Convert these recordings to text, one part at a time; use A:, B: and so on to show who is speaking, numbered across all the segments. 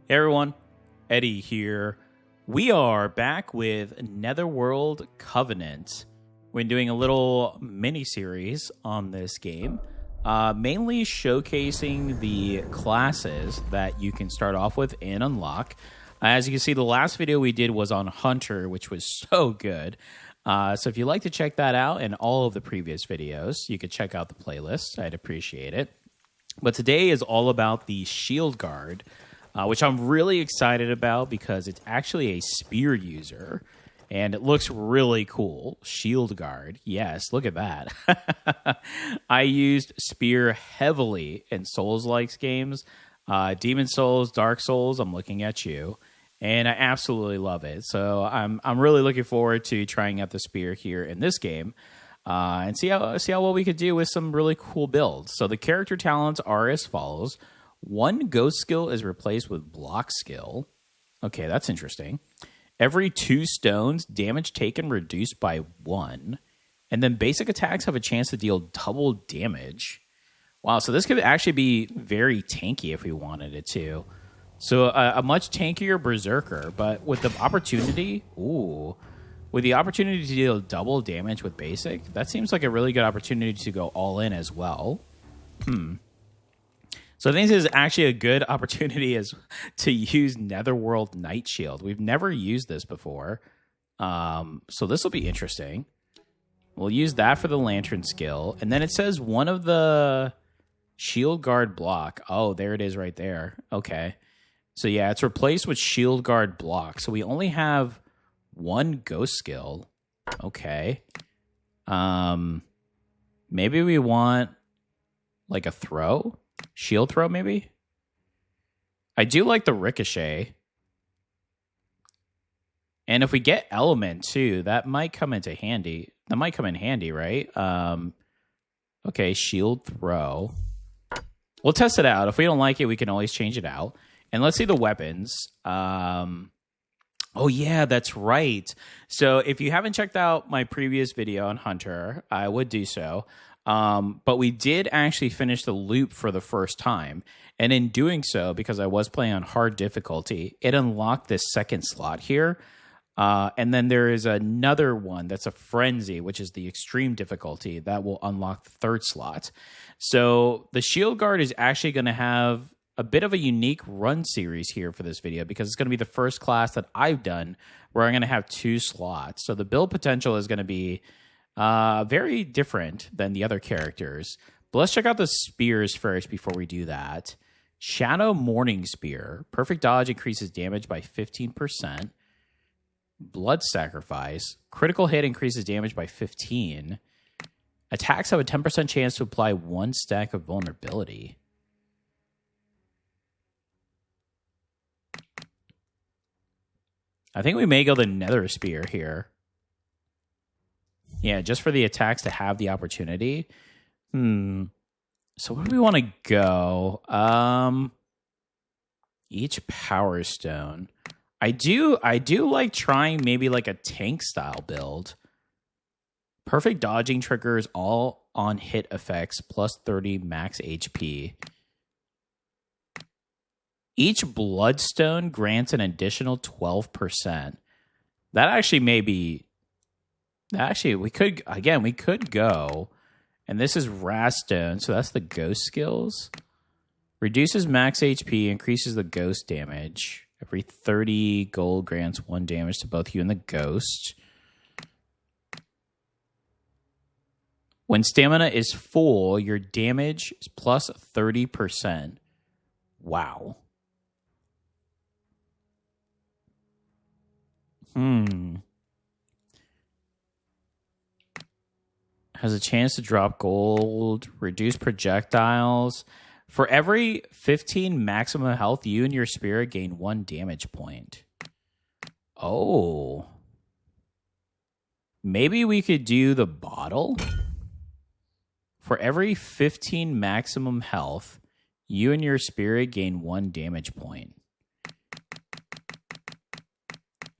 A: Hey everyone, Eddie here. We are back with Netherworld Covenant. We're doing a little mini-series on this game, mainly showcasing the classes that you can start off with and unlock. As you can see, the last video we did was on Hunter, which was so good. So if you'd like to check that out and all of the previous videos, you could check out the playlist. I'd appreciate it. But today is all about the Shield Guard, which I'm really excited about because it's actually a spear user, and it looks really cool. Shield Guard, yes, look at that. I used spear heavily in Souls-like games, Demon Souls, Dark Souls. I'm looking at you, and I absolutely love it. So I'm really looking forward to trying out the spear here in this game. And see how well we could do with some really cool builds. So the character talents are as follows. 1 ghost skill is replaced with block skill. Okay, that's interesting. Every 2 stones, damage taken reduced by 1. And then basic attacks have a chance to deal double damage. Wow, so this could actually be very tanky if we wanted it to. So a much tankier berserker, but with the opportunity... Ooh... With the opportunity to deal double damage with basic, that seems like a really good opportunity to go all in as well. So I think this is actually a good opportunity to use Netherworld Night Shield. We've never used this before. So this will be interesting. We'll use that for the Lantern skill. And then it says one of the Shield Guard block. Oh, there it is right there. Okay. So yeah, it's replaced with Shield Guard block. So we only have 1 ghost skill. Okay. Maybe we want like a throw? Shield throw, maybe? I do like the ricochet. And if we get element too, that might come into handy. That might come in handy, right? Okay, shield throw. We'll test it out. If we don't like it, we can always change it out. And let's see the weapons. Oh, yeah, that's right. So if you haven't checked out my previous video on Hunter, I would do so. But we did actually finish the loop for the first time. And in doing so, because I was playing on hard difficulty, it unlocked this second slot here. And then there is another one that's a frenzy, which is the extreme difficulty that will unlock the third slot. So the Shield Guard is actually going to have a bit of a unique run series here for this video because it's going to be the first class that I've done where I'm going to have 2 slots. So the build potential is going to be very different than the other characters. But let's check out the spears first before we do that. Shadow Morning Spear. Perfect dodge increases damage by 15%. Blood Sacrifice. Critical hit increases damage by 15. Attacks have a 10% chance to apply 1 stack of vulnerability. I think we may go the Nether Spear here. Yeah, just for the attacks to have the opportunity. So where do we want to go? Each Power Stone. I do like trying maybe like a tank style build. Perfect dodging triggers all on hit effects plus 30 max HP. Each Bloodstone grants an additional 12%. That actually may be... Actually, we could go... And this is Raststone, so that's the ghost skills. Reduces max HP, increases the ghost damage. Every 30 gold grants 1 damage to both you and the ghost. When stamina is full, your damage is plus 30%. Wow. Has a chance to drop gold, reduce projectiles. For every 15 maximum health, you and your spirit gain 1 damage point. Oh. Maybe we could do the bottle. For every 15 maximum health, you and your spirit gain 1 damage point.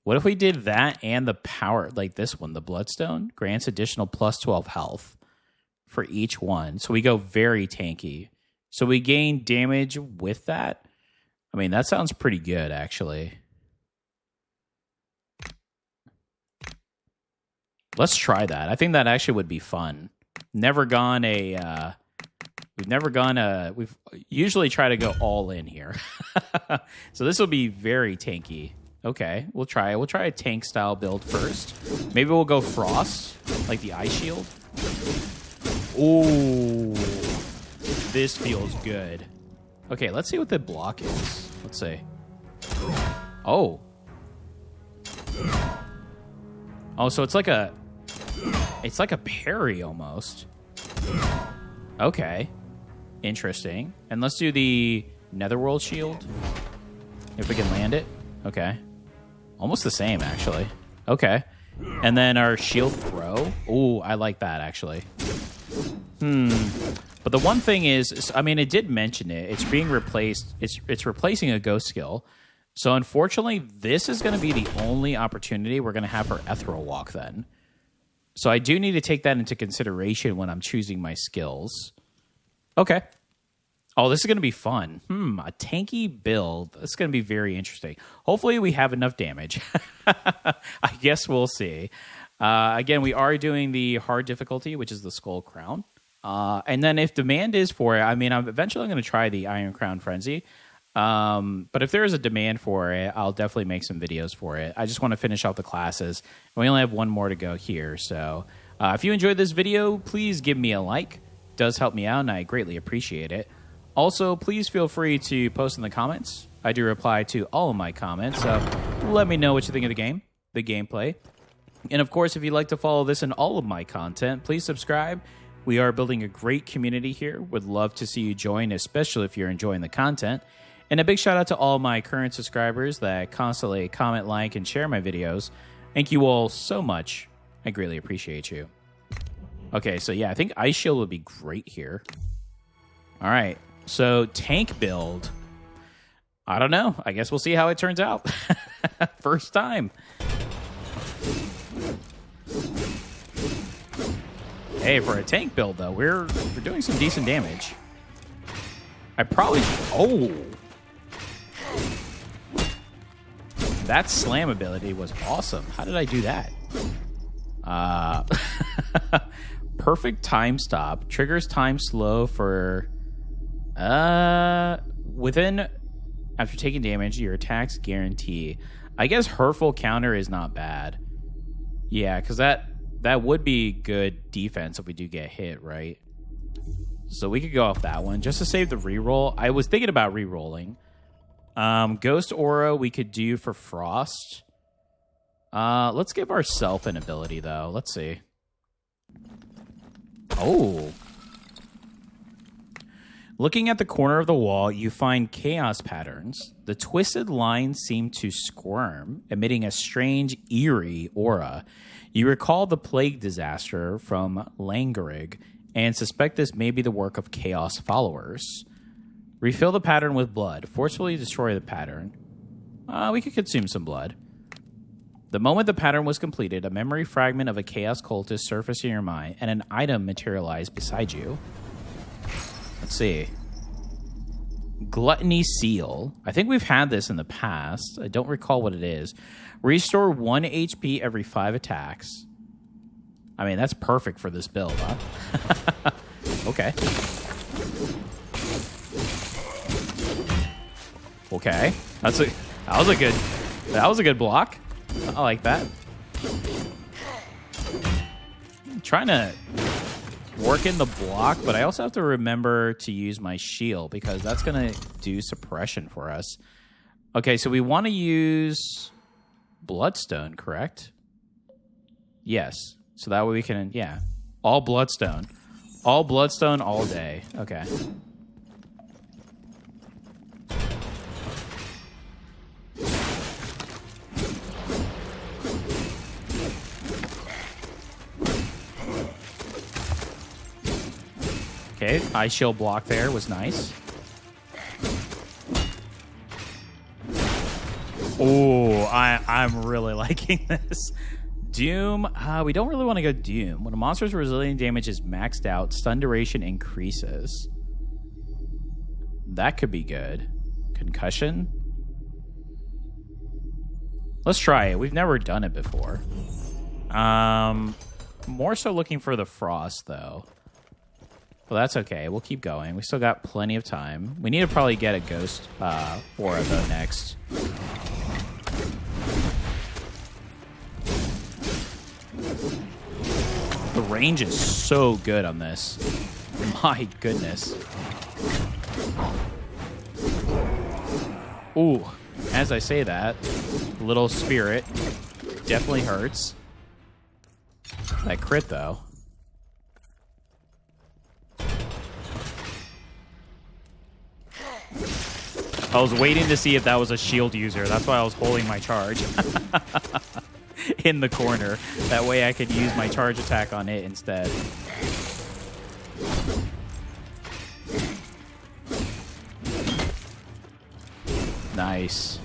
A: What if we did that and the power, like this one, the Bloodstone, grants additional plus 12 health for each one. So we go very tanky. So we gain damage with that. I mean, that sounds pretty good, actually. Let's try that. I think that actually would be fun. We've usually try to go all in here. So this will be very tanky. Okay, we'll try it. We'll try a tank style build first. Maybe we'll go frost, like the ice shield. Ooh, this feels good. Okay, let's see what the block is. Let's see. Oh. Oh, so it's like a parry almost. Okay. Interesting. And let's do the Netherworld shield. If we can land it. Okay. Almost the same, actually. Okay. And then our shield throw. Ooh, I like that, actually. But the one thing is, I mean, it did mention it. It's being replaced. It's replacing a ghost skill. So unfortunately, this is going to be the only opportunity we're going to have for Ethereal Walk then. So I do need to take that into consideration when I'm choosing my skills. Okay. Oh, this is going to be fun. A tanky build. This is going to be very interesting. Hopefully we have enough damage. I guess we'll see. Again, we are doing the hard difficulty, which is the Skull Crown. And then if demand is for it, I mean, I'm eventually going to try the Iron Crown Frenzy. But if there is a demand for it, I'll definitely make some videos for it. I just want to finish out the classes. We only have one more to go here. So if you enjoyed this video, please give me a like. It does help me out, and I greatly appreciate it. Also, please feel free to post in the comments. I do reply to all of my comments, so let me know what you think of the game, the gameplay. And of course, if you'd like to follow this and all of my content, please subscribe. We are building a great community here. Would love to see you join, especially if you're enjoying the content. And a big shout out to all my current subscribers that constantly comment, like, and share my videos. Thank you all so much. I greatly appreciate you. Okay, so yeah, I think Ice Shield would be great here. All right, so tank build. I don't know. I guess we'll see how it turns out. First time. Hey, for a tank build, though, we're doing some decent damage. I probably... Oh! That slam ability was awesome. How did I do that? Perfect time stop. Triggers time slow for... Within... After taking damage, your attacks guarantee. I guess Hurtful counter is not bad. Yeah, because that would be good defense if we do get hit, right? So we could go off that one. Just to save the reroll. I was thinking about rerolling. Ghost Aura we could do for Frost. Let's give ourselves an ability, though. Let's see. Oh. Looking at the corner of the wall, you find chaos patterns. The twisted lines seem to squirm, emitting a strange, eerie aura. You recall the plague disaster from Langerig and suspect this may be the work of chaos followers. Refill the pattern with blood. Forcefully destroy the pattern. We could consume some blood. The moment the pattern was completed, a memory fragment of a chaos cultist surfaced in your mind and an item materialized beside you. Let's see. Gluttony Seal. I think we've had this in the past. I don't recall what it is. Restore 1 HP every 5 attacks. I mean, that's perfect for this build, huh? Okay. Okay. That was a good block. I like that. I'm trying to work in the block, but I also have to remember to use my shield because that's going to do suppression for us. Okay, so we want to use Bloodstone, correct? Yes. So that way we can, yeah. All Bloodstone. All Bloodstone all day. Okay. Okay, Ice Shield block there was nice. Oh, I'm really liking this. Doom, we don't really want to go Doom. When a monster's resilient damage is maxed out, stun duration increases. That could be good. concussion. Let's try it. We've never done it before. More so looking for the frost, though. Well, that's okay. We'll keep going. We still got plenty of time. We need to probably get a ghost aura, though, next. The range is so good on this. My goodness. Ooh, as I say that, little spirit definitely hurts. That crit, though. I was waiting to see if that was a shield user. That's why I was holding my charge in the corner. That way I could use my charge attack on it instead. Nice.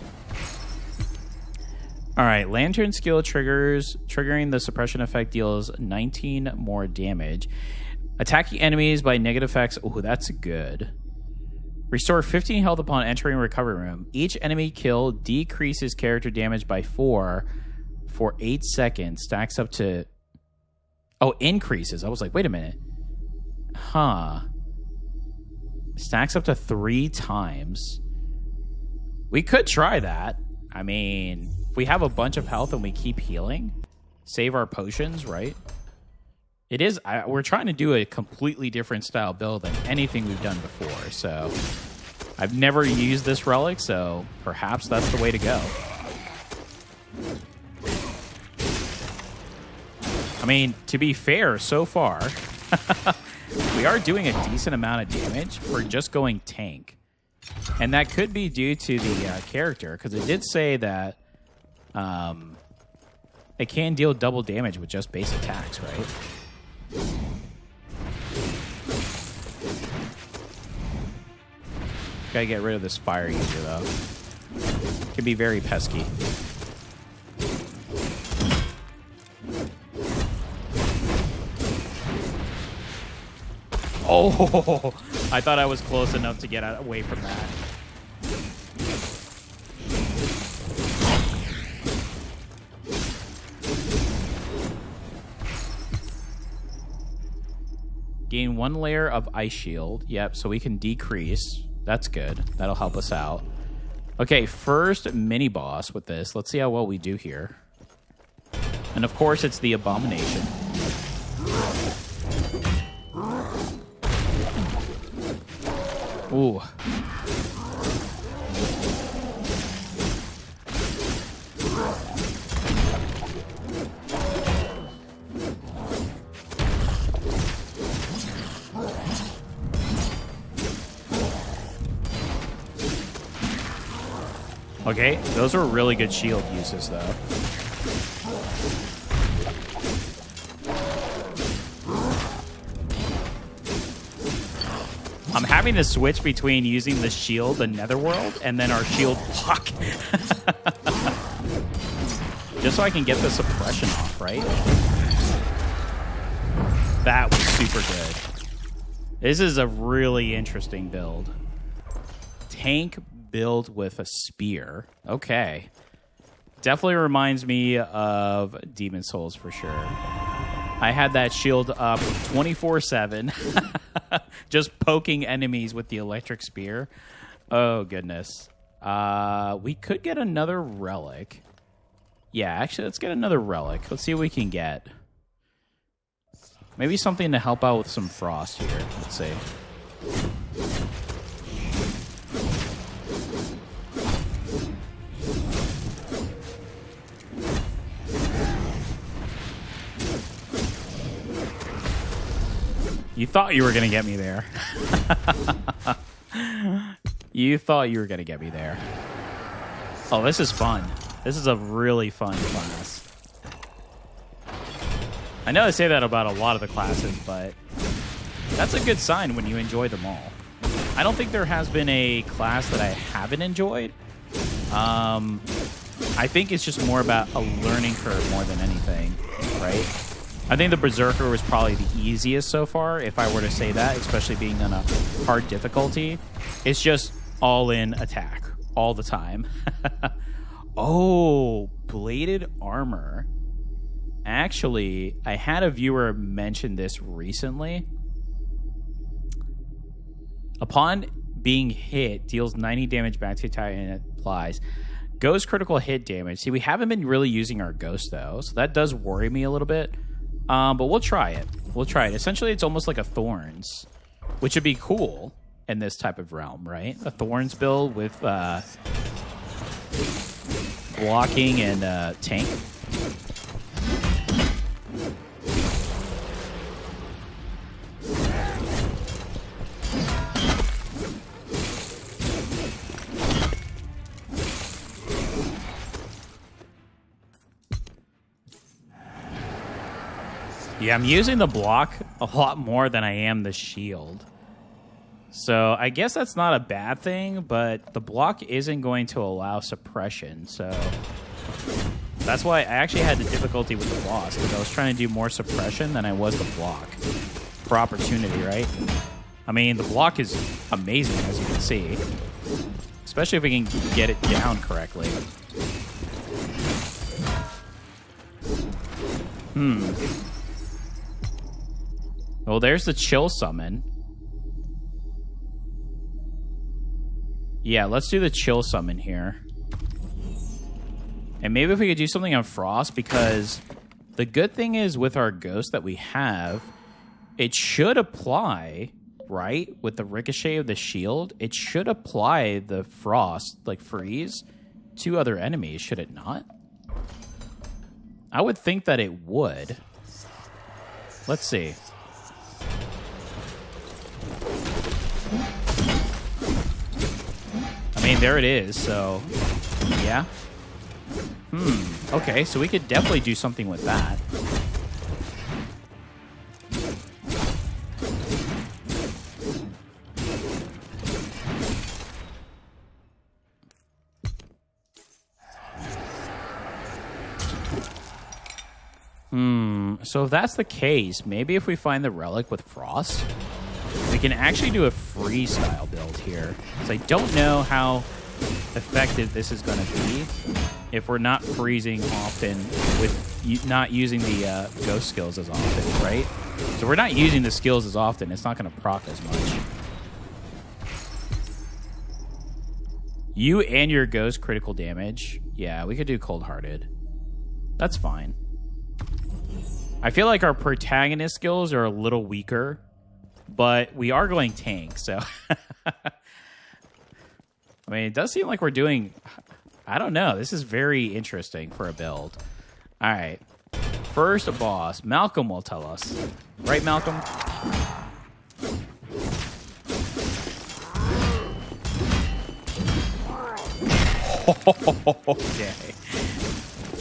A: All right, Lantern skill triggering the suppression effect deals 19 more damage. Attacking enemies by negative effects. Oh, that's good. Restore 15 health upon entering recovery room. Each enemy kill decreases character damage by 4 for 8 seconds. Stacks up to... Oh, increases. I was like, wait a minute. Huh. Stacks up to 3 times. We could try that. I mean, if we have a bunch of health and we keep healing, save our potions, right? It is. We're trying to do a completely different style build than anything we've done before. So I've never used this relic, so perhaps that's the way to go. I mean, to be fair, so far, we are doing a decent amount of damage for just going tank. And that could be due to the character, because it did say that it can deal double damage with just base attacks, right? Gotta get rid of this fire user, though. Can be very pesky. Oh, I thought I was close enough to get away from that. Gain 1 layer of ice shield. Yep, so we can decrease. That's good. That'll help us out. Okay, first mini boss with this. Let's see how well we do here. And of course, it's the abomination. Ooh. Okay, those were really good shield uses, though. I'm having to switch between using the shield, the Netherworld, and then our shield block. Just so I can get the suppression off, right? That was super good. This is a really interesting build. Tank build with a spear. Okay. Definitely reminds me of Demon Souls for sure. I had that shield up 24/7. Just poking enemies with the electric spear. Oh, goodness. We could get another relic. Yeah, actually, let's get another relic. Let's see what we can get. Maybe something to help out with some frost here. Let's see. You thought you were going to get me there. You thought you were going to get me there. Oh, this is fun. This is a really fun class. I know I say that about a lot of the classes, but that's a good sign when you enjoy them all. I don't think there has been a class that I haven't enjoyed. I think it's just more about a learning curve more than anything, right? I think the Berserker was probably the easiest so far, if I were to say that, especially being on a hard difficulty. It's just all-in attack, all the time. Oh, bladed armor. Actually, I had a viewer mention this recently. Upon being hit, deals 90 damage back to Titan and applies. Ghost critical hit damage. See, we haven't been really using our ghost, though, so that does worry me a little bit. But we'll try it. We'll try it. Essentially, it's almost like a Thorns, which would be cool in this type of realm, right? A Thorns build with blocking and tank. Yeah, I'm using the block a lot more than I am the shield. So I guess that's not a bad thing, but the block isn't going to allow suppression. So that's why I actually had the difficulty with the boss, because I was trying to do more suppression than I was the block. For opportunity, right? I mean, the block is amazing, as you can see. Especially if we can get it down correctly. Well, there's the chill summon. Yeah, let's do the chill summon here. And maybe if we could do something on Frost, because the good thing is with our ghost that we have, it should apply, right? With the ricochet of the shield, it should apply the Frost, like freeze, to other enemies, should it not? I would think that it would. Let's see. I mean, there it is, so yeah. Okay, so we could definitely do something with that. So if that's the case, maybe if we find the Relic with Frost, we can actually do a freeze style build here. So I don't know how effective this is going to be if we're not freezing often with not using the ghost skills as often, right? So we're not using the skills as often. It's not going to proc as much. You and your ghost critical damage. Yeah, we could do cold-hearted. That's fine. I feel like our protagonist skills are a little weaker, but we are going tank, so... I mean, it does seem like we're doing... I don't know. This is very interesting for a build. All right. First boss. Malcolm will tell us. Right, Malcolm? Okay.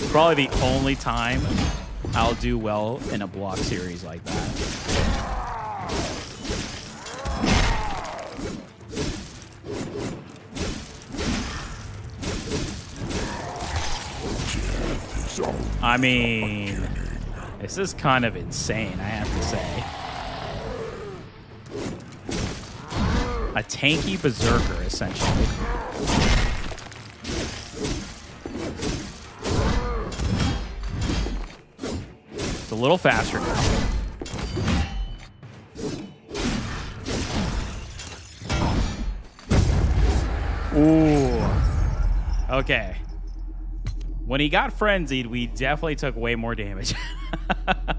A: Probably the only time I'll do well in a block series like that. I mean, this is kind of insane, I have to say. A tanky berserker, essentially. It's a little faster now. Ooh. Okay. When he got frenzied, we definitely took way more damage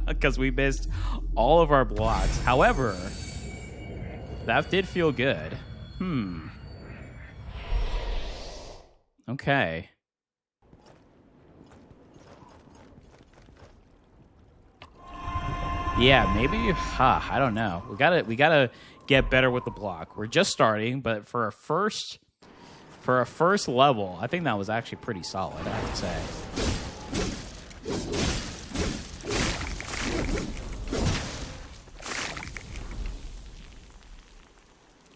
A: because we missed all of our blocks. However, that did feel good. Okay. Yeah, maybe. I don't know. We gotta get better with the block. We're just starting, but for a first level, I think that was actually pretty solid, I have to say.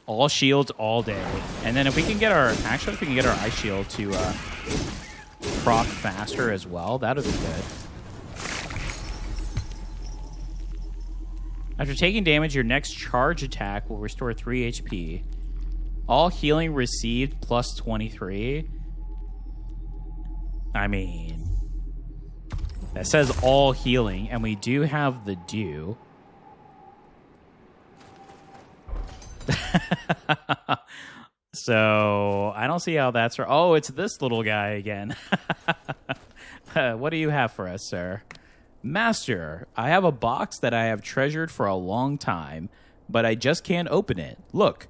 A: All shields all day. And then if we can get our ice shield to proc faster as well, that would be good. After taking damage, your next charge attack will restore 3 HP. All healing received plus 23. I mean, that says all healing, and we do have the dew. So I don't see how that's... Oh, it's this little guy again. What do you have for us, sir? Master, I have a box that I have treasured for a long time, but I just can't open it. Look,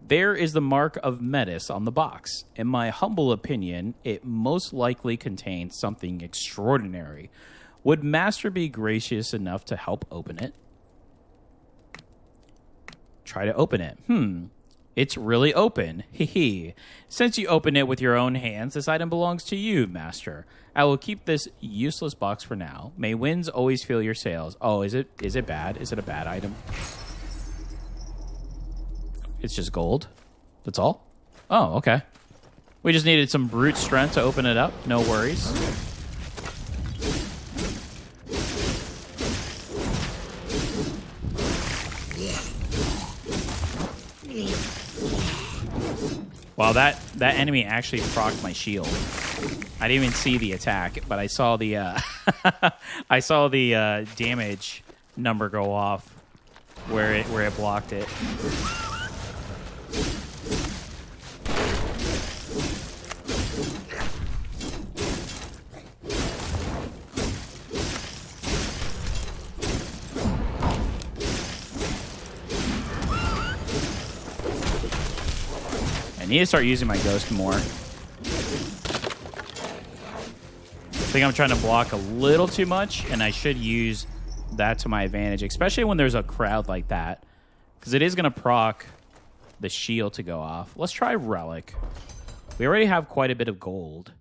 A: there is the mark of Metis on the box. In my humble opinion, it most likely contains something extraordinary. Would Master be gracious enough to help open it? Try to open it. It's really open. Hee. Since you open it with your own hands, this item belongs to you, Master. I will keep this useless box for now. May winds always fill your sails. Oh, is it bad? Is it a bad item? It's just gold. That's all? Oh, okay. We just needed some brute strength to open it up. No worries. Wow, that enemy actually procced my shield. I didn't even see the attack, but I saw the I saw the damage number go off where it blocked it. I need to start using my ghost more. I think I'm trying to block a little too much, and I should use that to my advantage, especially when there's a crowd like that, because it is going to proc the shield to go off. Let's try Relic. We already have quite a bit of gold,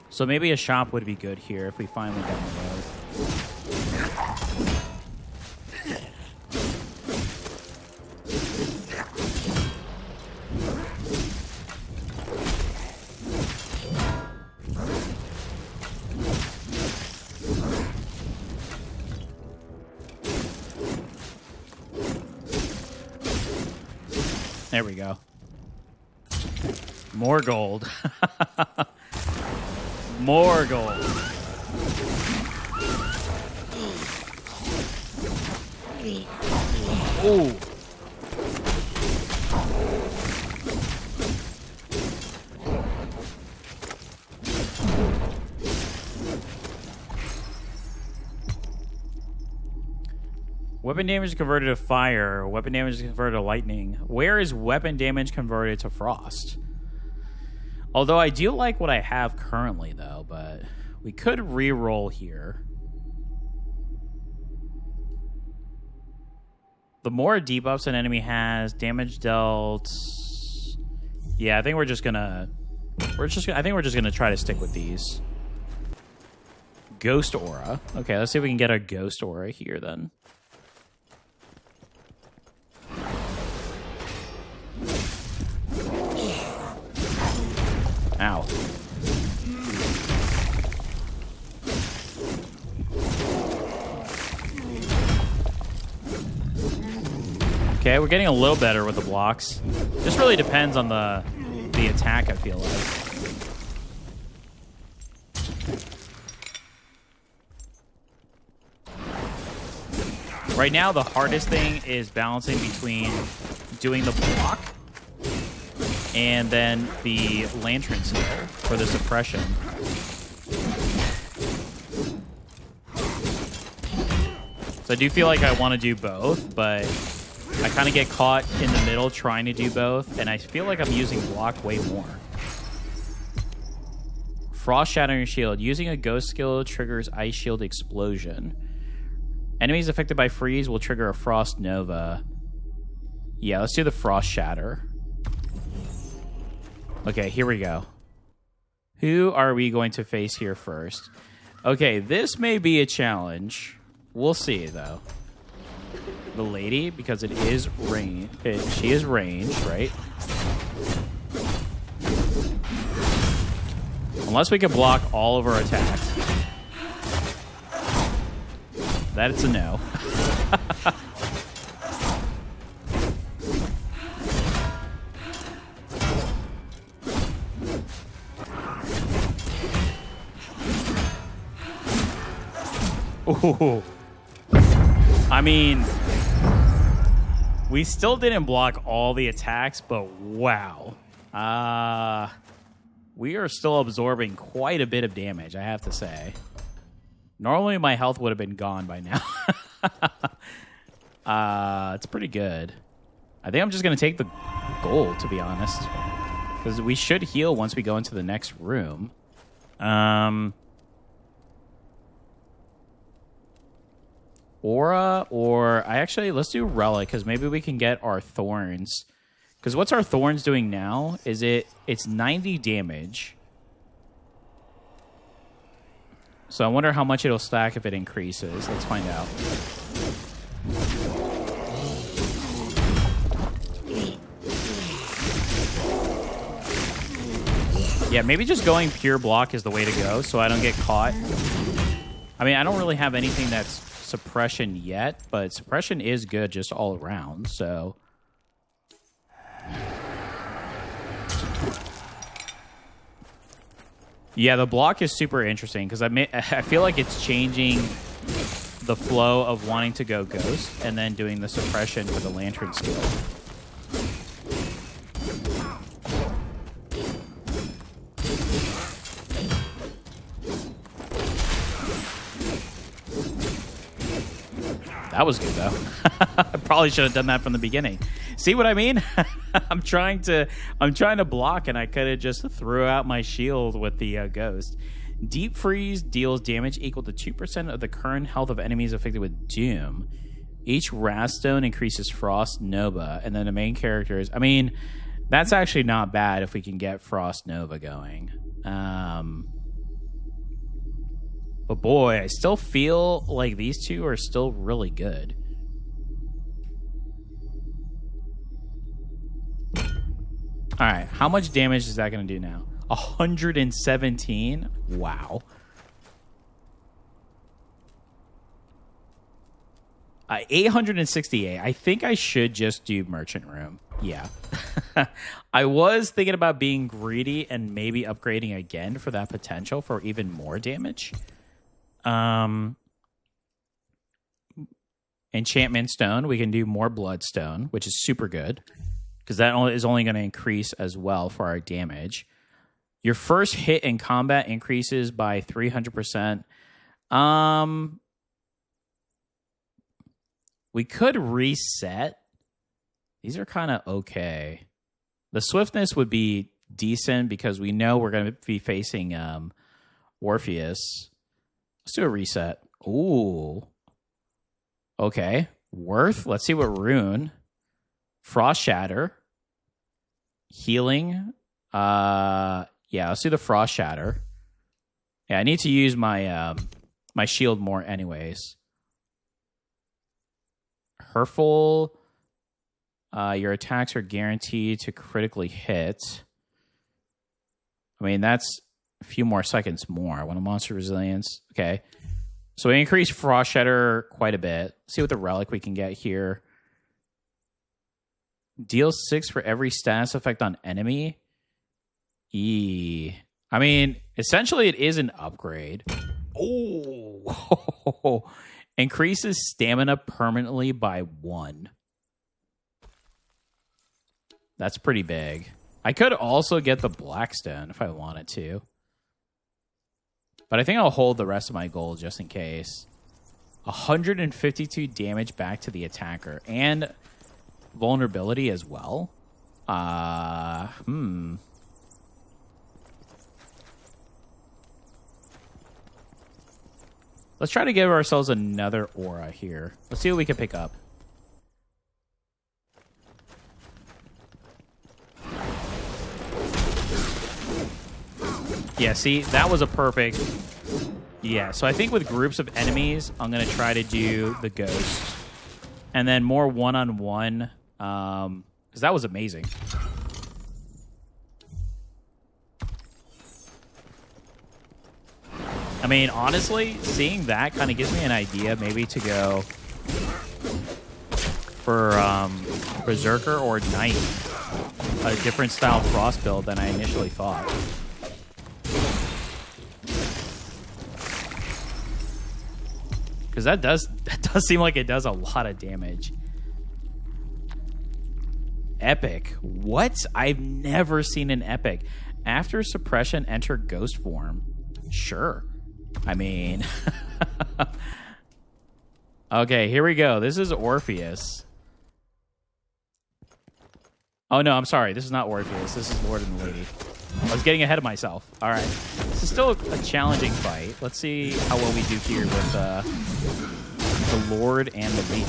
A: so maybe a shop would be good here if we finally down the road. There we go. More gold. More gold. Ooh. Weapon damage is converted to fire. Weapon damage is converted to lightning. Where is weapon damage converted to frost? Although I do like what I have currently, though, but we could re-roll here. The more debuffs an enemy has, damage dealt. Yeah, I think we're just gonna try to stick with these. Ghost aura. Okay, let's see if we can get a ghost aura here then. Ow. Okay, we're getting a little better with the blocks. This really depends on the attack, I feel like. Right now, the hardest thing is balancing between doing the block and then the lantern skill for the suppression. So I do feel like I want to do both, but I kind of get caught in the middle trying to do both, and I feel like I'm using block way more. Frost shattering shield. Using a ghost skill triggers ice shield explosion. Enemies affected by freeze will trigger a frost nova. Yeah, let's do the frost shatter. Okay, here we go. Who are we going to face here first? Okay, this may be a challenge. We'll see, though. The lady, because it is range. She is ranged, right? Unless we can block all of her attacks. That's a no. Ooh. I mean, we still didn't block all the attacks, but wow. We are still absorbing quite a bit of damage, I have to say. Normally, my health would have been gone by now. It's pretty good. I think I'm just going to take the gold, to be honest. Because we should heal once we go into the next room. Aura, or let's do Relic, because maybe we can get our thorns. Because what's our thorns doing now is it's 90 damage. So I wonder how much it'll stack if it increases. Let's find out. Yeah, maybe just going pure block is the way to go so I don't get caught. I mean, I don't really have anything that's suppression yet, but suppression is good just all around, so... Yeah, the block is super interesting because I feel like it's changing the flow of wanting to go ghost and then doing the suppression for the lantern skill. That was good, though. I probably should have done that from the beginning. See what I mean? I'm trying to block, and I could have just threw out my shield with the ghost. Deep freeze deals damage equal to 2% of the current health of enemies affected with doom. Each Wrathstone increases Frost Nova, and then the main characters. I mean, that's actually not bad if we can get Frost Nova going. But boy, I still feel like these two are still really good. All right, how much damage is that going to do now? 117? Wow. 868. I think I should just do Merchant Room. Yeah. I was thinking about being greedy and maybe upgrading again for that potential for even more damage. Enchantment Stone, we can do more Bloodstone, which is super good because that is only going to increase as well for our damage. Your first hit in combat increases by 300%. We could reset. These are kind of okay. The swiftness would be decent because we know we're going to be facing Orpheus. Let's do a reset. Ooh. Okay. Worth. Let's see what rune. Frost Shatter. Healing. Yeah, let's do the Frost Shatter. Yeah, I need to use my my shield more anyways. Hurtful. Your attacks are guaranteed to critically hit. I mean, that's a few more seconds more. When a monster resilience. Okay. So we increase Frost Shatter quite a bit. Let's see what the relic we can get here. Deals 6 for every status effect on enemy. I mean, essentially it is an upgrade. Oh. Increases stamina permanently by 1. That's pretty big. I could also get the Blackstone if I wanted to. But I think I'll hold the rest of my gold just in case. 152 damage back to the attacker. And vulnerability as well. Let's try to give ourselves another aura here. Let's see what we can pick up. Yeah, see, that was a perfect... Yeah, so I think with groups of enemies, I'm going to try to do the ghost. And then more one-on-one, because that was amazing. I mean, honestly, seeing that kind of gives me an idea maybe to go for Berserker or Knight. A different style Frost build than I initially thought. Because that does seem like it does a lot of damage. Epic. What? I've never seen an epic. After suppression, enter ghost form. Sure. I mean... Okay, here we go. This is Orpheus. Oh, no, I'm sorry. This is not Orpheus. This is Lord and the Lady. I was getting ahead of myself. All right. This is still a challenging fight. Let's see how well we do here with the Lord and the Lady.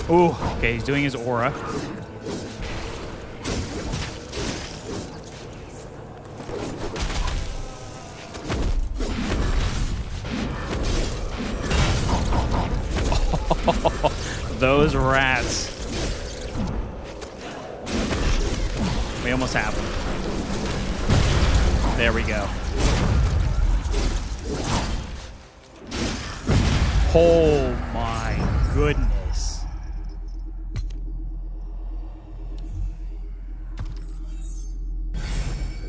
A: Ooh, okay, he's doing his aura. Those rats. We almost have them. There we go. Oh my goodness.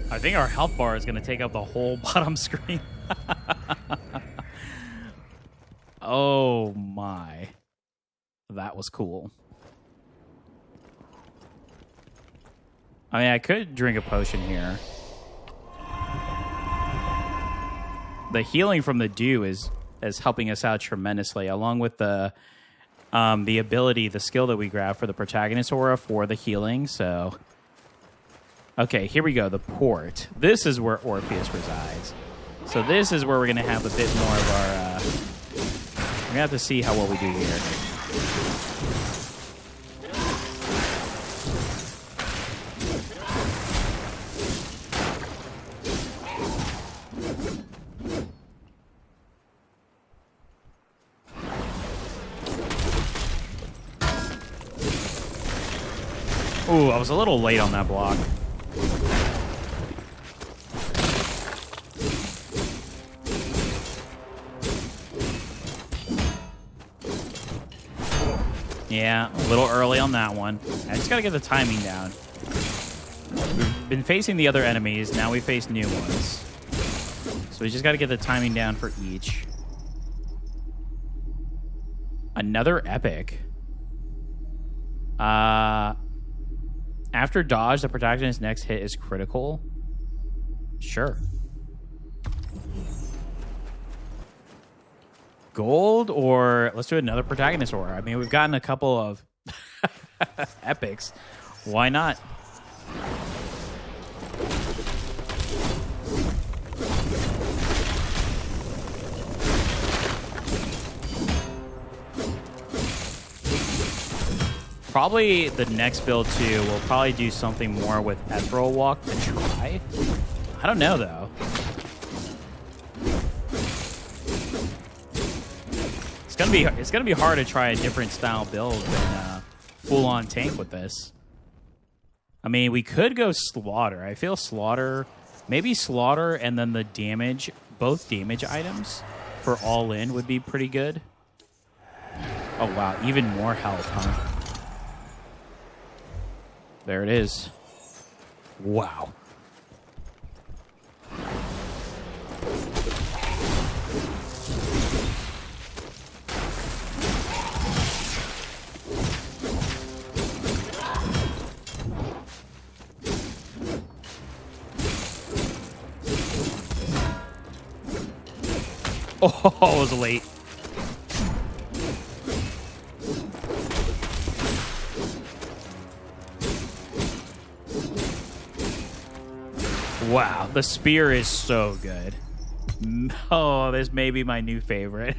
A: I think our health bar is going to take up the whole bottom screen. Oh my. That was cool. I mean, I could drink a potion here. The healing from the dew is helping us out tremendously, along with the ability, the skill that we grab for the protagonist aura for the healing, so... Okay, here we go, the port. This is where Orpheus resides. So this is where we're going to have a bit more of our... we're going to have to see how well we do here. Ooh, I was a little late on that block. Yeah, a little early on that one. I just gotta get the timing down. We've been facing the other enemies, now we face new ones. So we just gotta get the timing down for each. Another epic. After dodge, the protagonist's next hit is critical. Sure. Gold, or let's do another protagonist aura. I mean, we've gotten a couple of epics. Why not? Probably the next build too, we'll probably do something more with Ethereal Walk to try. I don't know though. It's gonna be hard to try a different style build than full-on tank with this. I mean, we could go Slaughter. I feel Slaughter, maybe Slaughter and then the damage, both damage items for all in would be pretty good. Oh wow, even more health, huh? There it is. Wow. Oh, it was late. Wow, the spear is so good. Oh, this may be my new favorite.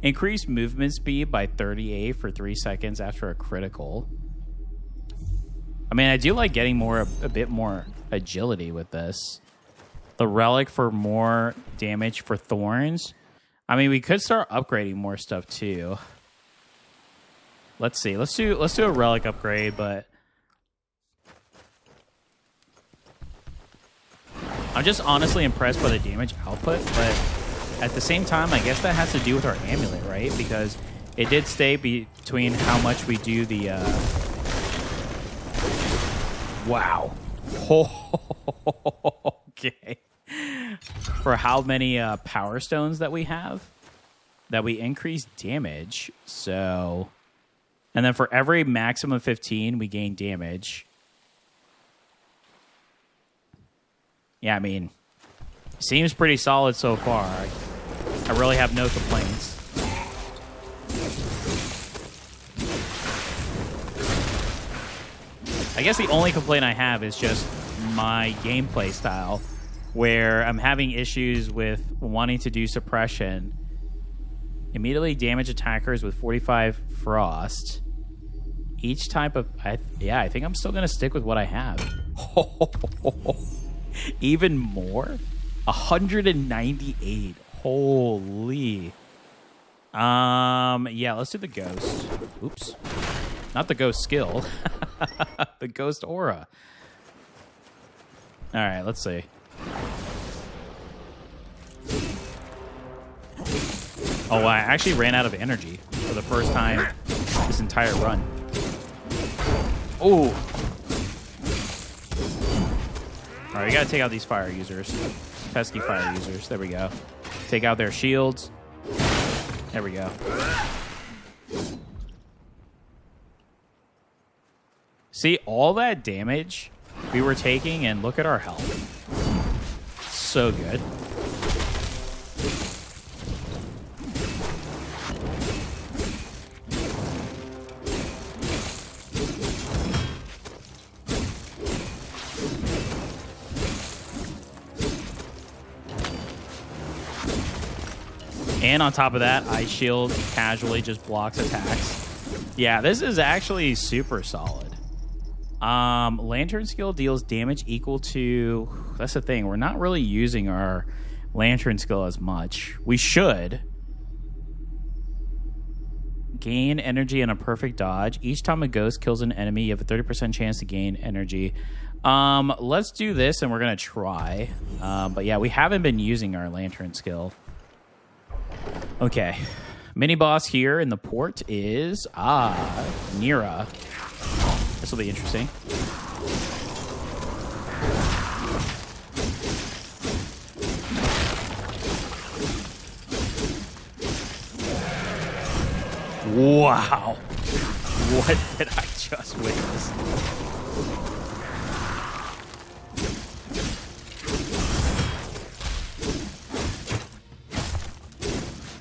A: Increase movement speed by 38 for 3 seconds after a critical. I mean, I do like getting a bit more agility with this. The Relic for more damage for thorns. I mean, we could start upgrading more stuff too. Let's see. Let's do a relic upgrade, but I'm just honestly impressed by the damage output, but at the same time, I guess that has to do with our amulet, right? Because it did stay between how much we do the wow. Okay. For how many power stones that we have, that we increase damage. So, and then for every maximum 15, we gain damage. Yeah, I mean, seems pretty solid so far. I really have no complaints. I guess the only complaint I have is just my gameplay style, where I'm having issues with wanting to do suppression. Immediately damage attackers with 45 frost. Each type of... I think I'm still going to stick with what I have. Even more? 198. Holy. Yeah, let's do the ghost. Oops. Not the ghost skill. The ghost aura. All right, let's see. Oh, I actually ran out of energy for the first time this entire run. Oh. All right, we got to take out these fire users. Pesky fire users. There we go. Take out their shields. There we go. See, all that damage we were taking, and look at our health. So good. And on top of that, Ice Shield casually just blocks attacks. Yeah, this is actually super solid. Lantern skill deals damage equal to... That's the thing. We're not really using our Lantern skill as much. We should. Gain energy and a perfect dodge. Each time a ghost kills an enemy, you have a 30% chance to gain energy. Let's do this, and we're going to try. But yeah, we haven't been using our Lantern skill. Okay. Mini-boss here in the port is... Nira. This will be interesting. Wow. What did I just witness?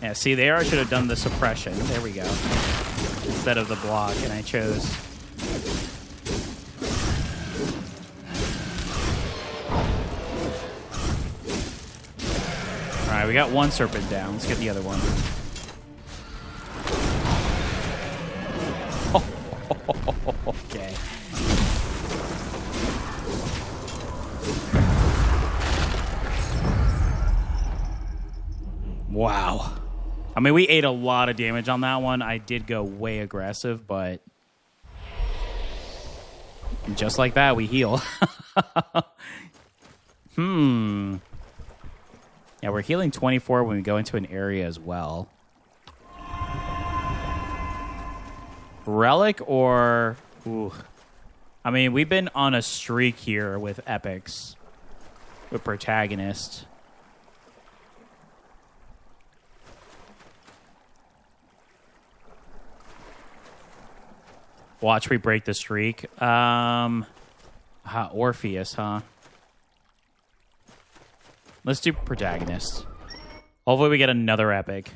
A: Yeah, see, there I should have done the suppression. There we go. Instead of the block, and I chose... All right, we got one serpent down. Let's get the other one. Okay. Wow. I mean, we ate a lot of damage on that one. I did go way aggressive, but just like that, we heal. Yeah, we're healing 24 when we go into an area as well. Relic or... Ooh. I mean, we've been on a streak here with epics. With protagonist. Watch me break the streak. Orpheus, huh? Let's do protagonist. Hopefully we get another epic.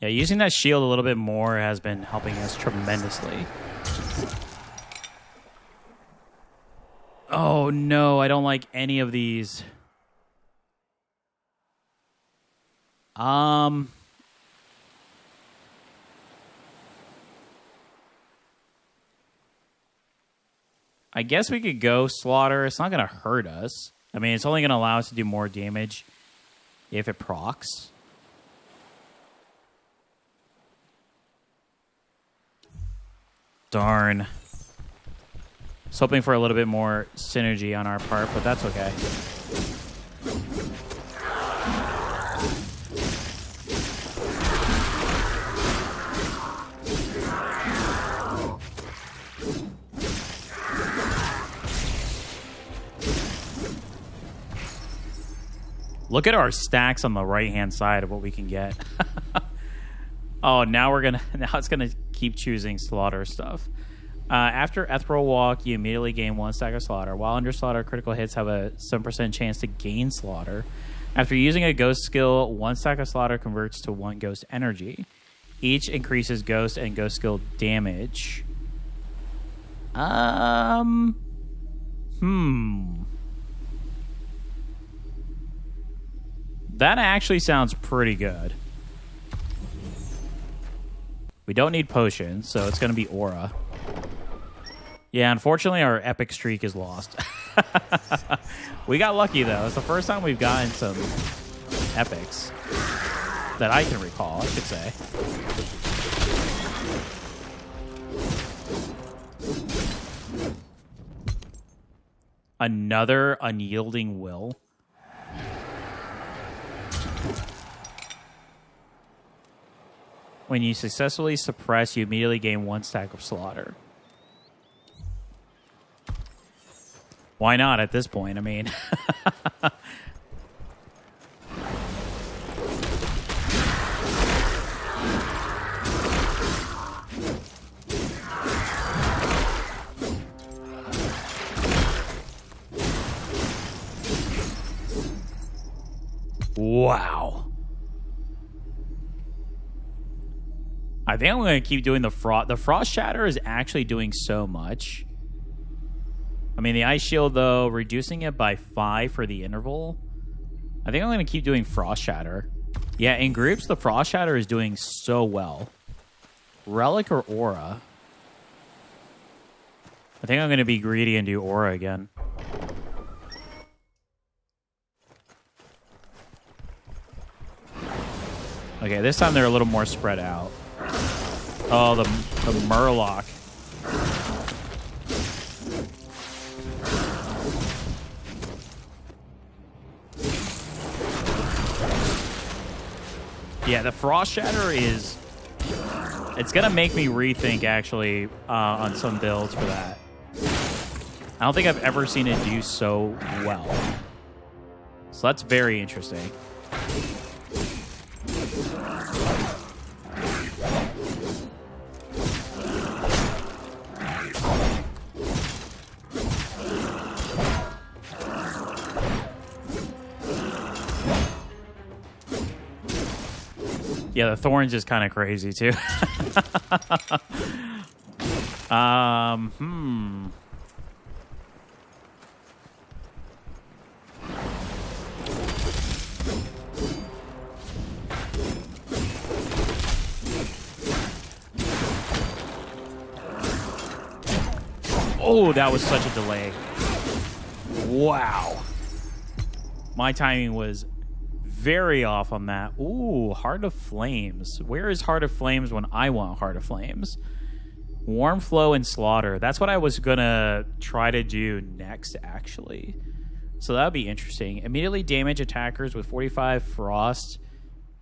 A: Yeah, using that shield a little bit more has been helping us tremendously. Oh, no, I don't like any of these. I guess we could go slaughter. It's not going to hurt us. I mean, it's only going to allow us to do more damage if it procs. Darn. I was hoping for a little bit more synergy on our part, but that's okay. Look at our stacks on the right-hand side of what we can get. Oh, now it's gonna keep choosing slaughter stuff. After Ethereal Walk, you immediately gain 1 stack of slaughter. While under slaughter, critical hits have a 7% chance to gain slaughter. After using a ghost skill, 1 stack of slaughter converts to 1 ghost energy. Each increases ghost and ghost skill damage. That actually sounds pretty good. We don't need potions, so it's going to be aura. Yeah, unfortunately, our epic streak is lost. We got lucky, though. It's the first time we've gotten some epics that I can recall, I should say. Another unyielding will. When you successfully suppress, you immediately gain 1 stack of slaughter. Why not at this point? I mean... Wow. I think I'm going to keep doing the frost. The frost shatter is actually doing so much. I mean, the ice shield, though, reducing it by 5 for the interval. I think I'm going to keep doing frost shatter. Yeah, in groups, the frost shatter is doing so well. Relic or aura? I think I'm going to be greedy and do aura again. Okay, this time they're a little more spread out. Oh, the Murloc. Yeah, the Frost Shatter is... It's going to make me rethink, actually, on some builds for that. I don't think I've ever seen it do so well. So that's very interesting. Yeah, the thorns is kind of crazy too. Oh, that was such a delay. Wow. My timing was very off on that. Ooh, Heart of Flames. Where is Heart of Flames when I want Heart of Flames? Warm Flow and Slaughter. That's what I was gonna try to do next, actually. So that would be interesting. Immediately damage attackers with 45 frost.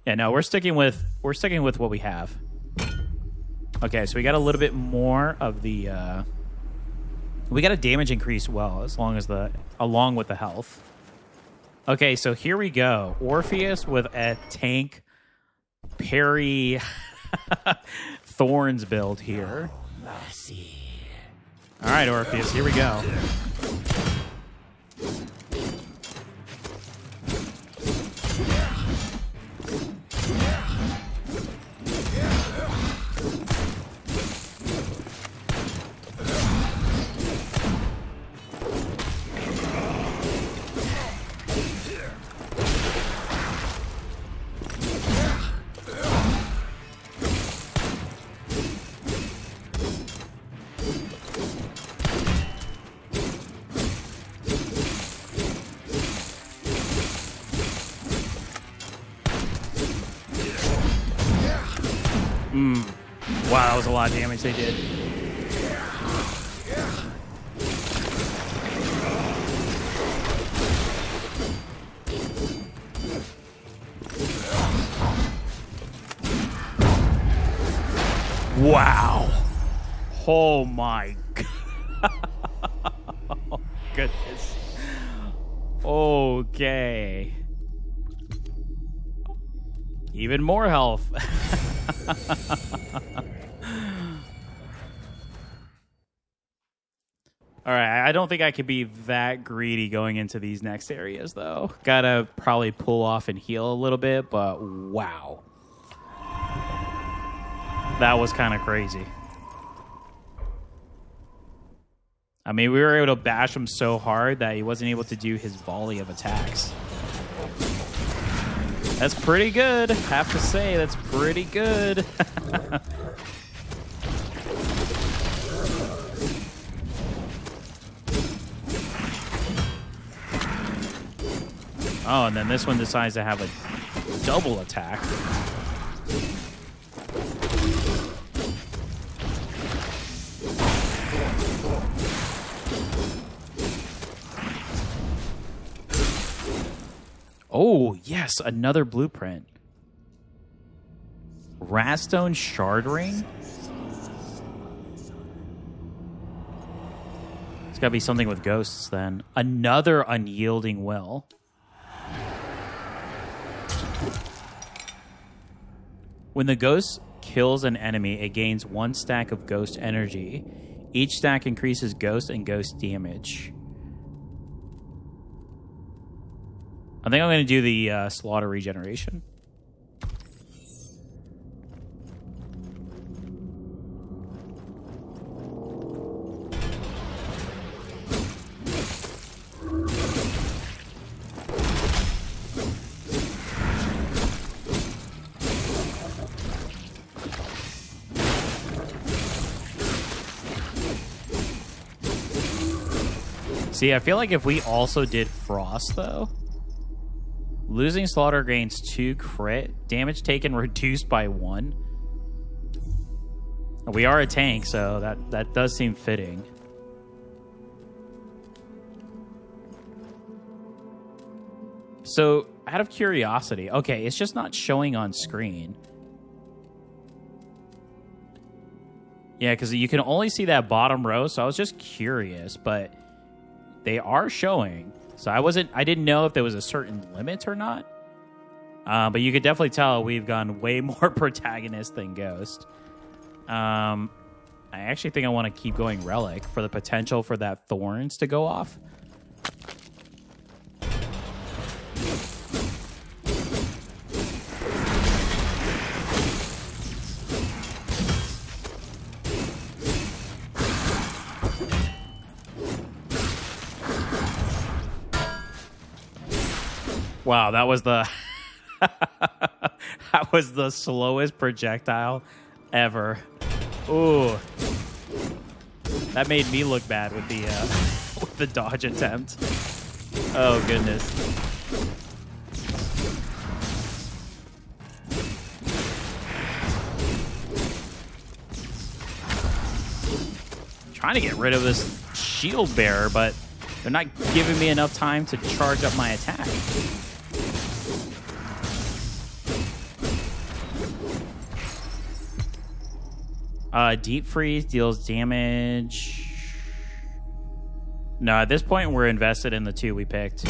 A: Yeah, no, we're sticking with what we have. Okay, so we got a little bit more of the we got a damage increase along with the health. Okay, so here we go. Orpheus with a tank parry thorns build here. All right, Orpheus, here we go. Wow, that was a lot of damage they did. Wow. Oh my goodness. Okay. Even more health. All right, I don't think I could be that greedy going into these next areas, though. Gotta probably pull off and heal a little bit, but wow. That was kind of crazy. I mean, we were able to bash him so hard that he wasn't able to do his volley of attacks. That's pretty good. Have to say, that's pretty good. Oh, and then this one decides to have a double attack. Oh, yes, another blueprint. Ratstone Shard Ring? It's got to be something with ghosts, then. Another unyielding will. When the ghost kills an enemy, it gains 1 stack of ghost energy. Each stack increases ghost and ghost damage. I think I'm going to do the slaughter regeneration. See, I feel like if we also did Frost, though, losing slaughter gains 2 crit, damage taken reduced by 1. We are a tank, so that does seem fitting. So, out of curiosity, okay, it's just not showing on screen. Yeah, because you can only see that bottom row, so I was just curious, but they are showing. So I didn't know if there was a certain limit or not. But you could definitely tell we've gone way more protagonist than Ghost. I actually think I want to keep going Relic for the potential for that Thorns to go off. Wow, that was the that was the slowest projectile ever. Ooh, that made me look bad with the dodge attempt. Oh goodness. Trying to get rid of this shield bearer, but they're not giving me enough time to charge up my attack. Deep freeze deals damage. No, at this point we're invested in the 2 we picked.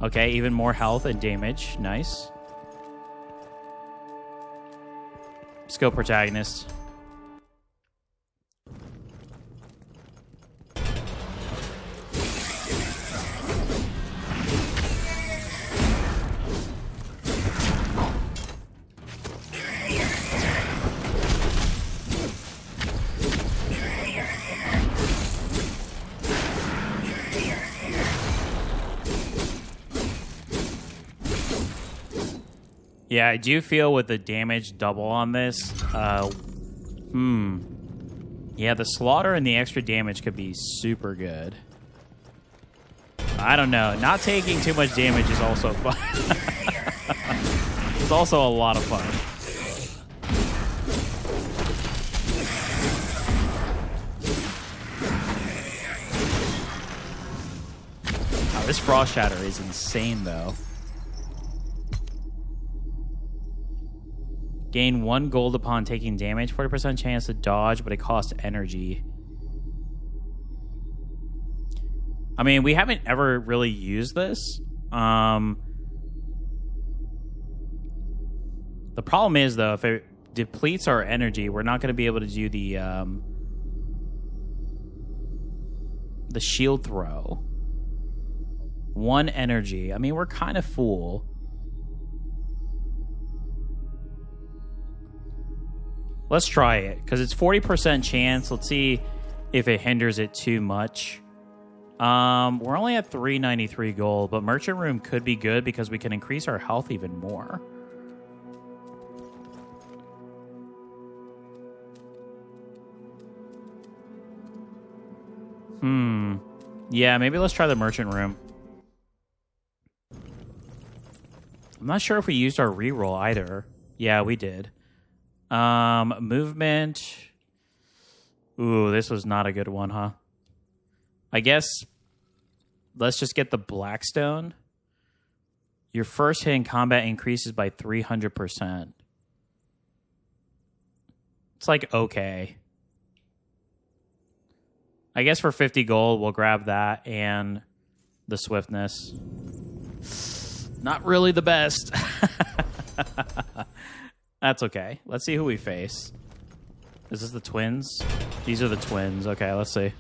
A: Okay, even more health and damage. Nice. Let's go protagonist. Yeah, I do feel with the damage double on this, yeah, the slaughter and the extra damage could be super good. I don't know. Not taking too much damage is also fun. It's also a lot of fun. this frost shatter is insane, though. Gain 1 gold upon taking damage. 40% chance to dodge, but it costs energy. I mean, we haven't ever really used this. The problem is, though, if it depletes our energy, we're not going to be able to do the shield throw. 1 energy. I mean, we're kind of full. Let's try it, because it's 40% chance. Let's see if it hinders it too much. We're only at 393 gold, but Merchant Room could be good because we can increase our health even more. Yeah, maybe let's try the Merchant Room. I'm not sure if we used our reroll either. Yeah, we did. Movement. Ooh, this was not a good one, huh? I guess let's just get the Blackstone. Your first hit in combat increases by 300%. It's like, okay. I guess for 50 gold, we'll grab that and the swiftness. Not really the best. That's okay. Let's see who we face. Is this the twins? These are the twins. Okay, let's see.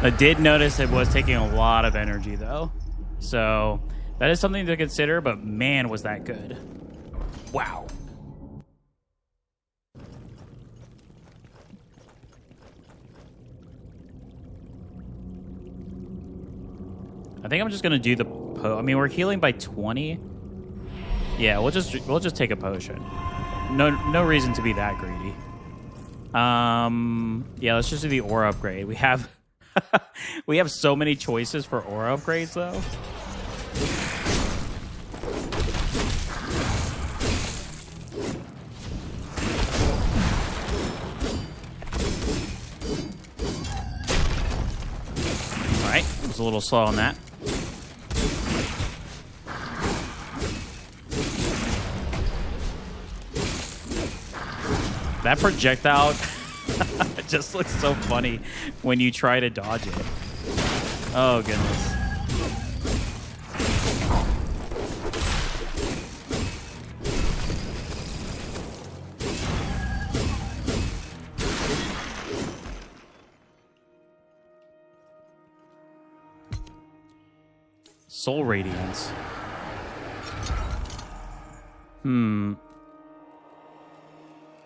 A: I did notice it was taking a lot of energy, though. So that is something to consider, but man, was that good. Wow. I think I'm just going to do the... I mean, we're healing by 20. Yeah, we'll just take a potion. No reason to be that greedy. Yeah, let's just do the aura upgrade. We have... we have so many choices for aura upgrades, though. All right, I was a little slow on that. That projectile... it just looks so funny when you try to dodge it. Oh, goodness. Soul Radiance.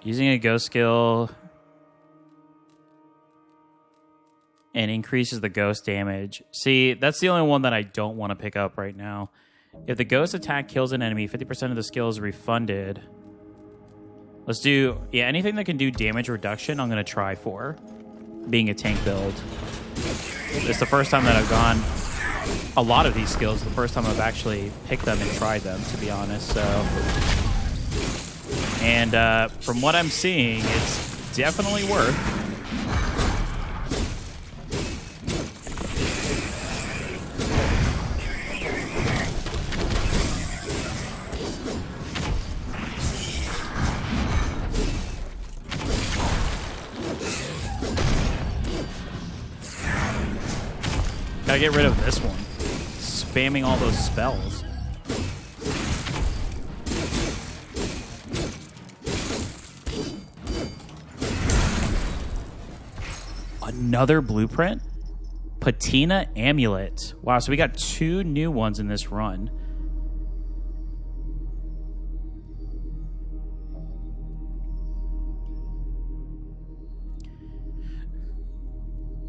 A: Using a ghost skill... and increases the ghost damage. See, that's the only one that I don't want to pick up right now. If the ghost attack kills an enemy, 50% of the skill is refunded. Let's do... yeah, anything that can do damage reduction, I'm going to try for. Being a tank build. It's the first time that I've gone... a lot of these skills, the first time I've actually picked them and tried them, to be honest, so... and from what I'm seeing, it's definitely worth... Gotta get rid of this one. Spamming all those spells. Another blueprint? Patina Amulet. Wow, so we got 2 new ones in this run.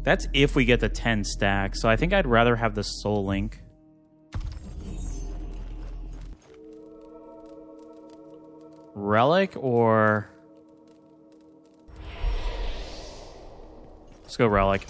A: That's if we get the 10 stack. So I think I'd rather have the Soul Link. Relic or... Let's go Relic.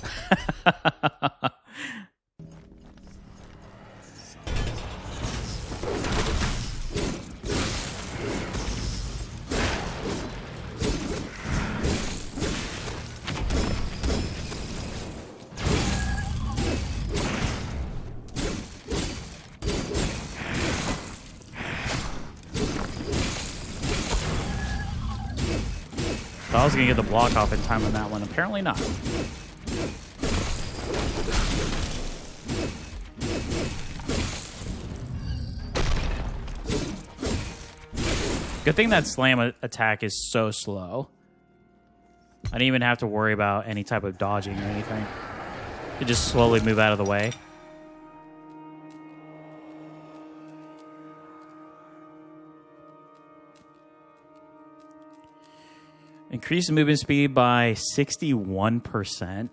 A: I was going to get the block off in time on that one. Apparently not. Good thing that slam attack is so slow. I didn't even have to worry about any type of dodging or anything. You just slowly move out of the way. Increase movement speed by 61%.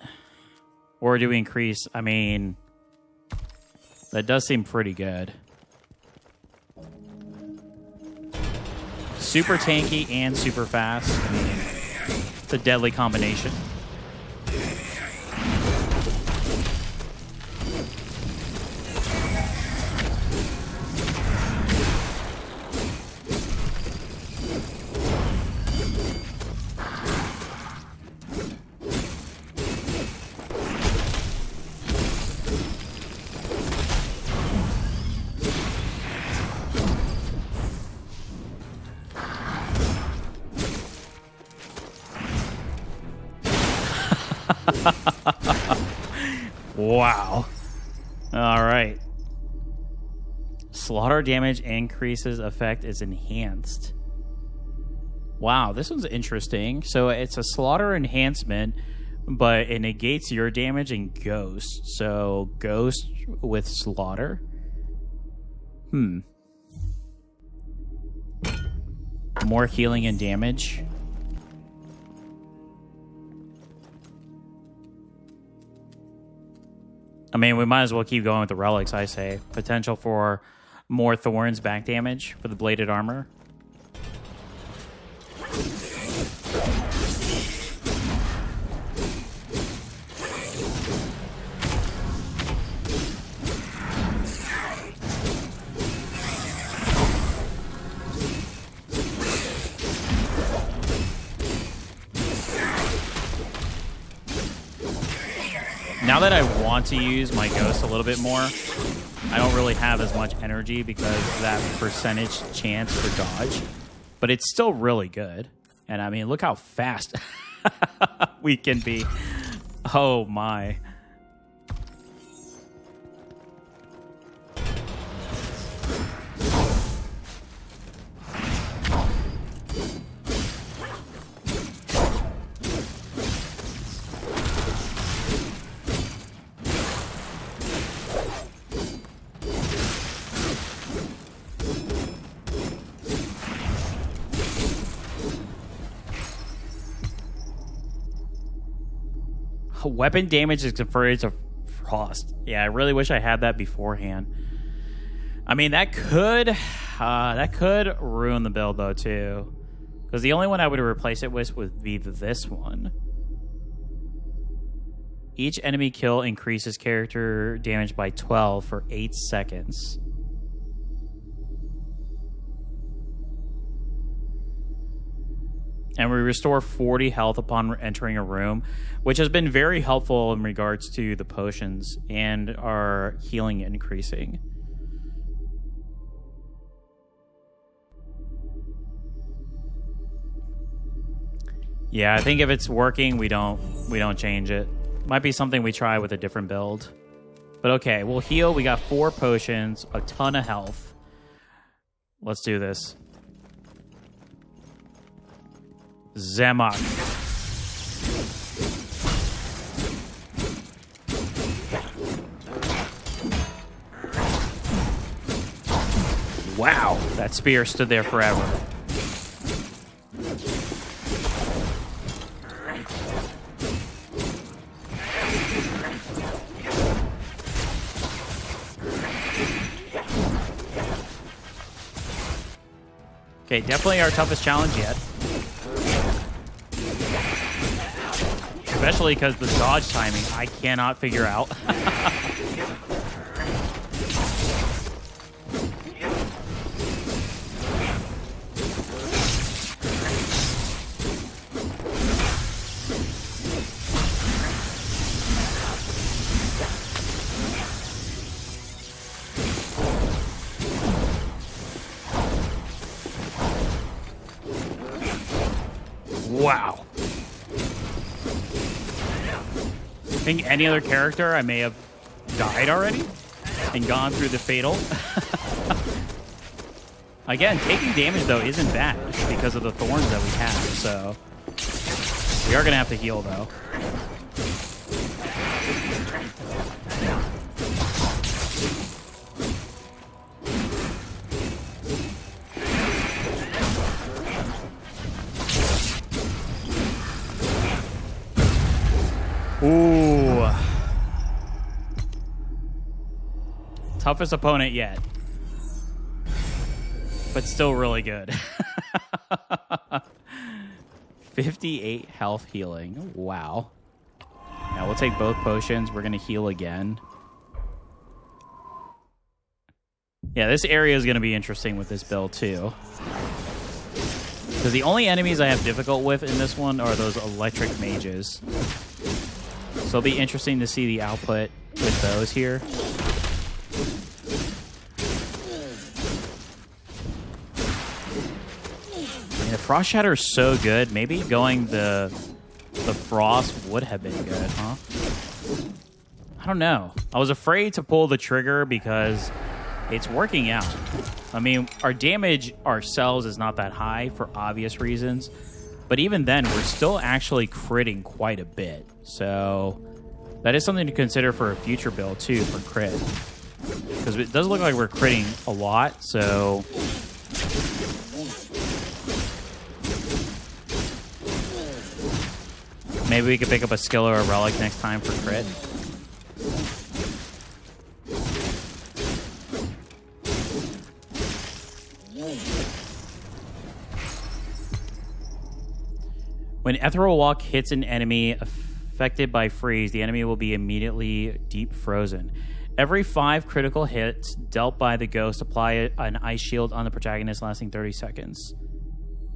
A: Or do we increase? I mean, that does seem pretty good. Super tanky and super fast. I mean, it's a deadly combination. Wow. All right. Slaughter damage increases effect is enhanced. Wow, this one's interesting. So it's a slaughter enhancement, but it negates your damage and ghost. So ghost with slaughter. More healing and damage. I mean, we might as well keep going with the relics, I say. Potential for more thorns back damage for the bladed armor. Now that I want to use my ghost a little bit more, I don't really have as much energy because of that percentage chance for dodge. But it's still really good. And I mean, look how fast we can be. Oh my. Weapon damage is converted to frost. Yeah, I really wish I had that beforehand. I mean, that could ruin the build though too, because the only one I would replace it with would be this one. Each enemy kill increases character damage by 12 for 8 seconds. And we restore 40 health upon entering a room, which has been very helpful in regards to the potions and our healing increasing. Yeah, I think if it's working, we don't change it. Might be something we try with a different build. But okay, we'll heal. We got 4 potions, a ton of health. Let's do this. Zemok. Wow, that spear stood there forever. Okay, definitely our toughest challenge yet. Especially because the dodge timing, I cannot figure out. Wow. I think any other character, I may have died already and gone through the fatal. Again, taking damage, though, isn't bad because of the thorns that we have, so we are going to have to heal, though. Ooh. Toughest opponent yet. But still really good. 58 health healing. Wow. Now we'll take both potions. We're going to heal again. Yeah, this area is going to be interesting with this build too. Because the only enemies I have difficult with in this one are those electric mages. So it'll be interesting to see the output with those here. And the frost shatter is so good. Maybe going the frost would have been good, huh? I don't know. I was afraid to pull the trigger because it's working out. I mean, our damage ourselves is not that high for obvious reasons. But even then, we're still actually critting quite a bit. So that is something to consider for a future build, too, for crit. Because it does look like we're critting a lot, so... maybe we could pick up a skill or a relic next time for crit. When Ethereal Walk hits an enemy affected by freeze, the enemy will be immediately deep frozen. Every 5 critical hits dealt by the ghost, apply an ice shield on the protagonist lasting 30 seconds.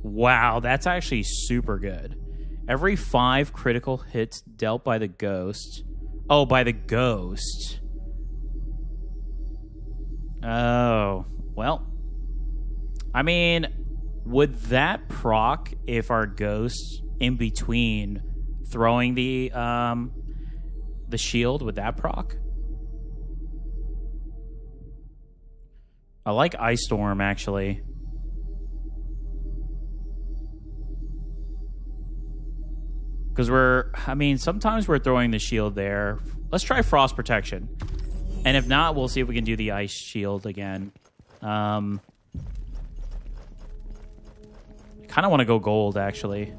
A: Wow, that's actually super good. Every 5 critical hits dealt by the ghost. Oh, by the ghost. Oh, well. I mean, would that proc if our ghost in between throwing the shield, would that proc? I like Ice Storm, actually. Because sometimes we're throwing the shield there. Let's try Frost Protection. And if not, we'll see if we can do the Ice Shield again. I kind of want to go gold, actually.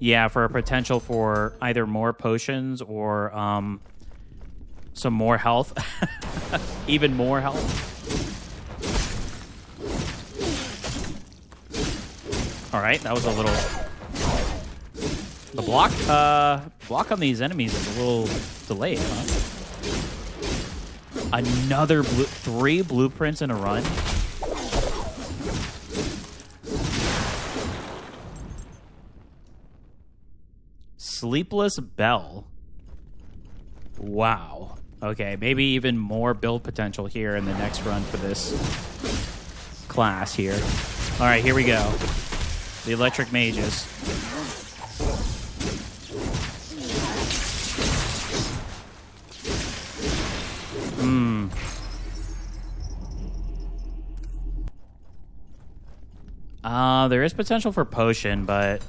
A: Yeah, for a potential for either more potions or some more health. Even more health. All right, that was a little... The block on these enemies is a little delayed, huh? Another 3 blueprints in a run. Sleepless Bell. Wow. Okay, maybe even more build potential here in the next run for this class here. All right, here we go. The electric mages. There is potential for potion, but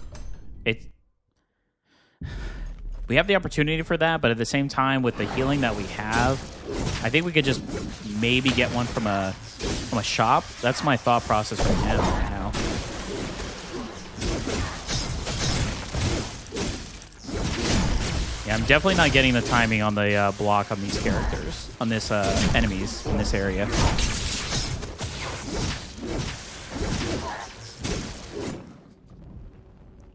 A: we have the opportunity for that, but at the same time, with the healing that we have, I think we could just maybe get one from a shop. That's my thought process right now. Yeah, I'm definitely not getting the timing on the block on these characters, on this enemies in this area.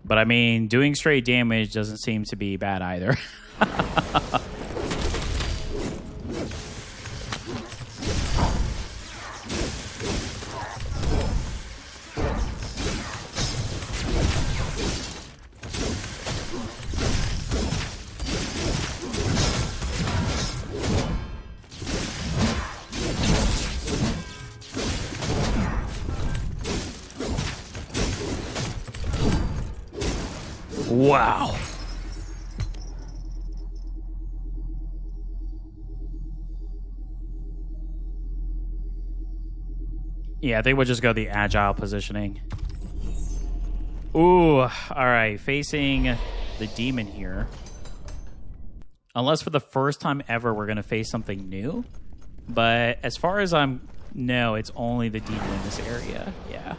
A: But I mean, doing straight damage doesn't seem to be bad either. Wow. Yeah, I think we'll just go the agile positioning. Ooh, all right. Facing the demon here. Unless for the first time ever we're going to face something new. But as far as no, it's only the demon in this area. Yeah.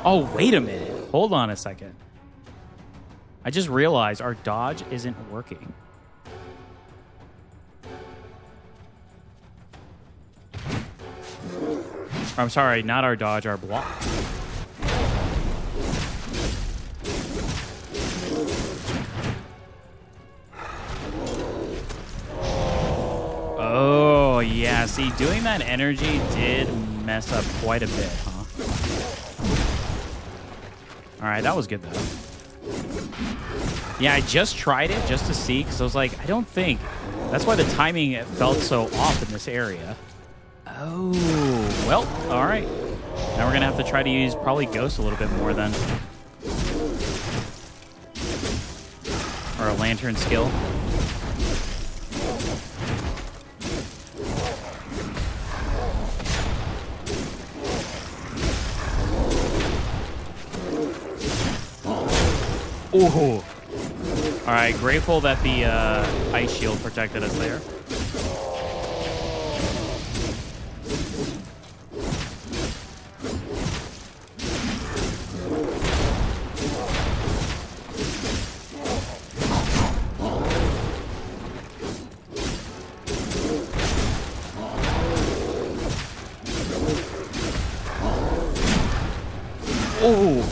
A: Oh, wait a minute. Hold on a second. I just realized our dodge isn't working. I'm sorry, not our dodge, our block. Oh, yeah. See, doing that energy did mess up quite a bit, huh? All right, that was good, though. Yeah, I just tried it just to see, because I was like, I don't think... That's why the timing felt so off in this area. Oh, well, all right. Now we're going to have to try to use probably Ghost a little bit more then. Or a Lantern skill. Ooh. All right, grateful that the ice shield protected us there. Ooh.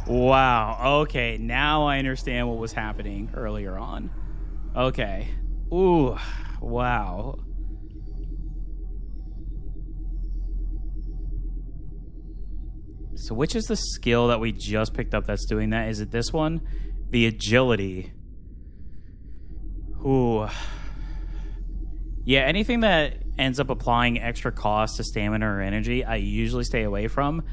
A: Wow. Okay, now I understand what was happening earlier on. Okay. Ooh. Wow. So which is the skill that we just picked up that's doing that? Is it this one? The agility. Ooh. Yeah, anything that ends up applying extra cost to stamina or energy, I usually stay away from.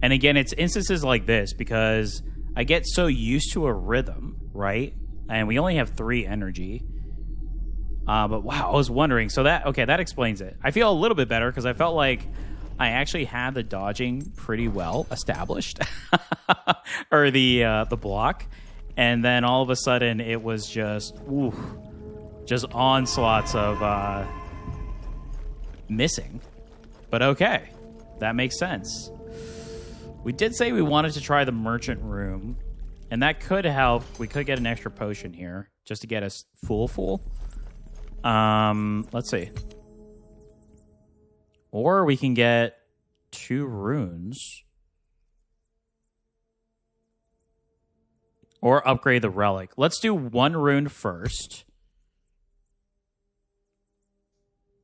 A: And again, it's instances like this because I get so used to a rhythm, right? And we only have 3 energy. But wow, I was wondering. So that explains it. I feel a little bit better because I felt like I actually had the dodging pretty well established. Or the block. And then all of a sudden it was just onslaughts of missing. But okay, that makes sense. We did say we wanted to try the merchant room, and that could help. We could get an extra potion here just to get us full. Let's see. Or we can get 2 runes. Or upgrade the relic. Let's do 1 rune first.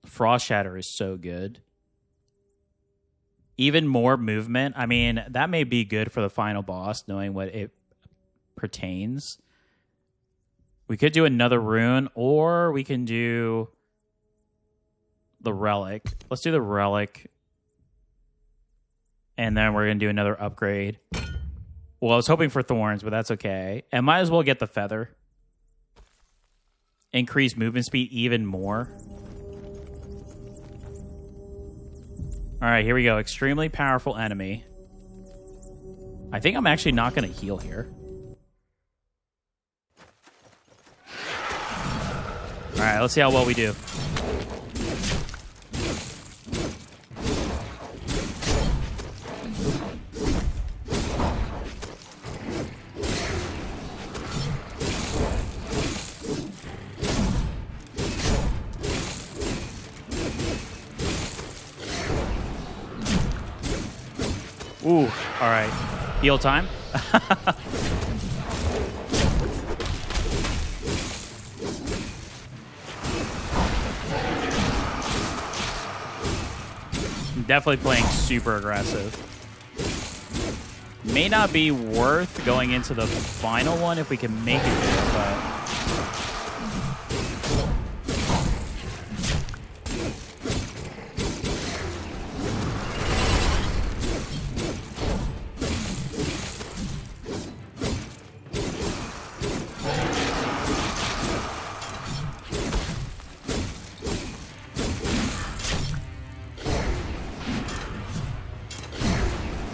A: Frost shatter is so good. Even more movement. I mean, that may be good for the final boss, knowing what it pertains. We could do another rune, or we can do the Relic. Let's do the Relic. And then we're going to do another upgrade. Well, I was hoping for Thorns, but that's okay. And might as well get the Feather. Increase movement speed even more. All right, here we go. Extremely powerful enemy. I think I'm actually not going to heal here. All right, let's see how well we do. Ooh, all right. Heal time. I'm definitely playing super aggressive. May not be worth going into the final one if we can make it there, but...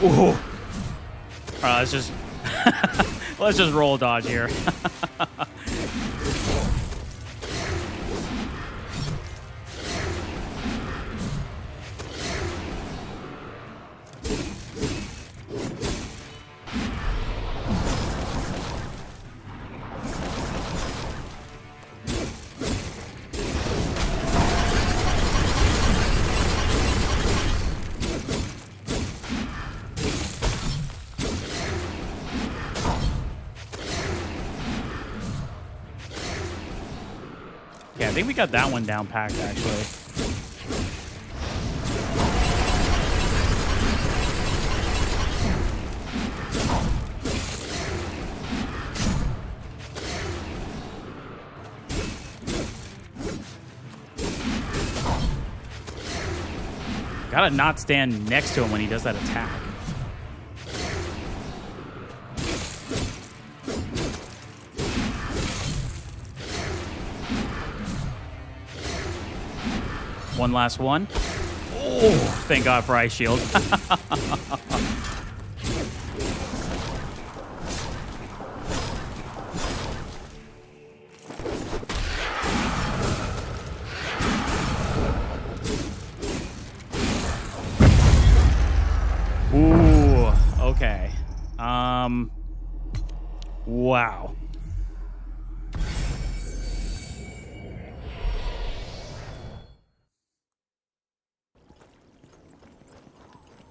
A: Ooh. All right, let's just roll dodge here. Yeah, I think we got that one down packed, actually. Gotta not stand next to him when he does that attack. One last one. Oh, thank God for Ice Shield. Ooh, okay. Wow.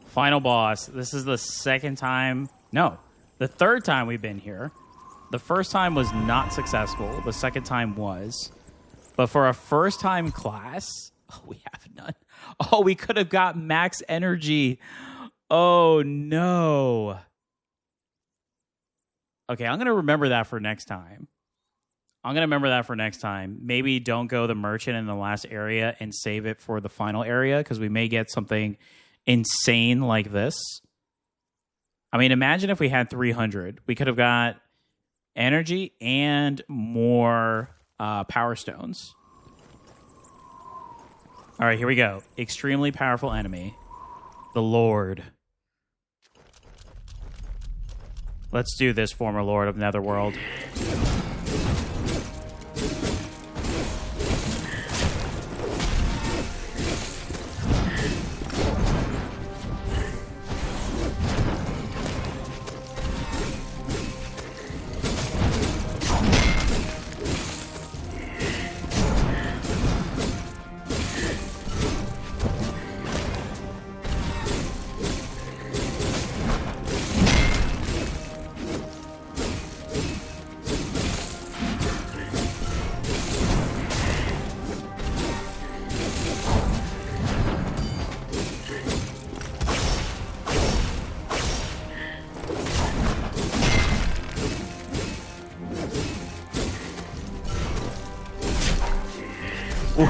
A: Final boss. This is the second time. No, the third time we've been here. The first time was not successful. The second time was. But for a first-time class, we have none. Oh, we could have got max energy. Oh, no. Okay, I'm going to remember that for next time. Maybe don't go the merchant in the last area and save it for the final area, because we may get something insane like this. I mean, imagine if we had 300. We could have got energy and more power stones. All right, here we go. Extremely powerful enemy. The Lord. Let's do this, former Lord of Netherworld.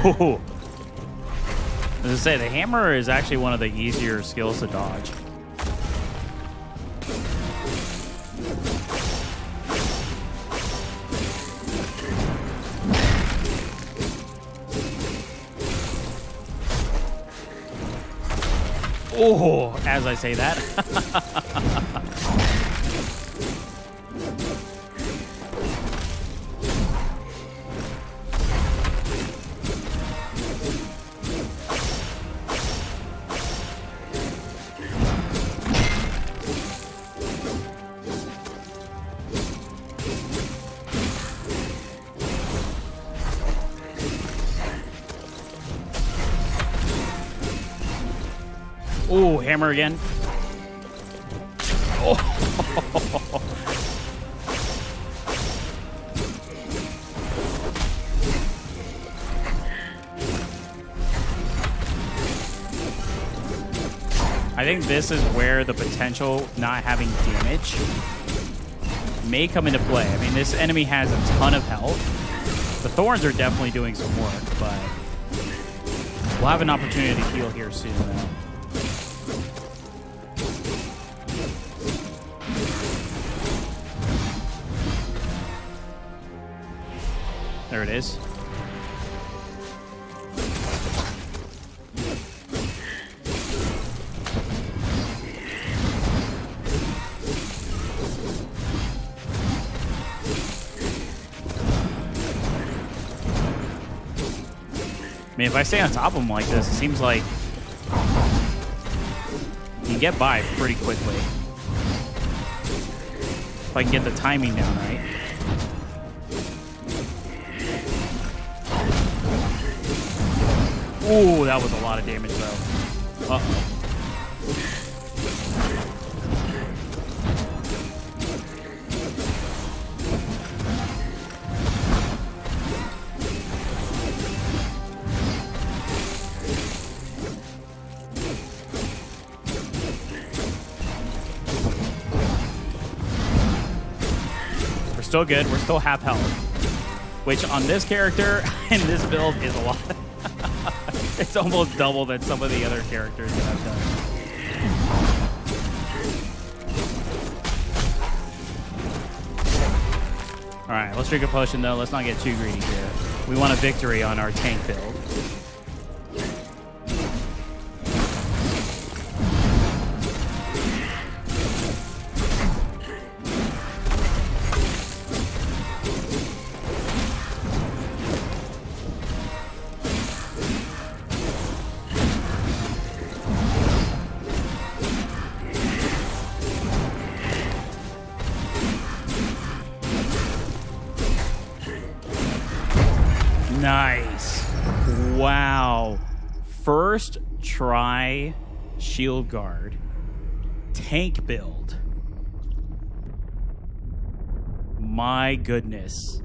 A: Ooh. As I say, the hammer is actually one of the easier skills to dodge. Oh, as I say that. Oh, hammer again. Oh. I think this is where the potential not having damage may come into play. I mean, this enemy has a ton of health. The thorns are definitely doing some work, but we'll have an opportunity to heal here soon, though. There it is. I mean, if I stay on top of him like this, it seems like you can get by pretty quickly. If I can get the timing down right. Ooh, that was a lot of damage, though. Uh-oh. We're still good. We're still half health. Which, on this character, in this build, is a lot. It's almost double than some of the other characters that I've done. Alright, let's drink a potion, though. Let's not get too greedy here. We want a victory on our tank build. Nice. Wow. First try shield guard. Tank build. My goodness.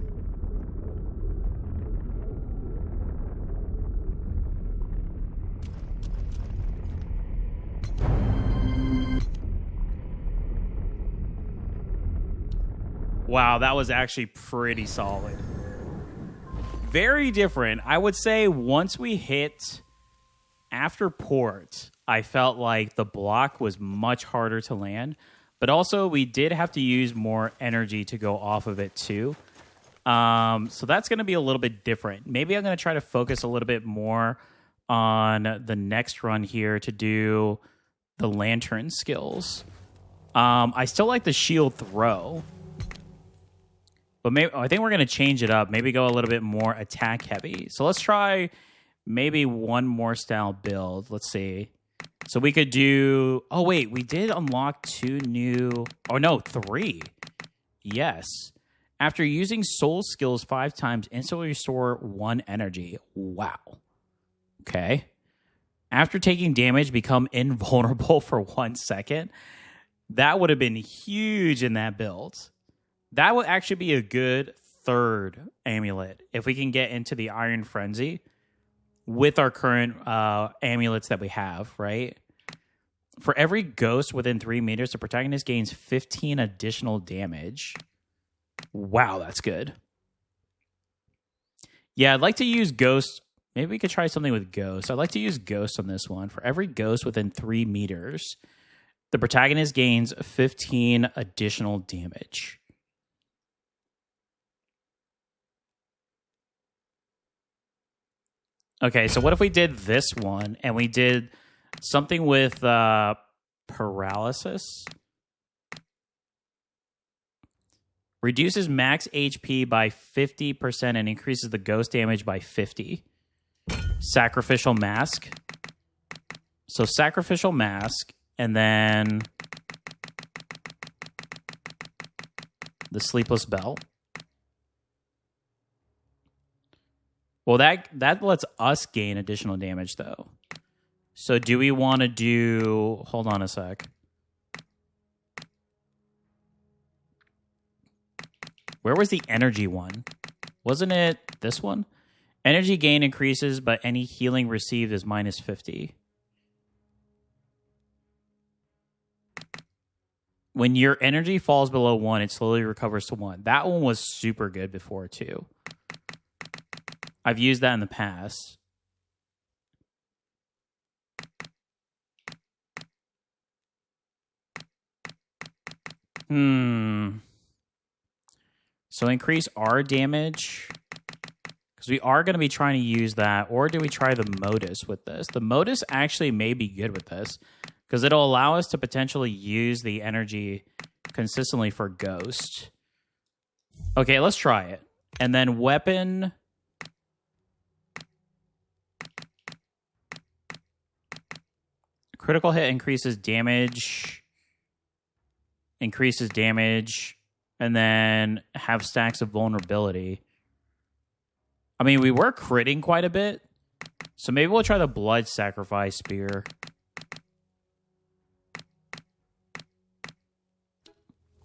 A: Wow, that was actually pretty solid. Very different. I would say once we hit after port, I felt like the block was much harder to land. But also, we did have to use more energy to go off of it, too. So that's going to be a little bit different. Maybe I'm going to try to focus a little bit more on the next run here to do the lantern skills. I still like the shield throw. But maybe, I think we're going to change it up. Maybe go a little bit more attack heavy. So let's try maybe one more style build. Let's see. So we could do... Oh, wait. We did unlock 2 new... Oh, no. 3. Yes. After using soul skills 5 times, instantly restore 1 energy. Wow. Okay. After taking damage, become invulnerable for 1 second. That would have been huge in that build. That would actually be a good 3rd amulet if we can get into the Iron Frenzy with our current amulets that we have, right? For every ghost within 3 meters, the protagonist gains 15 additional damage. Wow, that's good. Yeah, I'd like to use ghosts Maybe we could try something with Ghost. I'd like to use Ghost on this one. For every Ghost within 3 meters, the protagonist gains 15 additional damage. Okay, so what if we did this one and we did something with paralysis? Reduces max HP by 50% and increases the ghost damage by 50. Sacrificial Mask. So Sacrificial Mask, and then the Sleepless Bell. Well, that lets us gain additional damage, though. So do we want to do... Hold on a sec. Where was the energy one? Wasn't it this one? Energy gain increases, but any healing received is minus 50. When your energy falls below 1, it slowly recovers to 1. That one was super good before, too. I've used that in the past. So increase our damage. Because we are going to be trying to use that. Or do we try the Modus with this? The Modus actually may be good with this. Because it'll allow us to potentially use the energy consistently for Ghost. Okay, let's try it. And then Weapon... Critical hit increases damage, and then have stacks of vulnerability. I mean, we were critting quite a bit, so maybe we'll try the Blood Sacrifice Spear.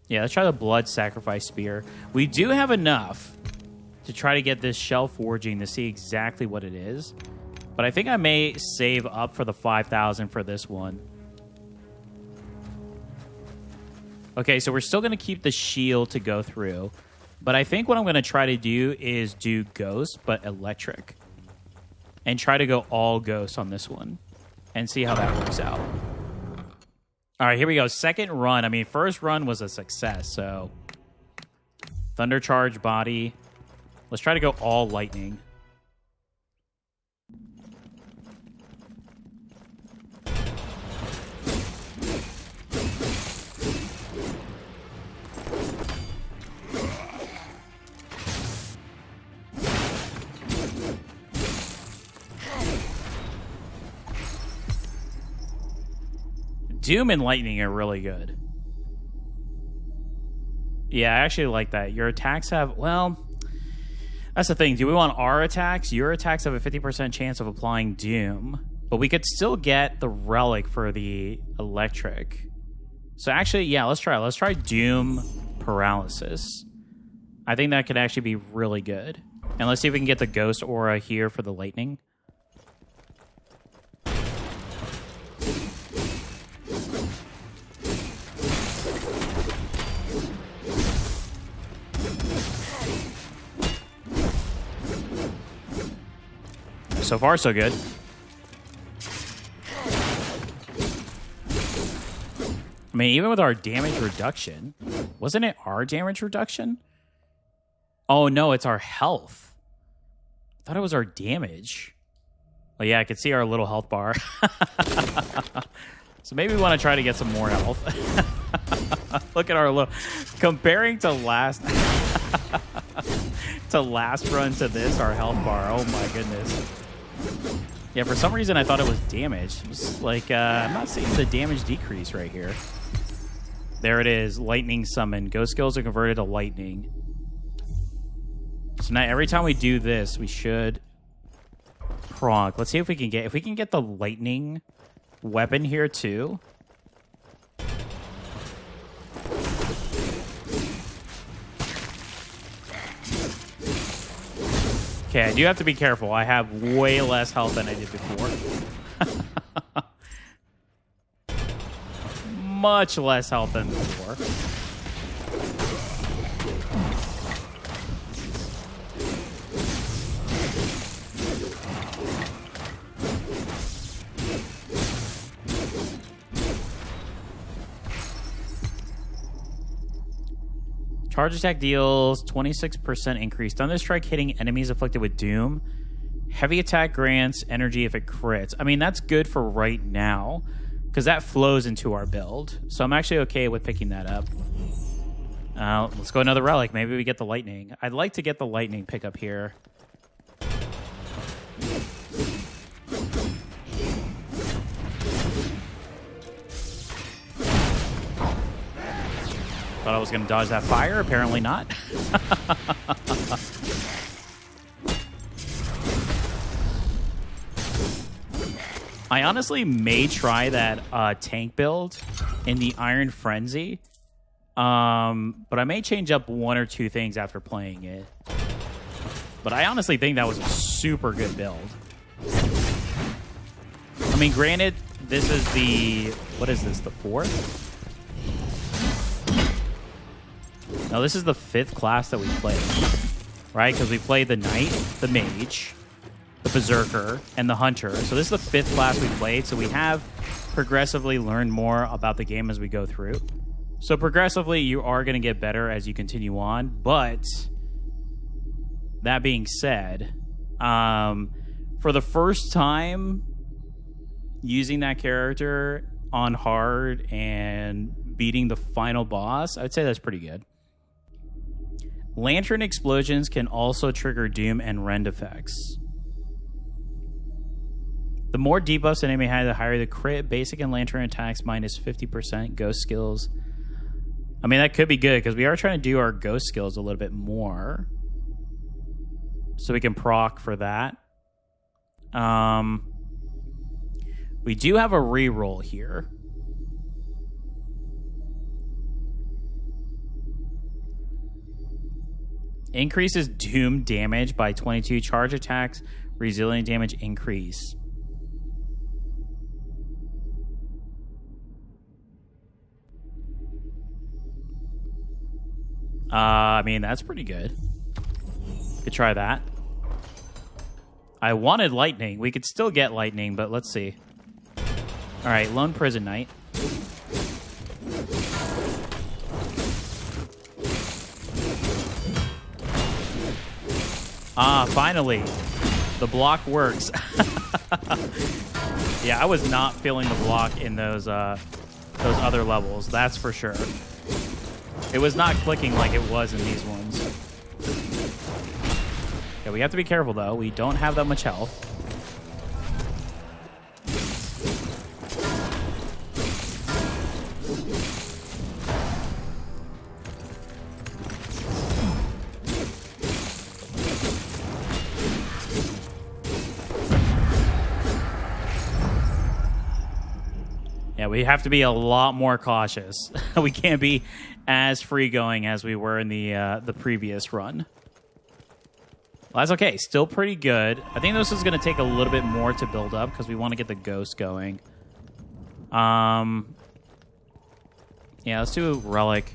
A: Yeah, let's try the Blood Sacrifice Spear. We do have enough to try to get this shell forging to see exactly what it is. But I think I may save up for the 5,000 for this one. Okay, so we're still going to keep the shield to go through. But I think what I'm going to try to do is do Ghost, but electric. And try to go all Ghost on this one. And see how that works out. All right, here we go. Second run. I mean, first run was a success, so... Thunder Charge Body. Let's try to go all Lightning. Doom and Lightning are really good. Yeah, I actually like that. Your attacks have... Well, that's the thing. Do we want our attacks? Your attacks have a 50% chance of applying Doom. But we could still get the Relic for the Electric. So actually, yeah, let's try it. Let's try Doom Paralysis. I think that could actually be really good. And let's see if we can get the Ghost Aura here for the Lightning. So far, so good. I mean, even with our damage reduction... Wasn't it our damage reduction? Oh, no, it's our health. I thought it was our damage. Oh, yeah, I could see our little health bar. So maybe we want to try to get some more health. Look at our little... Comparing to last... to last run to this, our health bar. Oh, my goodness. Yeah, for some reason I thought it was damage. It's like, I'm not seeing the damage decrease right here. There it is, Lightning Summon. Ghost skills are converted to Lightning. So now every time we do this, we should proc. Let's see if we can get the Lightning weapon here too. Okay, I do have to be careful. I have way less health than I did before. Much less health than before. Charge attack deals 26% increase. Thunderstrike hitting enemies afflicted with doom. Heavy attack grants energy if it crits. I mean, that's good for right now because that flows into our build. So I'm actually okay with picking that up. Let's go another relic. Maybe we get the lightning. I'd like to get the lightning pickup here. Thought I was going to dodge that fire. Apparently not. I honestly may try that tank build in the Iron Frenzy. But I may change up one or two things after playing it. But I honestly think that was a super good build. I mean, granted, this is the... What is this? The 4th? No, this is the 5th class that we played, right? Because we played the Knight, the Mage, the Berserker, and the Hunter. So this is the 5th class we played, so we have progressively learned more about the game as we go through. So progressively, you are going to get better as you continue on, but that being said, for the first time using that character on hard and beating the final boss, I'd say that's pretty good. Lantern explosions can also trigger doom and rend effects. The more debuffs an enemy has, the higher the crit. Basic and lantern attacks minus 50%. Ghost skills. I mean, that could be good because we are trying to do our ghost skills a little bit more. So we can proc for that. We do have a reroll here. Increases doom damage by 22. Charge attacks, resilient damage increase. I mean, that's pretty good. Could try that. I wanted lightning. We could still get lightning, but let's see. All right, Lone Prison Knight. Finally. The block works. Yeah, I was not feeling the block in those other levels, that's for sure. It was not clicking like it was in these ones. Yeah, we have to be careful, though. We don't have that much health. Yeah, we have to be a lot more cautious. We can't be as free-going as we were in the previous run. Well, that's okay. Still pretty good. I think this is going to take a little bit more to build up because we want to get the ghost going. Yeah, let's do Relic.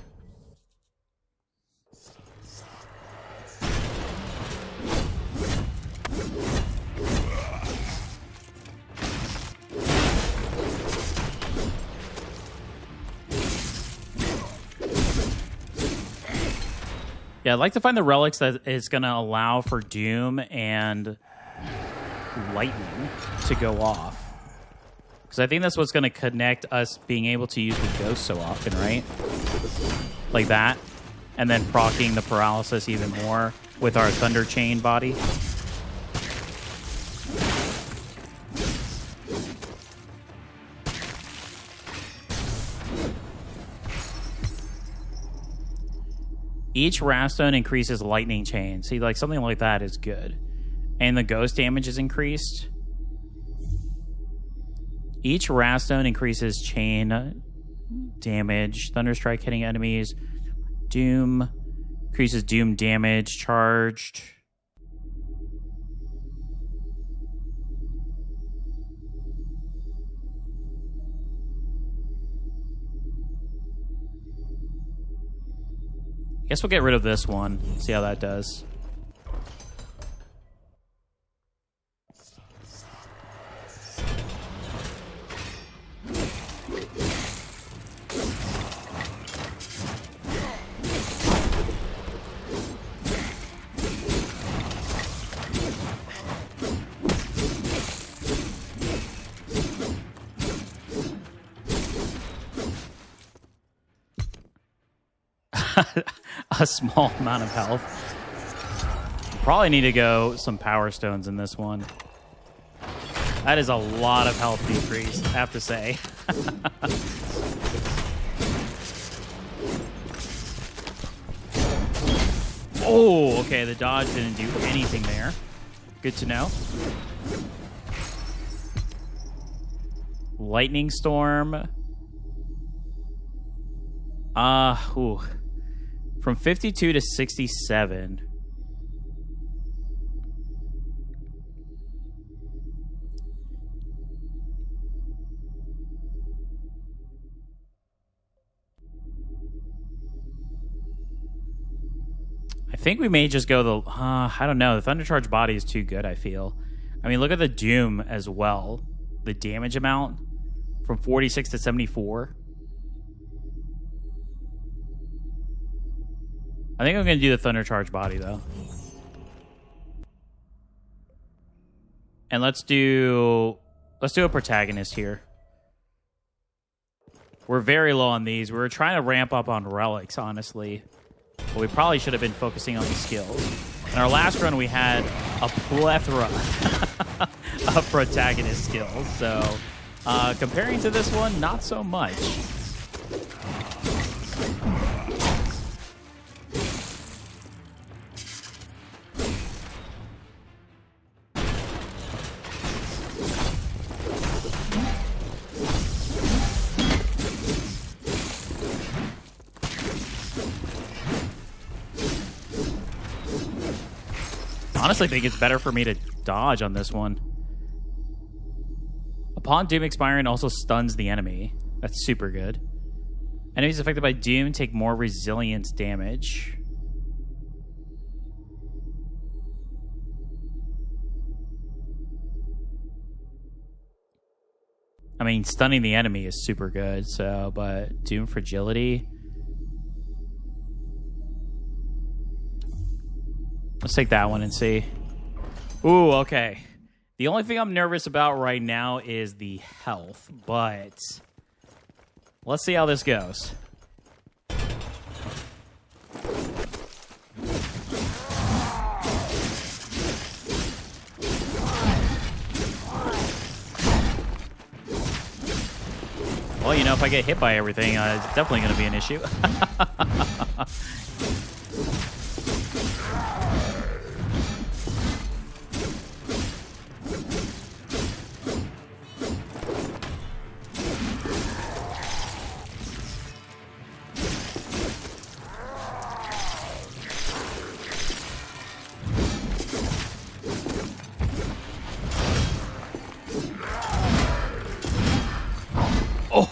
A: Yeah, I'd like to find the relics that is going to allow for Doom and Lightning to go off. Because I think that's what's going to connect us being able to use the Ghost so often, right? Like that. And then proccing the Paralysis even more with our Thunder Chain body. Each Wrathstone increases Lightning Chain. See, like something like that is good. And the Ghost damage is increased. Each Wrathstone increases Chain damage. Thunderstrike hitting enemies. Doom increases Doom damage. Charged. Guess we'll get rid of this one. See how that does. a small amount of health. Probably need to go some power stones in this one. That is a lot of health decrease, I have to say. Oh, okay, the dodge didn't do anything there. Good to know. Lightning storm. Ooh. From 52 to 67. I think we may just go the... I don't know. The Thundercharge body is too good, I feel. I mean, look at the Doom as well. The damage amount from 46 to 74. I think I'm going to do the Thundercharge body, though. And let's do a protagonist here. We're very low on these. We were trying to ramp up on relics, honestly. But we probably should have been focusing on the skills. In our last run, we had a plethora of protagonist skills. So comparing to this one, not so much. Honestly, I think it's better for me to dodge on this one. Upon Doom expiring, also stuns the enemy. That's super good. Enemies affected by Doom take more resilience damage. I mean, stunning the enemy is super good, so, but Doom fragility... Let's take that one and see. Ooh, okay. The only thing I'm nervous about right now is the health, but let's see how this goes. Well, you know, if I get hit by everything, it's definitely going to be an issue.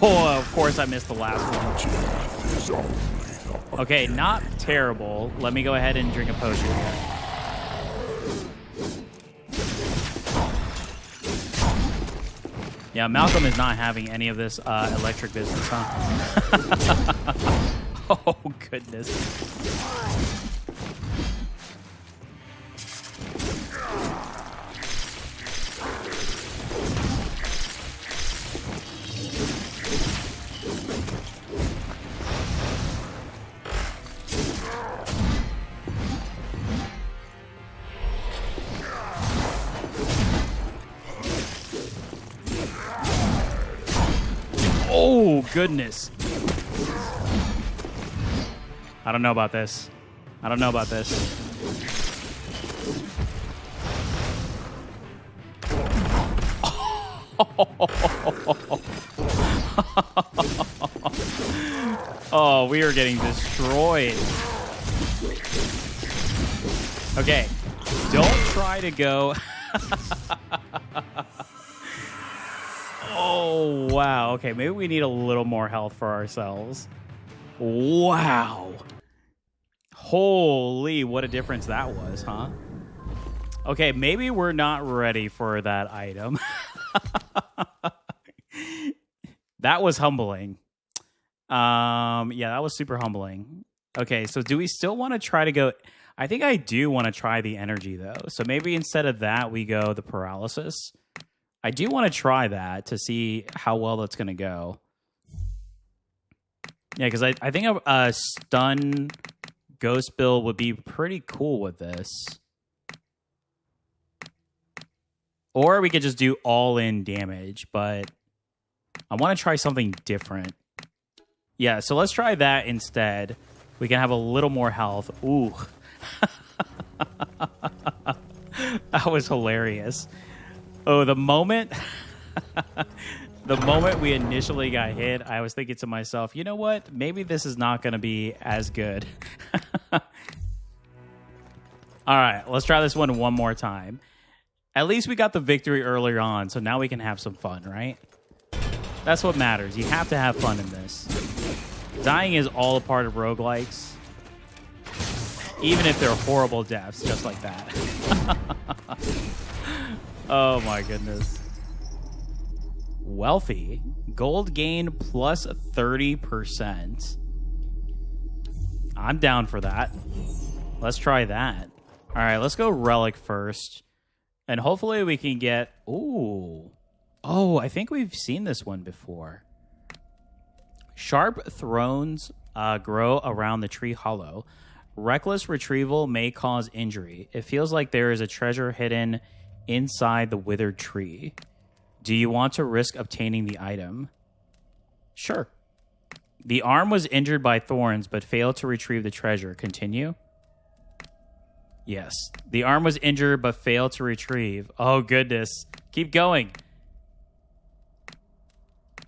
A: Oh, of course I missed the last one. Okay, not terrible. Let me go ahead and drink a potion here. Yeah, Malcolm is not having any of this electric business, huh? Oh, goodness. Oh, goodness. I don't know about this. I don't know about this. Oh, we are getting destroyed. Okay, don't try to go... Oh, wow. Okay, maybe we need a little more health for ourselves. Wow. Holy, what a difference that was, huh? Okay, maybe we're not ready for that item. That was humbling. Yeah, that was super humbling. Okay, so do we still want to try to go... I think I do want to try the energy, though. So maybe instead of that, we go the paralysis. I do want to try that to see how well that's going to go. Yeah, because I think a stun ghost build would be pretty cool with this. Or we could just do all-in damage, but I want to try something different. Yeah, so let's try that instead. We can have a little more health. Ooh. That was hilarious. Oh, the moment we initially got hit, I was thinking to myself, you know what? Maybe this is not going to be as good. All right, let's try this one more time. At least we got the victory earlier on, so now we can have some fun, right? That's what matters. You have to have fun in this. Dying is all a part of roguelikes. Even if they're horrible deaths, just like that. Oh my goodness. Wealthy. Gold gain plus 30%. I'm down for that. Let's try that. All right, let's go Relic first. And hopefully we can get... Ooh. Oh, I think we've seen this one before. Sharp thrones grow around the tree hollow. Reckless retrieval may cause injury. It feels like there is a treasure hidden inside the withered tree. Do you want to risk obtaining the item? Sure. The arm was injured by thorns but failed to retrieve the treasure. Continue. Yes. The arm was injured but failed to retrieve. Oh, goodness. Keep going.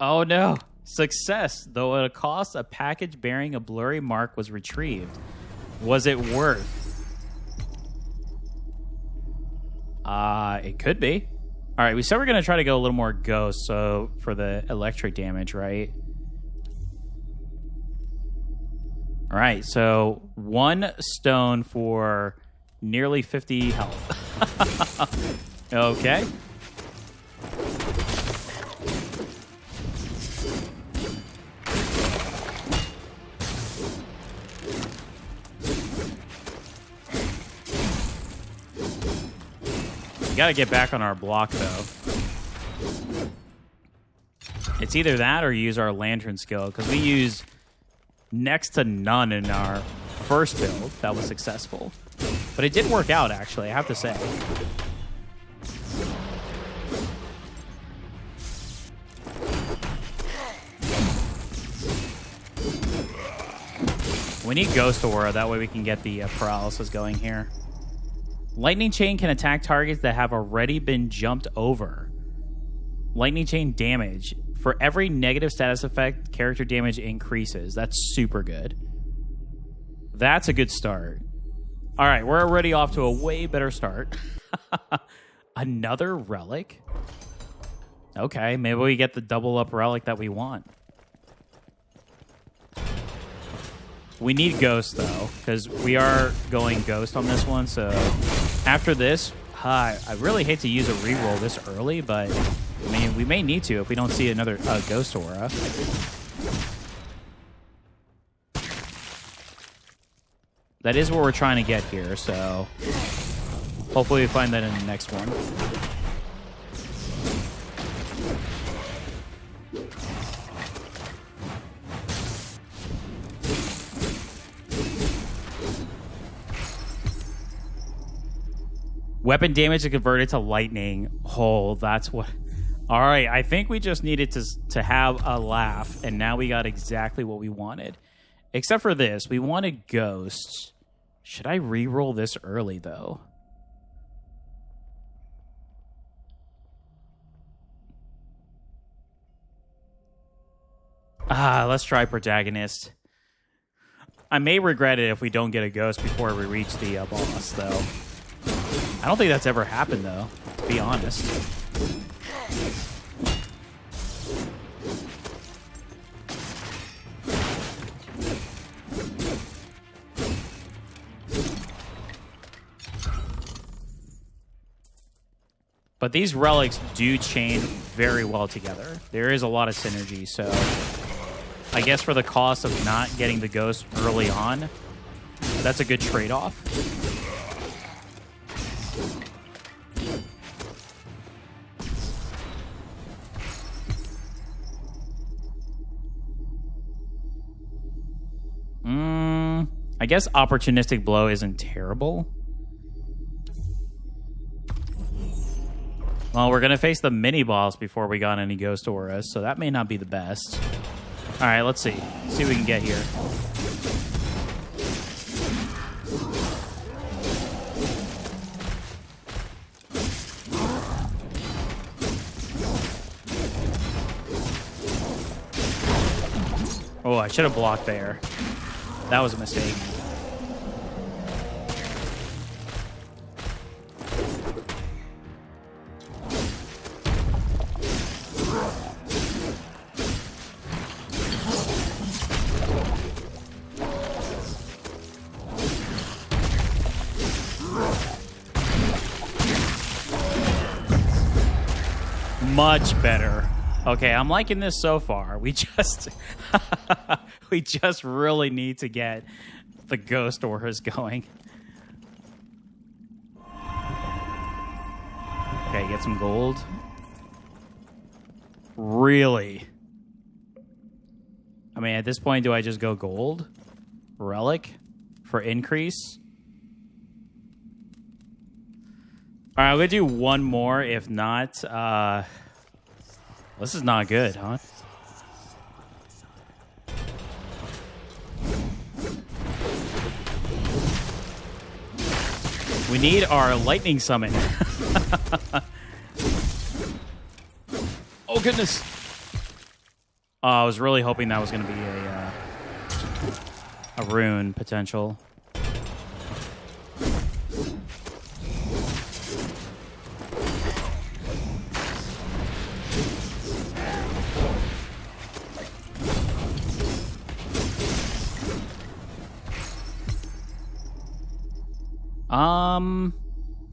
A: Oh, no. Success. Though at a cost, a package bearing a blurry mark was retrieved. Was it worth? It could be. All right, we said we're going to try to go a little more ghost, so for the electric damage, right? All right, so 1 stone for nearly 50 health. Okay. Gotta get back on our block, though. It's either that or use our lantern skill, because we use next to none in our first build that was successful. But it did work out, actually, I have to say. We need Ghost Aura, that way we can get the paralysis going here. Lightning Chain can attack targets that have already been jumped over. Lightning Chain damage. For every negative status effect, character damage increases. That's super good. That's a good start. All right, we're already off to a way better start. Another Relic? Okay, maybe we get the double up Relic that we want. We need Ghost, though, because we are going Ghost on this one, so after this, I really hate to use a reroll this early, but, I mean, we may need to if we don't see another Ghost Aura. That is what we're trying to get here, so hopefully we find that in the next one. Weapon damage is converted to lightning. Oh, that's what... All right, I think we just needed to have a laugh, and now we got exactly what we wanted. Except for this. We wanted Ghosts. Should I re-roll this early, though? Let's try Protagonist. I may regret it if we don't get a Ghost before we reach the boss, though. I don't think that's ever happened, though, to be honest. But these relics do chain very well together. There is a lot of synergy, so I guess for the cost of not getting the Ghost early on, that's a good trade-off. I guess opportunistic blow isn't terrible. Well, we're going to face the mini-boss before we got any ghost auras, so that may not be the best. All right, let's see. See what we can get here. Oh, I should have blocked there. That was a mistake. Much better. Okay, I'm liking this so far. We just we just really need to get the ghost auras going. Okay, get some gold. Really? I mean, at this point, do I just go gold? Relic for increase? All right, I'm going to do one more. If not, this is not good, huh? We need our lightning summon. Oh, goodness. I was really hoping that was going to be a rune potential.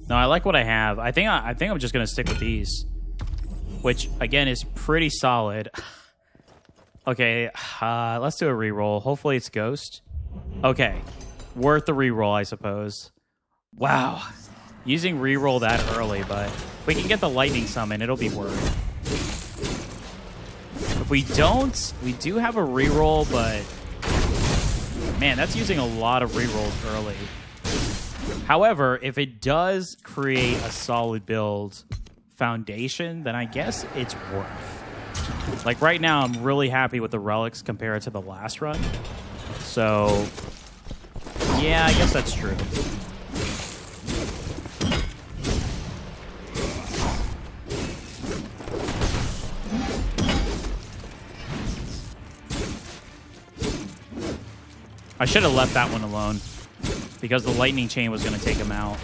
A: No, I like what I have. I think I'm just gonna stick with these, which again is pretty solid. Okay, let's do a reroll. Hopefully it's ghost. Okay, worth the reroll, I suppose. Wow, using reroll that early, but if we can get the lightning summon, it'll be worth. If we don't, we do have a reroll, but man, that's using a lot of rerolls early. However, if it does create a solid build foundation, then I guess it's worth. Like right now, I'm really happy with the relics compared to the last run. So, yeah, I guess that's true. I should have left that one alone, because the lightning chain was going to take him out.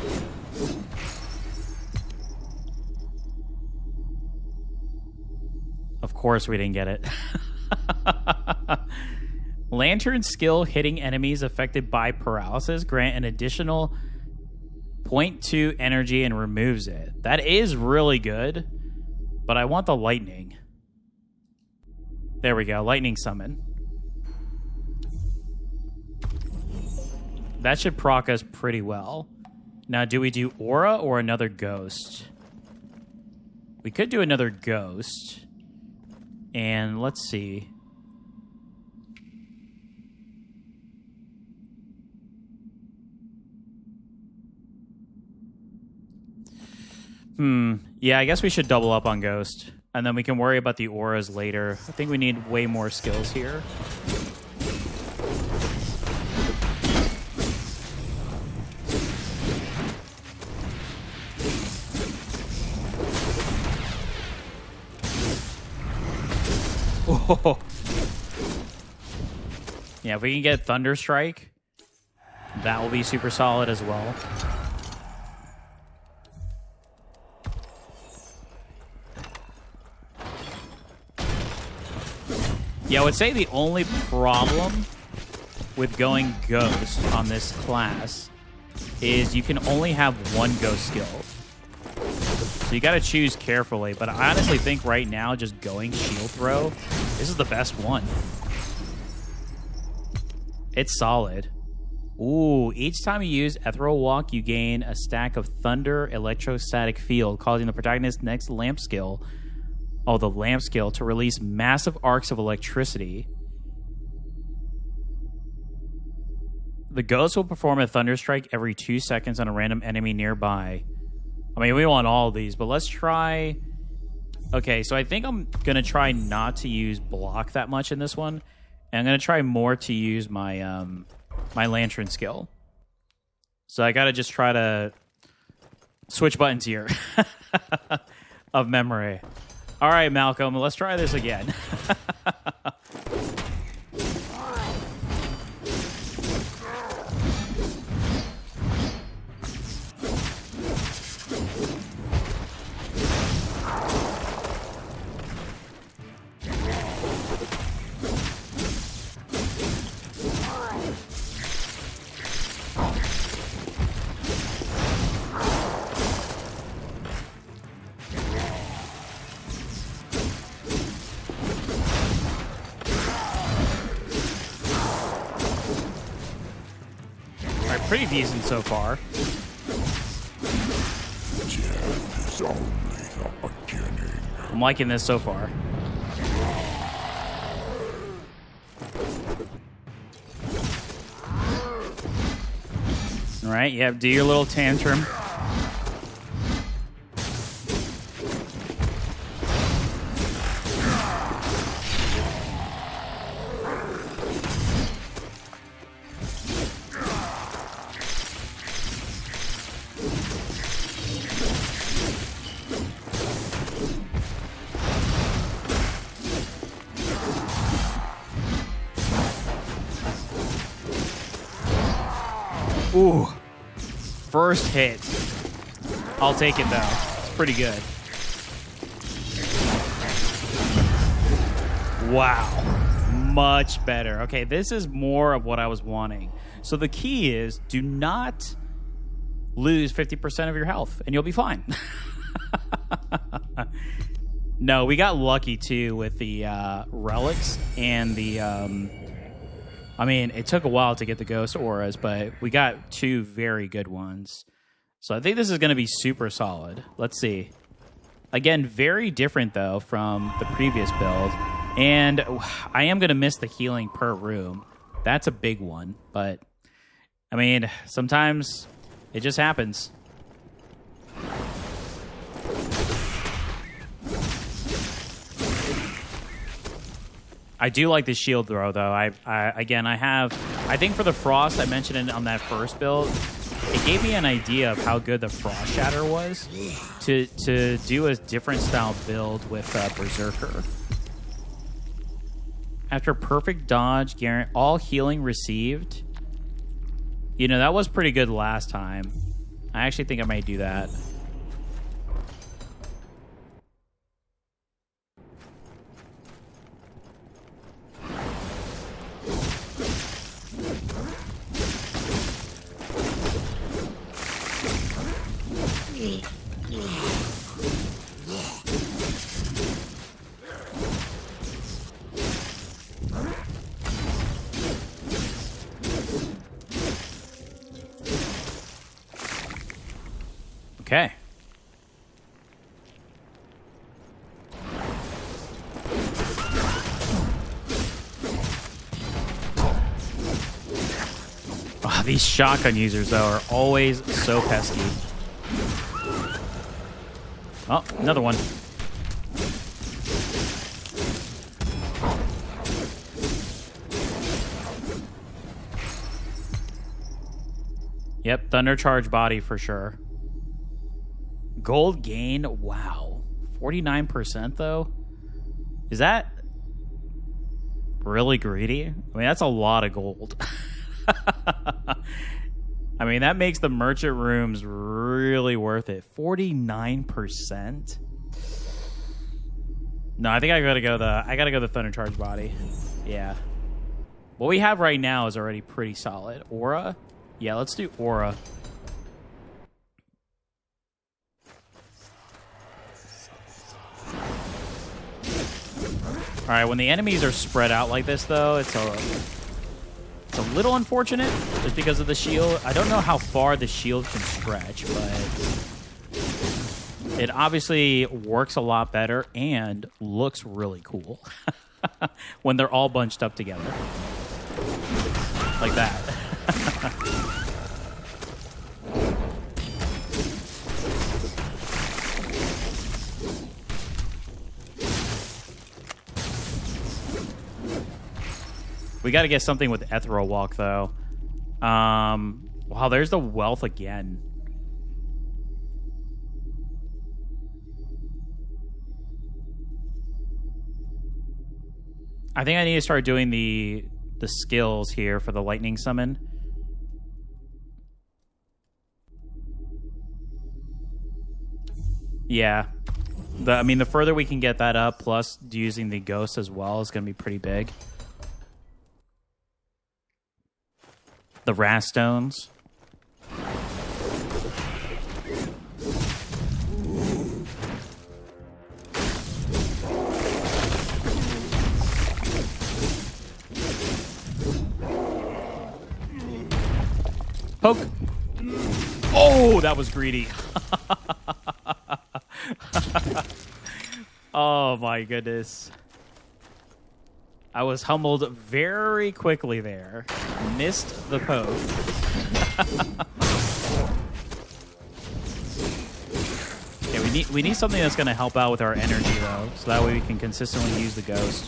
A: Of course we didn't get it. Lantern skill hitting enemies affected by paralysis grant an additional 0.2 energy and removes it. That is really good, but I want the lightning. There we go, lightning summon. That should proc us pretty well. Now, do we do aura or another ghost? We could do another ghost. And let's see. Yeah, I guess we should double up on ghost. And then we can worry about the auras later. I think we need way more skills here. Oh. Yeah, if we can get Thunder Strike, that will be super solid as well. Yeah, I would say the only problem with going Ghost on this class is you can only have one Ghost skill. So you got to choose carefully, but I honestly think right now just going Shield Throw, this is the best one. It's solid. Ooh, each time you use Ethereal Walk, you gain a stack of Thunder Electrostatic Field, causing the protagonist's next lamp skill, the lamp skill, to release massive arcs of electricity. The ghost will perform a thunder strike every 2 seconds on a random enemy nearby. I mean, we want all of these, but let's try... Okay, so I think I'm going to try not to use block that much in this one. And I'm going to try more to use my my lantern skill. So I got to just try to switch buttons here of memory. All right, Malcolm, let's try this again. Pretty decent so far.
B: Death is only the beginning.
A: I'm liking this so far. All right, yeah, do your little tantrum. Ooh, first hit. I'll take it, though. It's pretty good. Wow, much better. Okay, this is more of what I was wanting. So the key is do not lose 50% of your health, and you'll be fine. No, we got lucky, too, with the relics and the... I mean, it took a while to get the ghost auras, but we got 2 very good ones. So I think this is going to be super solid. Let's see. Again, very different, though, from the previous build. And I am going to miss the healing per room. That's a big one. But, I mean, sometimes it just happens. I do like the shield throw, though. I think for the frost, I mentioned it on that first build, it gave me an idea of how good the frost shatter was to do a different style build with Berserker. After perfect dodge, all healing received. You know, that was pretty good last time. I actually think I might do that. Okay. Oh, these shotgun users, though, are always so pesky. Oh, another one. Yep, thunder charge body for sure. Gold gain, wow. 49% though? Is that really greedy? I mean, that's a lot of gold. I mean, that makes the merchant rooms really worth it. 49%? No, I think I gotta go the thunder charge body. Yeah. What we have right now is already pretty solid. Aura? Yeah, let's do aura. All right, when the enemies are spread out like this, though, it's a little unfortunate just because of the shield. I don't know how far the shield can stretch, but it obviously works a lot better and looks really cool when they're all bunched up together. Like that. We got to get something with Ethereal Walk, though. Wow, there's the wealth again. I think I need to start doing the skills here for the lightning summon. Yeah. I mean, the further we can get that up, plus using the ghost as well, is going to be pretty big. The Rast Stones. Poke. Oh, that was greedy. Oh, my goodness. I was humbled very quickly there. Missed the poke. Yeah, we need something that's going to help out with our energy, though, so that way we can consistently use the ghost.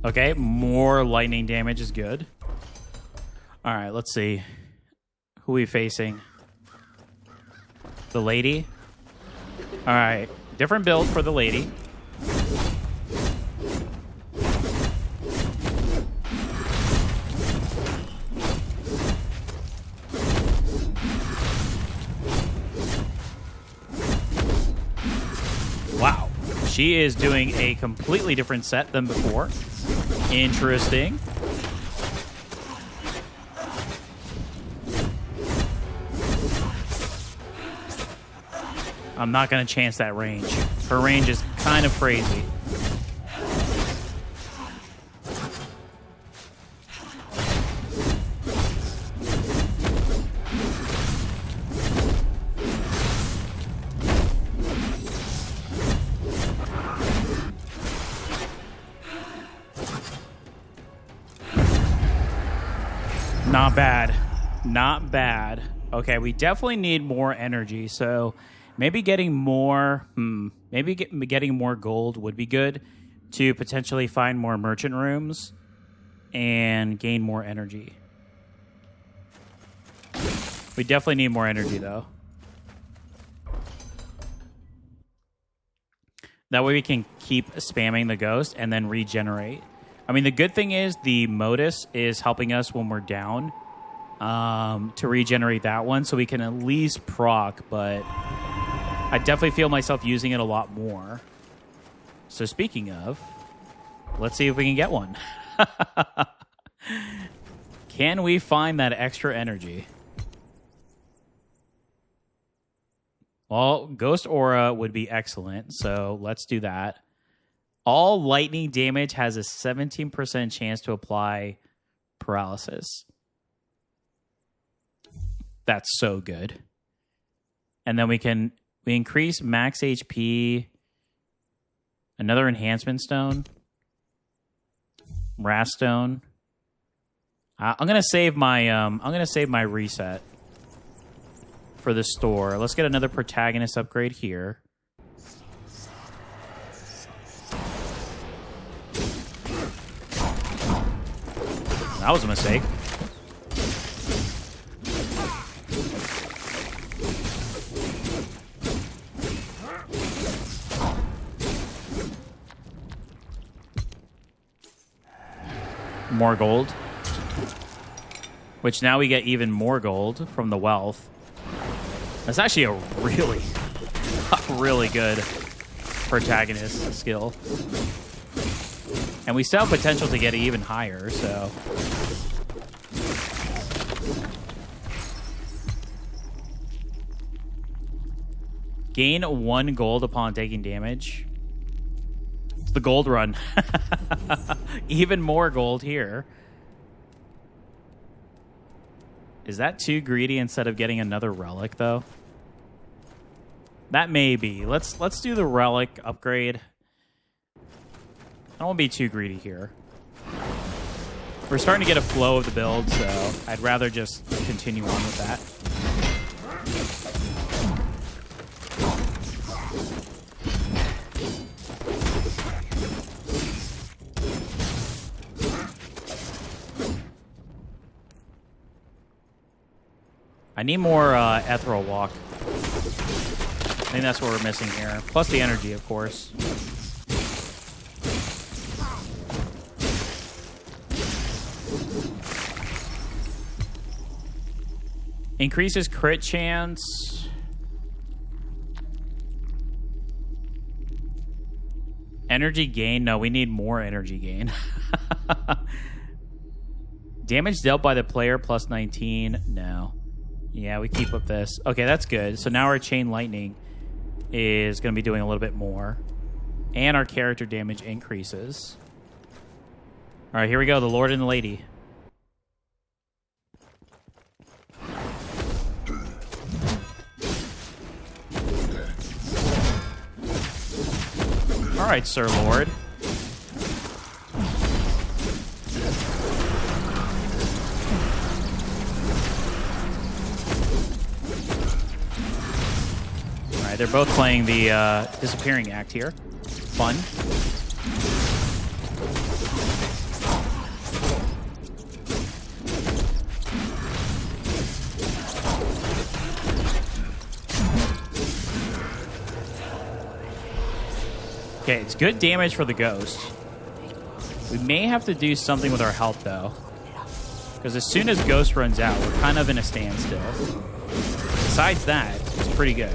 A: Okay, more lightning damage is good. All right, let's see. Who are we facing? The lady? All right, different build for the lady. Wow, she is doing a completely different set than before. Interesting. I'm not going to chance that range. Her range is kind of crazy. Not bad. Not bad. Okay, we definitely need more energy, so maybe getting more getting more gold would be good to potentially find more merchant rooms and gain more energy. We definitely need more energy, though. That way we can keep spamming the ghost and then regenerate. I mean, the good thing is the Modus is helping us when we're down to regenerate that one, so we can at least proc, but I definitely feel myself using it a lot more. So speaking of, let's see if we can get one. Can we find that extra energy? Well, Ghost Aura would be excellent, so let's do that. All lightning damage has a 17% chance to apply paralysis. That's so good. And then we increase max HP. Another enhancement stone. Rast Stone. I'm gonna save my reset for the store. Let's get another protagonist upgrade here. That was a mistake. More gold. Which now we get even more gold from the wealth. That's actually a really good protagonist skill. And we still have potential to get it even higher, so. Gain 1 gold upon taking damage. It's the gold run. Even more gold here. Is that too greedy instead of getting another relic, though? That may be. Let's do the relic upgrade. I won't be too greedy here. We're starting to get a flow of the build, so I'd rather just continue on with that. I need more ethereal walk. I think that's what we're missing here. Plus the energy, of course. Increases crit chance. Energy gain? No, we need more energy gain. Damage dealt by the player plus 19? No. Yeah, we keep up this. Okay, that's good. So now our chain lightning is going to be doing a little bit more. And our character damage increases. All right, here we go. The Lord and the Lady. All right, Sir Lord. All right, they're both playing the disappearing act here. Fun. Okay, it's good damage for the ghost. We may have to do something with our health, though. Because as soon as ghost runs out, we're kind of in a standstill. Besides that, it's pretty good.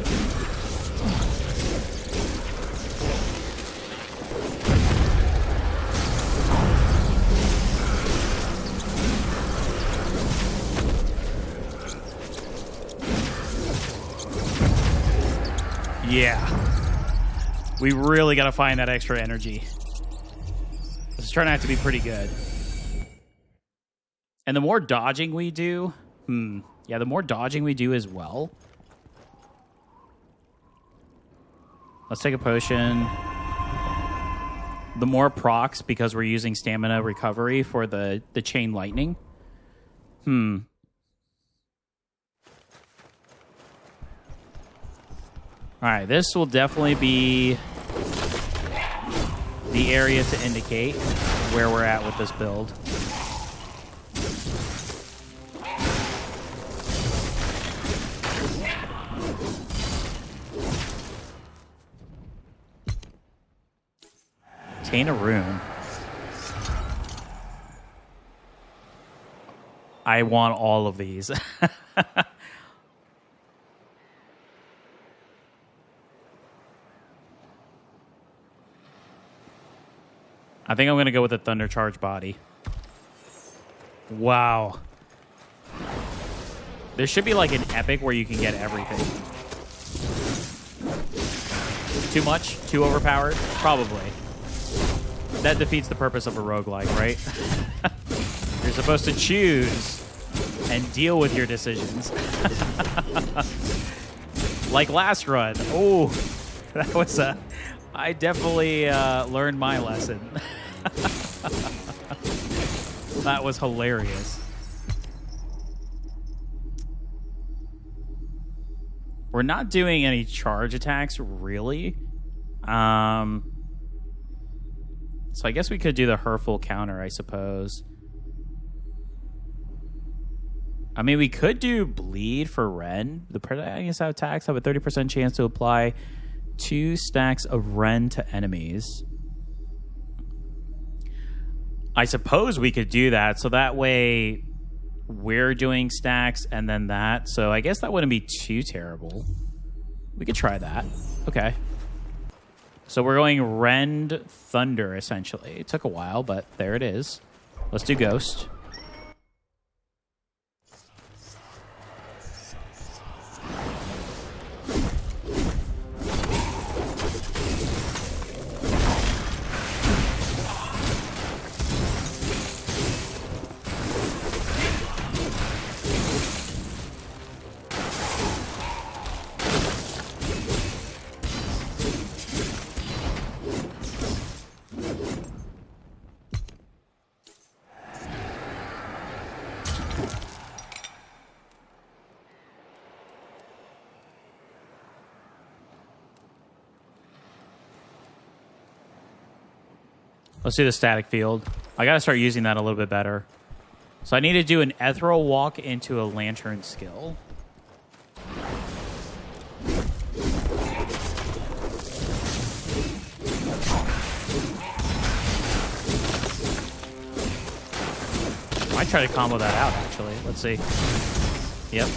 A: Yeah. We really got to find that extra energy. This is turning out to be pretty good. And the more dodging we do... yeah, the more dodging we do as well. Let's take a potion. The more procs, because we're using stamina recovery for the chain lightning. Alright, this will definitely be the area to indicate where we're at with this build. Obtain a rune. I want all of these. I think I'm going to go with a Thunder Charge body. Wow. There should be like an epic where you can get everything. Too much? Too overpowered? Probably. That defeats the purpose of a roguelike, right? You're supposed to choose and deal with your decisions. Like last run. Oh, that was a... I definitely learned my lesson. That was hilarious. We're not doing any charge attacks, really. So I guess we could do the hurtful counter, I suppose. I mean, we could do bleed for Ren. The protagonist attacks have a 30% chance to apply 2 stacks of Ren to enemies. I suppose we could do that, so that way we're doing stacks and then that. So I guess that wouldn't be too terrible. We could try that. Okay. So we're going Rend Thunder, essentially. It took a while, but there it is. Let's do Ghost. Let's do the static field. I gotta start using that a little bit better. So I need to do an ethereal walk into a lantern skill. I might try to combo that out, actually. Let's see. Yep.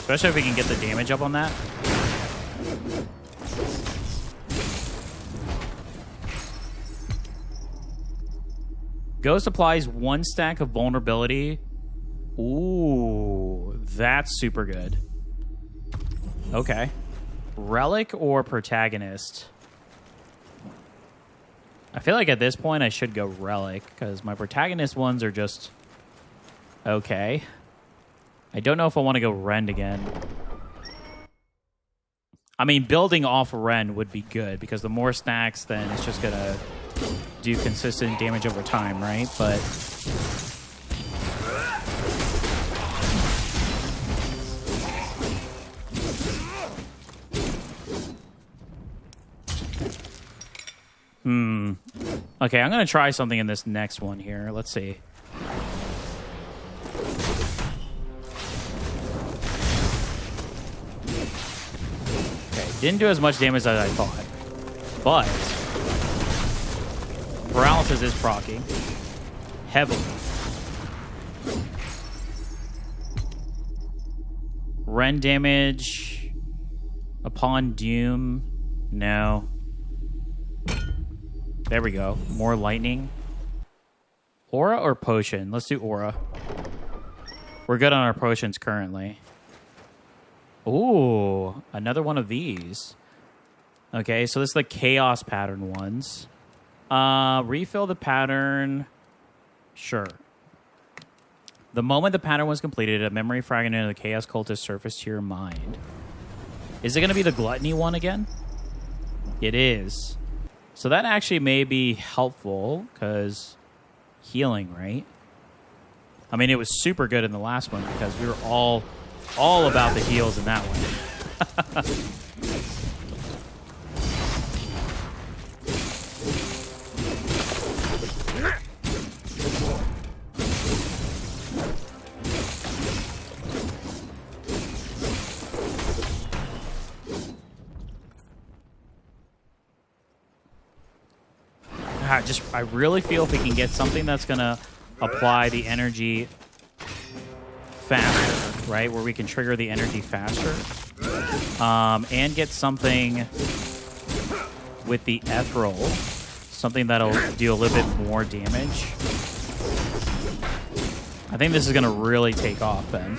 A: Especially if we can get the damage up on that. Ghost applies 1 stack of vulnerability. Ooh, that's super good. Okay. Relic or protagonist? I feel like at this point I should go Relic, because my protagonist ones are just okay. I don't know if I want to go Rend again. I mean, building off Rend would be good, because the more stacks, then it's just going to do consistent damage over time, right? But okay, I'm going to try something in this next one here. Let's see. Okay, didn't do as much damage as I thought. But paralysis is proccing heavily. Rend damage upon doom. No. There we go. More lightning. Aura or potion? Let's do aura. We're good on our potions currently. Ooh, another one of these. Okay, so this is the chaos pattern ones. Refill the pattern. Sure. The moment the pattern was completed, a memory fragment of the chaos cultist surfaced to your mind. Is it going to be the gluttony one again? It is. So that actually may be helpful, because healing, right? I mean, it was super good in the last one, because we were all about the heals in that one. I really feel if we can get something that's going to apply the energy faster, right? Where we can trigger the energy faster. And get something with the ethereal. Something that'll do a little bit more damage. I think this is going to really take off then.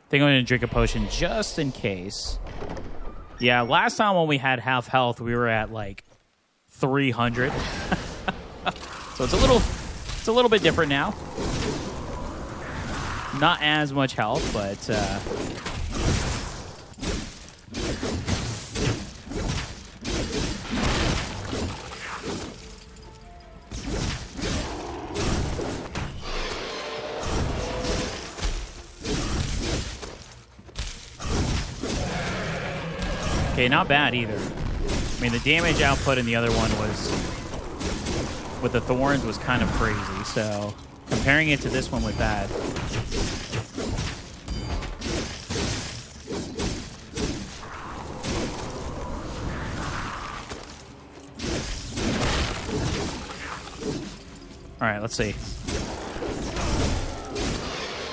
A: I think I'm going to drink a potion just in case. Yeah, last time when we had half health, we were at like 300. So it's a little bit different now. Not as much health, but okay, not bad either. I mean, the damage output in the other one was, with the thorns, was kind of crazy. So comparing it to this one with that. All right, let's see.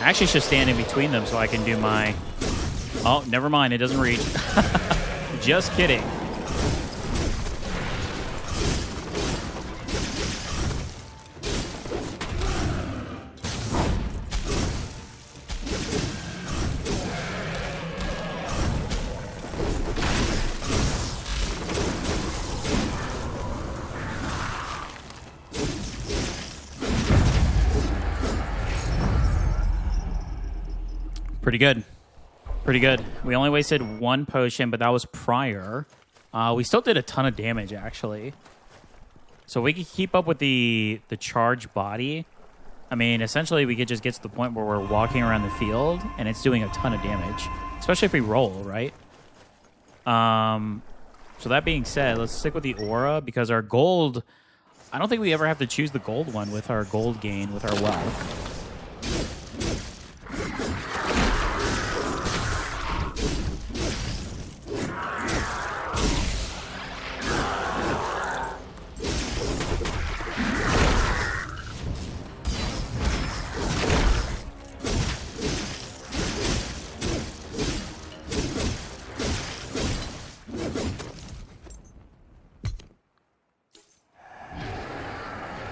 A: I actually should stand in between them so I can do my... Oh, never mind. It doesn't reach. Just kidding. Pretty good. Pretty good. We only wasted 1 potion, but that was prior. We still did a ton of damage, actually. So we could keep up with the charged body. I mean, essentially, we could just get to the point where we're walking around the field and it's doing a ton of damage, especially if we roll, right? So that being said, let's stick with the aura because our gold, I don't think we ever have to choose the gold one with our gold gain, with our wealth.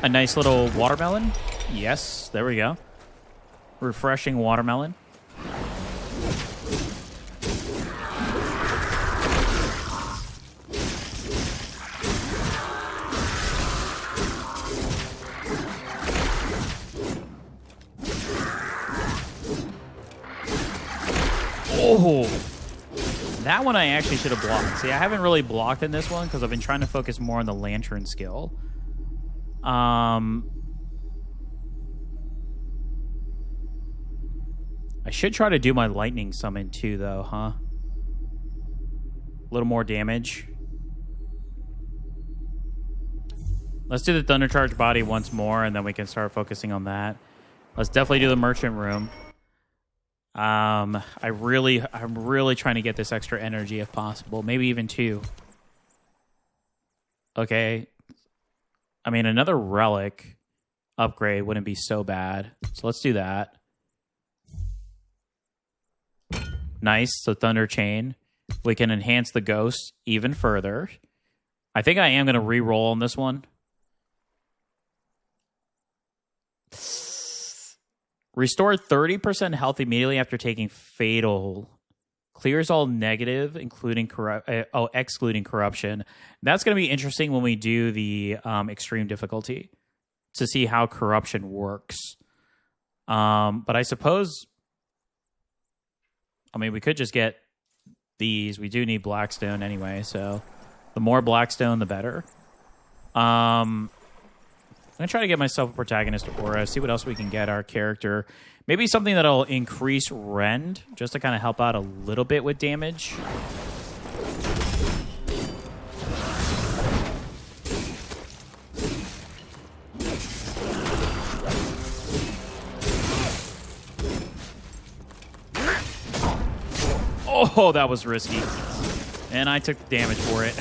A: A nice little watermelon. Yes, there we go. Refreshing watermelon. Oh, that one I actually should have blocked. See, I haven't really blocked in this one because I've been trying to focus more on the lantern skill. I should try to do my lightning summon too, though, huh? A little more damage. Let's do the thunder charge body once more, and then we can start focusing on that. Let's definitely do the merchant room. I'm really trying to get this extra energy if possible, maybe even 2. Okay. I mean, another relic upgrade wouldn't be so bad. So let's do that. Nice. So Thunder Chain. We can enhance the ghost even further. I think I am going to re-roll on this one. Restore 30% health immediately after taking fatal. Clears all negative, excluding corruption. That's going to be interesting when we do the extreme difficulty to see how corruption works. But I suppose, I mean, we could just get these. We do need Blackstone anyway, so the more Blackstone, the better. I'm going to try to get myself a protagonist aura, see what else we can get our character. Maybe something that'll increase rend, just to kind of help out a little bit with damage. Oh, that was risky. And I took damage for it.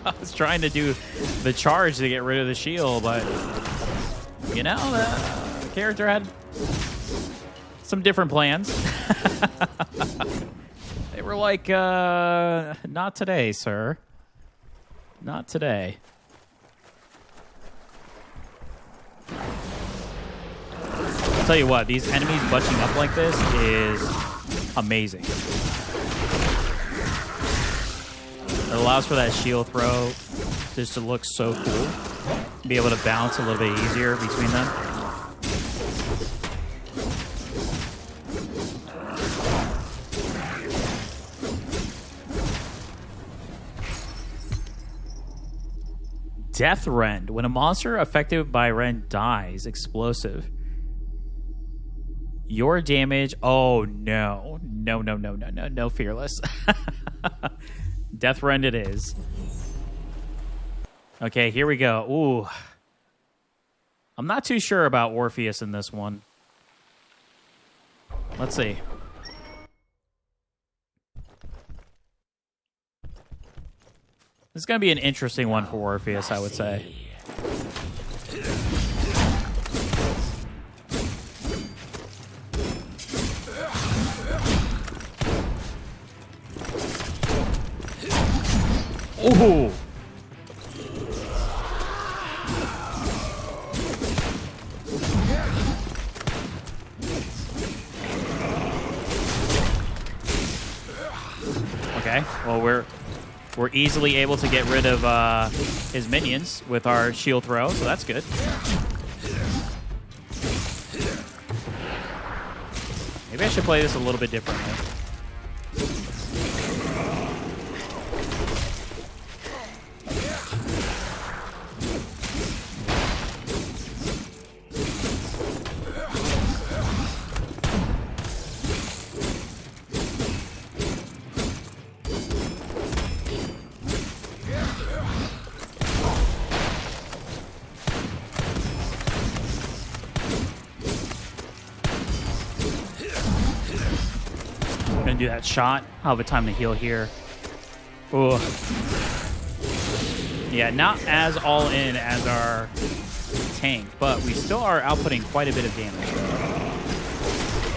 A: I was trying to do the charge to get rid of the shield, but, you know, the character had some different plans. They were like, not today, sir. Not today. I'll tell you what, these enemies bunching up like this is amazing. It allows for that shield throw just to look so cool. Be able to bounce a little bit easier between them. Death Rend. When a monster affected by Rend dies, explosive. Your damage... Oh, no. No, Fearless. Death Rend it is. Okay, here we go. Ooh. I'm not too sure about Orpheus in this one. Let's see. This is going to be an interesting one for Orpheus, I would say. Ooh. Okay, well, we're easily able to get rid of his minions with our shield throw, so that's good. Maybe I should play this a little bit differently. do that shot. I'll have a time to heal here. Ooh. Yeah, not as all in as our tank, but we still are outputting quite a bit of damage, though.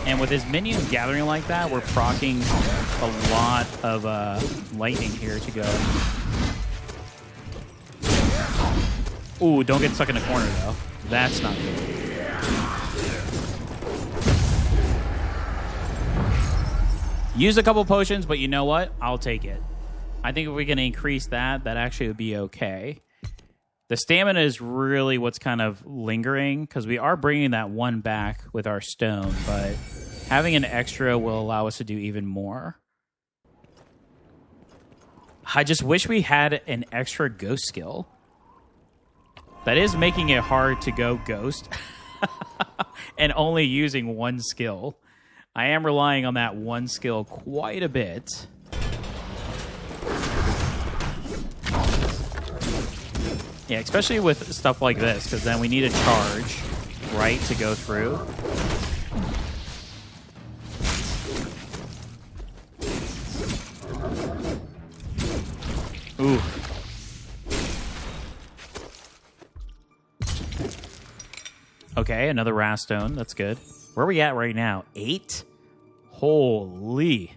A: And with his minions gathering like that, we're proccing a lot of lightning here to go. Ooh, don't get stuck in a corner, though. That's not good. Use a couple potions, but you know what? I'll take it. I think if we can increase that, that actually would be okay. The stamina is really what's kind of lingering, because we are bringing that one back with our stone, but having an extra will allow us to do even more. I just wish we had an extra ghost skill. That is making it hard to go ghost and only using one skill. I am relying on that one skill quite a bit. Yeah, especially with stuff like this, because then we need a charge, right, to go through. Ooh. Okay, another Rastone. That's good. Where are we at right now? 8? Holy.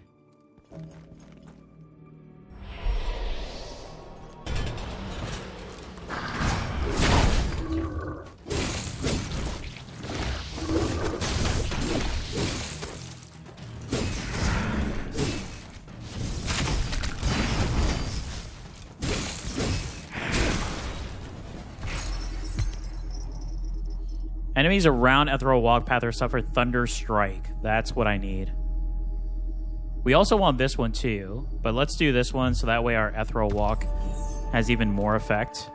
A: Enemies around Ethereal Walk Path are suffer Thunder Strike. That's what I need. We also want this one too, but let's do this one so that way our Ethereal Walk has even more effect.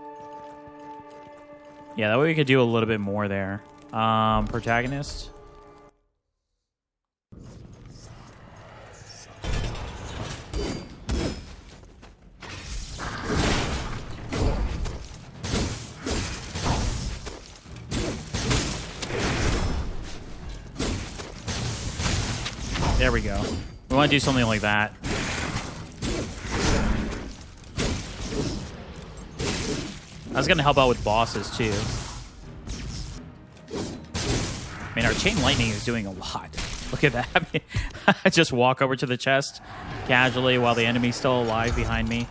A: Yeah, that way we could do a little bit more there. Protagonist. There we go. We want to do something like that. That's going to help out with bosses, too. I mean, our chain lightning is doing a lot. Look at that. I mean, I just walk over to the chest casually while the enemy's still alive behind me.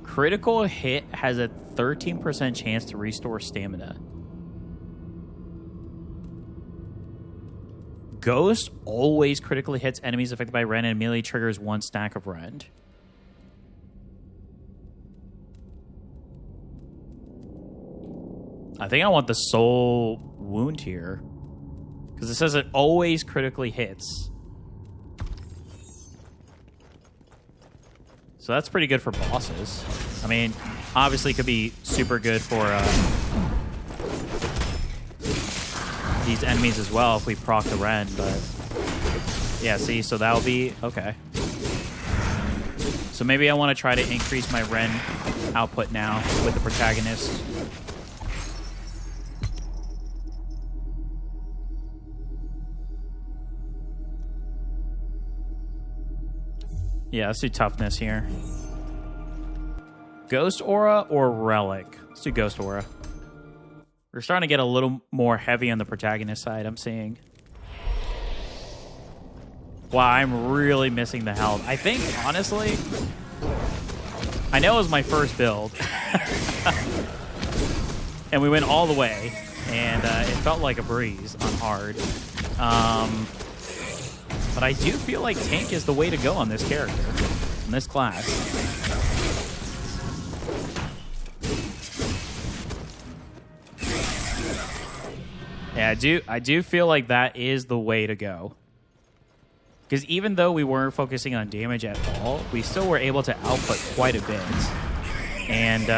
A: Critical hit has a 13% chance to restore stamina. Ghost always critically hits enemies affected by rend and immediately triggers 1 stack of rend. I think I want the soul wound here, because it says it always critically hits. So that's pretty good for bosses. I mean, obviously it could be super good for these enemies as well if we proc the rend, but yeah, see, so that'll be okay. So maybe I want to try to increase my rend output now with the protagonist. Yeah, let's do toughness here. Ghost Aura or Relic? Let's do Ghost Aura. We're starting to get a little more heavy on the protagonist side, I'm seeing. Wow, I'm really missing the health. I think, honestly, I know it was my first build. And we went all the way, and it felt like a breeze on hard. But I do feel like tank is the way to go on this character, in this class. Yeah, I do feel like that is the way to go. Because even though we weren't focusing on damage at all, we still were able to output quite a bit. And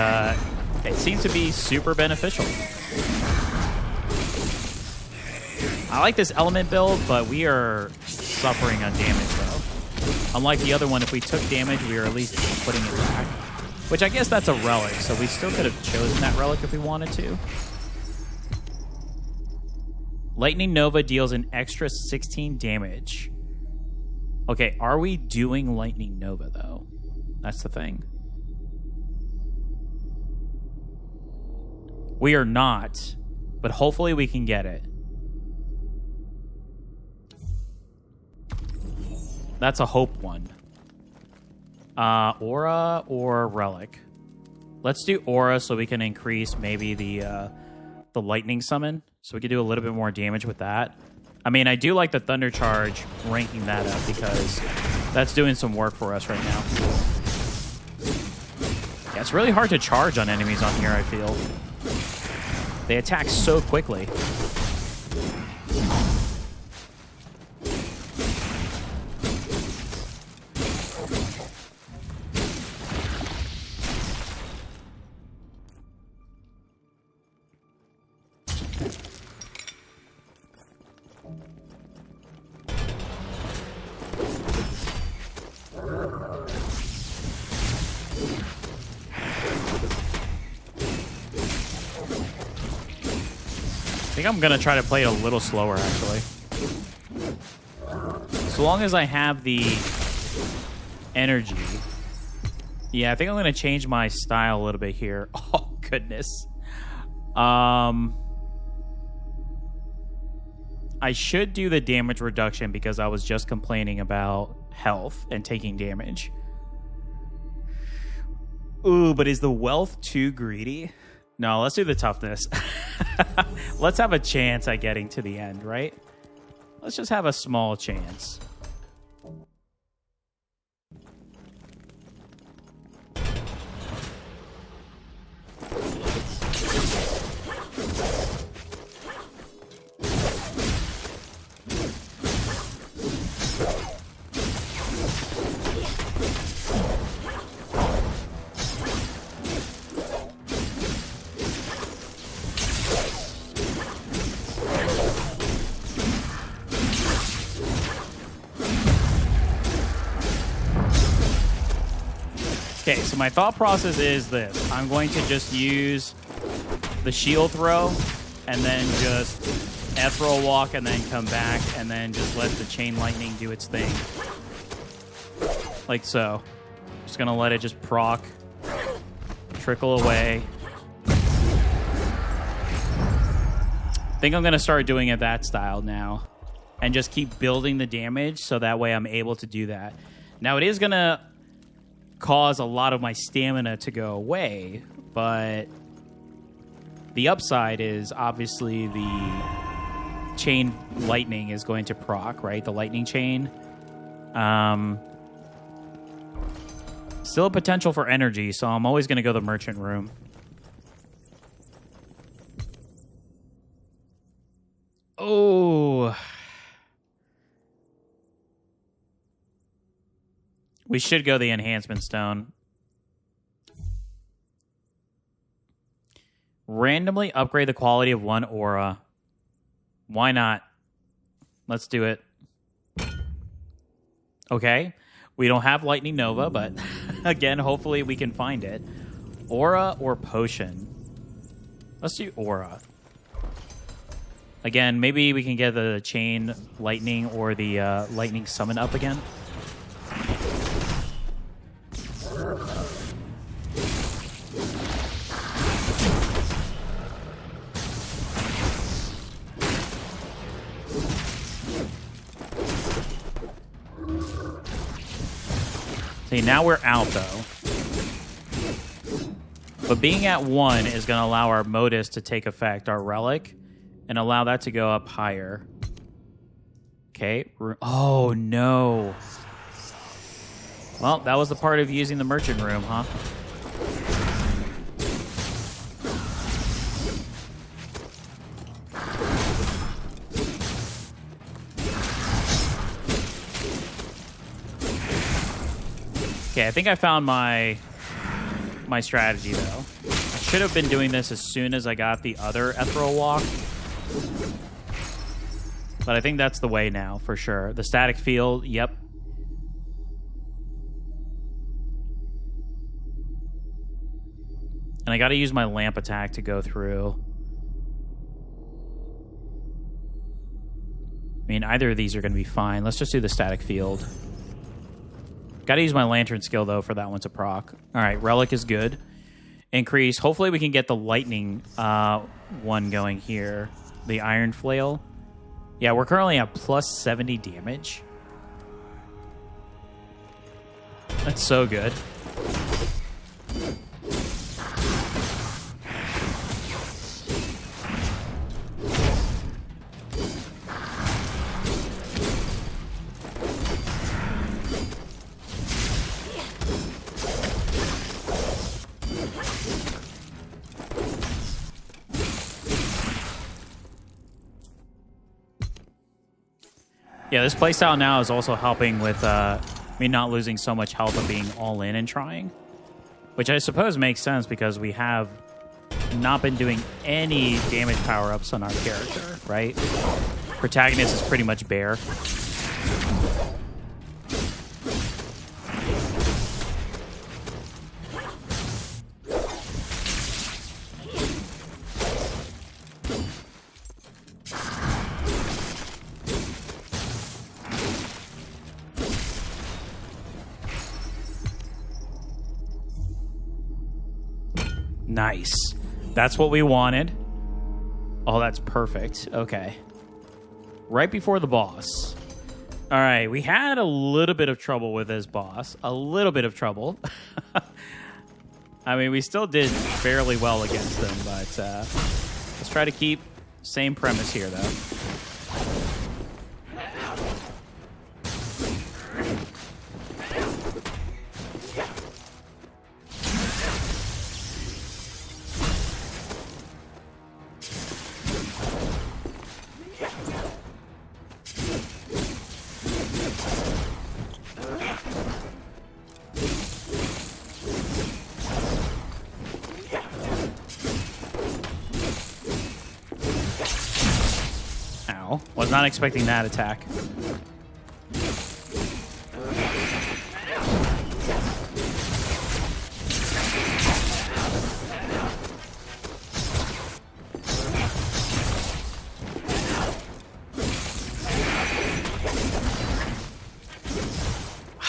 A: it seemed to be super beneficial. I like this element build, but we are suffering on damage, though. Unlike the other one, if we took damage, we were at least putting it back. Which I guess that's a relic, so we still could have chosen that relic if we wanted to. Lightning Nova deals an extra 16 damage. Okay, are we doing Lightning Nova, though? That's the thing. We are not, but hopefully we can get it. That's a hope one. Aura or Relic? Let's do Aura so we can increase maybe the lightning summon. So we can do a little bit more damage with that. I mean, I do like the Thunder Charge ranking that up because that's doing some work for us right now. Yeah, it's really hard to charge on enemies on here, I feel. They attack so quickly. I think I'm going to try to play it a little slower, actually. So long as I have the energy. Yeah, I think I'm going to change my style a little bit here. Oh, goodness. I should do the damage reduction because I was just complaining about health and taking damage. Ooh, but is the wealth too greedy? No, let's do the toughness. Let's have a chance at getting to the end, right? Let's just have a small chance. Okay, so my thought process is this. I'm going to just use the shield throw and then just ethereal walk and then come back and then just let the chain lightning do its thing. Like so. Just going to let it just proc, trickle away. I think I'm going to start doing it that style now and just keep building the damage so that way I'm able to do that. Now, it is going to cause a lot of my stamina to go away, but the upside is obviously the chain lightning is going to proc, right? The lightning chain. Still a potential for energy, so I'm always going to go the merchant room. Oh. We should go the enhancement stone. Randomly upgrade the quality of one aura. Why not? Let's do it. Okay. We don't have Lightning Nova, but again, hopefully we can find it. Aura or potion? Let's do aura. Again, maybe we can get the chain lightning or the lightning summon up again. See, now we're out, though. But being at 1 is going to allow our modus to take effect, our relic, and allow that to go up higher. Okay. Oh, no. Well, that was the part of using the merchant room, huh? Okay, I think I found my strategy, though. I should have been doing this as soon as I got the other ethereal walk. But I think that's the way now, for sure. The static field, yep. And I got to use my lamp attack to go through. I mean, either of these are going to be fine. Let's just do the static field. Got to use my lantern skill, though, for that one to proc. All right, Relic is good. Increase. Hopefully we can get the lightning one going here. The iron flail. Yeah, we're currently at plus 70 damage. That's so good. Yeah, this playstyle now is also helping with me not losing so much health of being all in and trying. Which I suppose makes sense because we have not been doing any damage power-ups on our character, right? Protagonist is pretty much bare. Nice. That's what we wanted. Oh, that's perfect. Okay. Right before the boss. All right, we had a little bit of trouble with this boss. A little bit of trouble. I mean, we still did fairly well against him, but let's try to keep same premise here, though. Was not expecting that attack.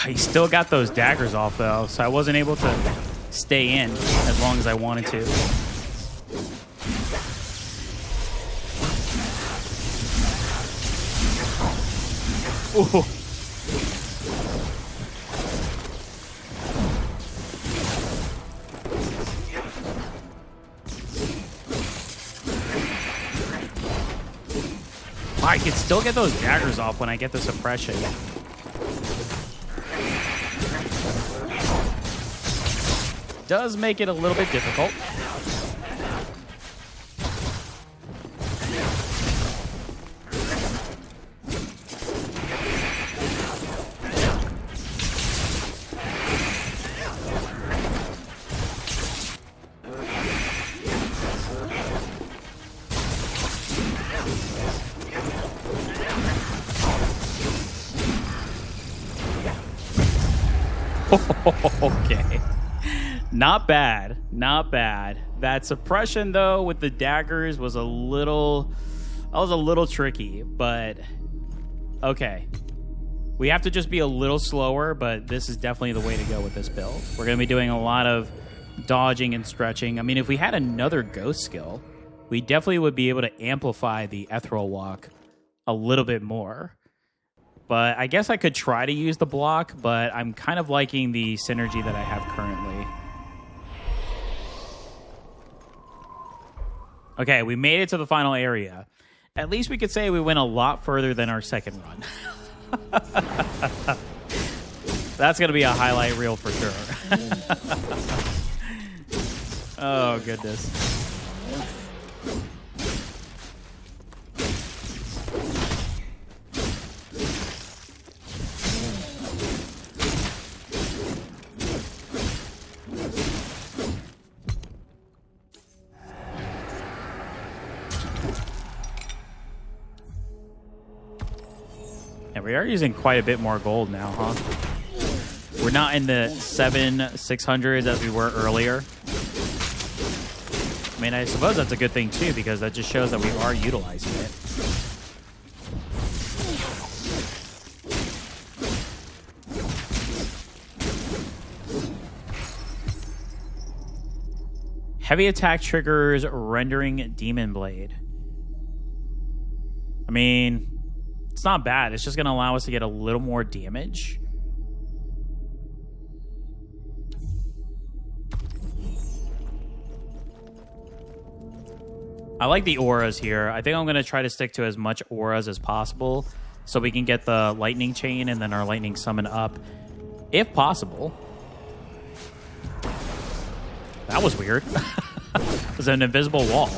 A: He still got those daggers off, though, so I wasn't able to stay in as long as I wanted to. Ooh. I can still get those daggers off when I get the suppression. Does make it a little bit difficult. Okay. Not bad. Not bad. That suppression, though, with the daggers was a little tricky, but okay. We have to just be a little slower, but this is definitely the way to go with this build. We're going to be doing a lot of dodging and stretching. I mean, if we had another ghost skill, we definitely would be able to amplify the ethereal walk a little bit more. But I guess I could try to use the block, but I'm kind of liking the synergy that I have currently. Okay, we made it to the final area. At least we could say we went a lot further than our second run. That's going to be a highlight reel for sure. Oh, goodness. We are using quite a bit more gold now, huh? We're not in the 600s as we were earlier. I mean, I suppose that's a good thing, too, because that just shows that we are utilizing it. Heavy attack triggers rendering demon blade. I mean, it's not bad. It's just going to allow us to get a little more damage. I like the auras here. I think I'm going to try to stick to as much auras as possible so we can get the lightning chain and then our lightning summon up, if possible. That was weird. It was an invisible wall.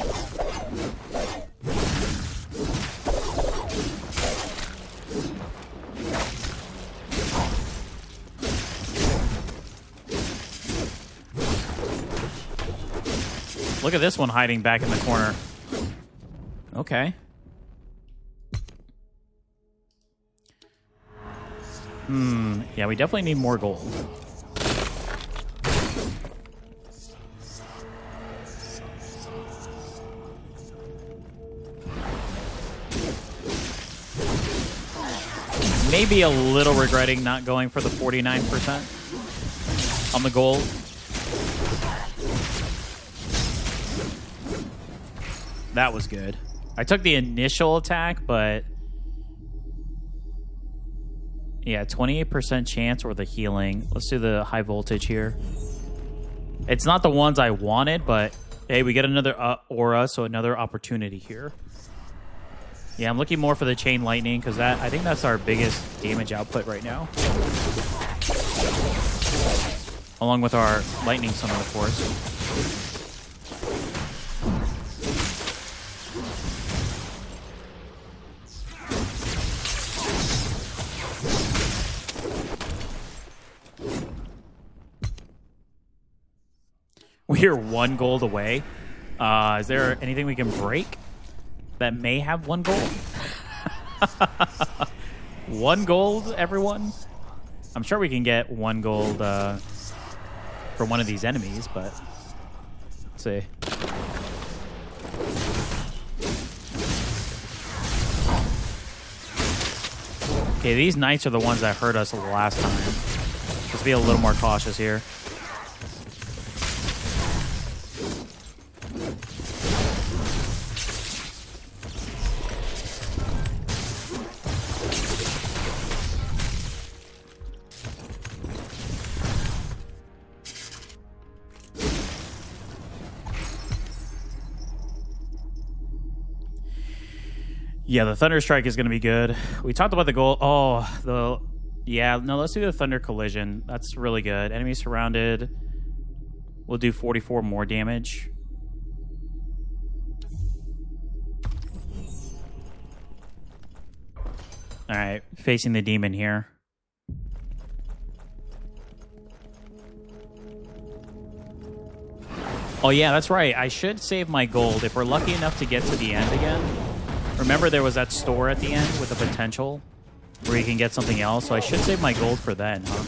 A: Look at this one hiding back in the corner. Okay. Yeah, we definitely need more gold. Maybe a little regretting not going for the 49% on the gold. That was good. I took the initial attack, but yeah, 28% chance or the healing. Let's do the high voltage here. It's not the ones I wanted, but hey, we get another aura, so another opportunity here. Yeah, I'm looking more for the chain lightning because I think that's our biggest damage output right now. Along with our lightning summon, of course. We're 1 gold away. Is there anything we can break that may have 1 gold? 1 gold, everyone? I'm sure we can get 1 gold for one of these enemies, but let's see. Okay, these knights are the ones that hurt us the last time. Let's be a little more cautious here. Yeah, the Thunder Strike is going to be good. We talked about the goal. Oh, no, let's do the Thunder Collision. That's really good. Enemy surrounded. We'll do 44 more damage. All right, facing the demon here. Oh, yeah, that's right. I should save my gold. If we're lucky enough to get to the end again. Remember, there was that store at the end with a potential where you can get something else, so I should save my gold for then, huh?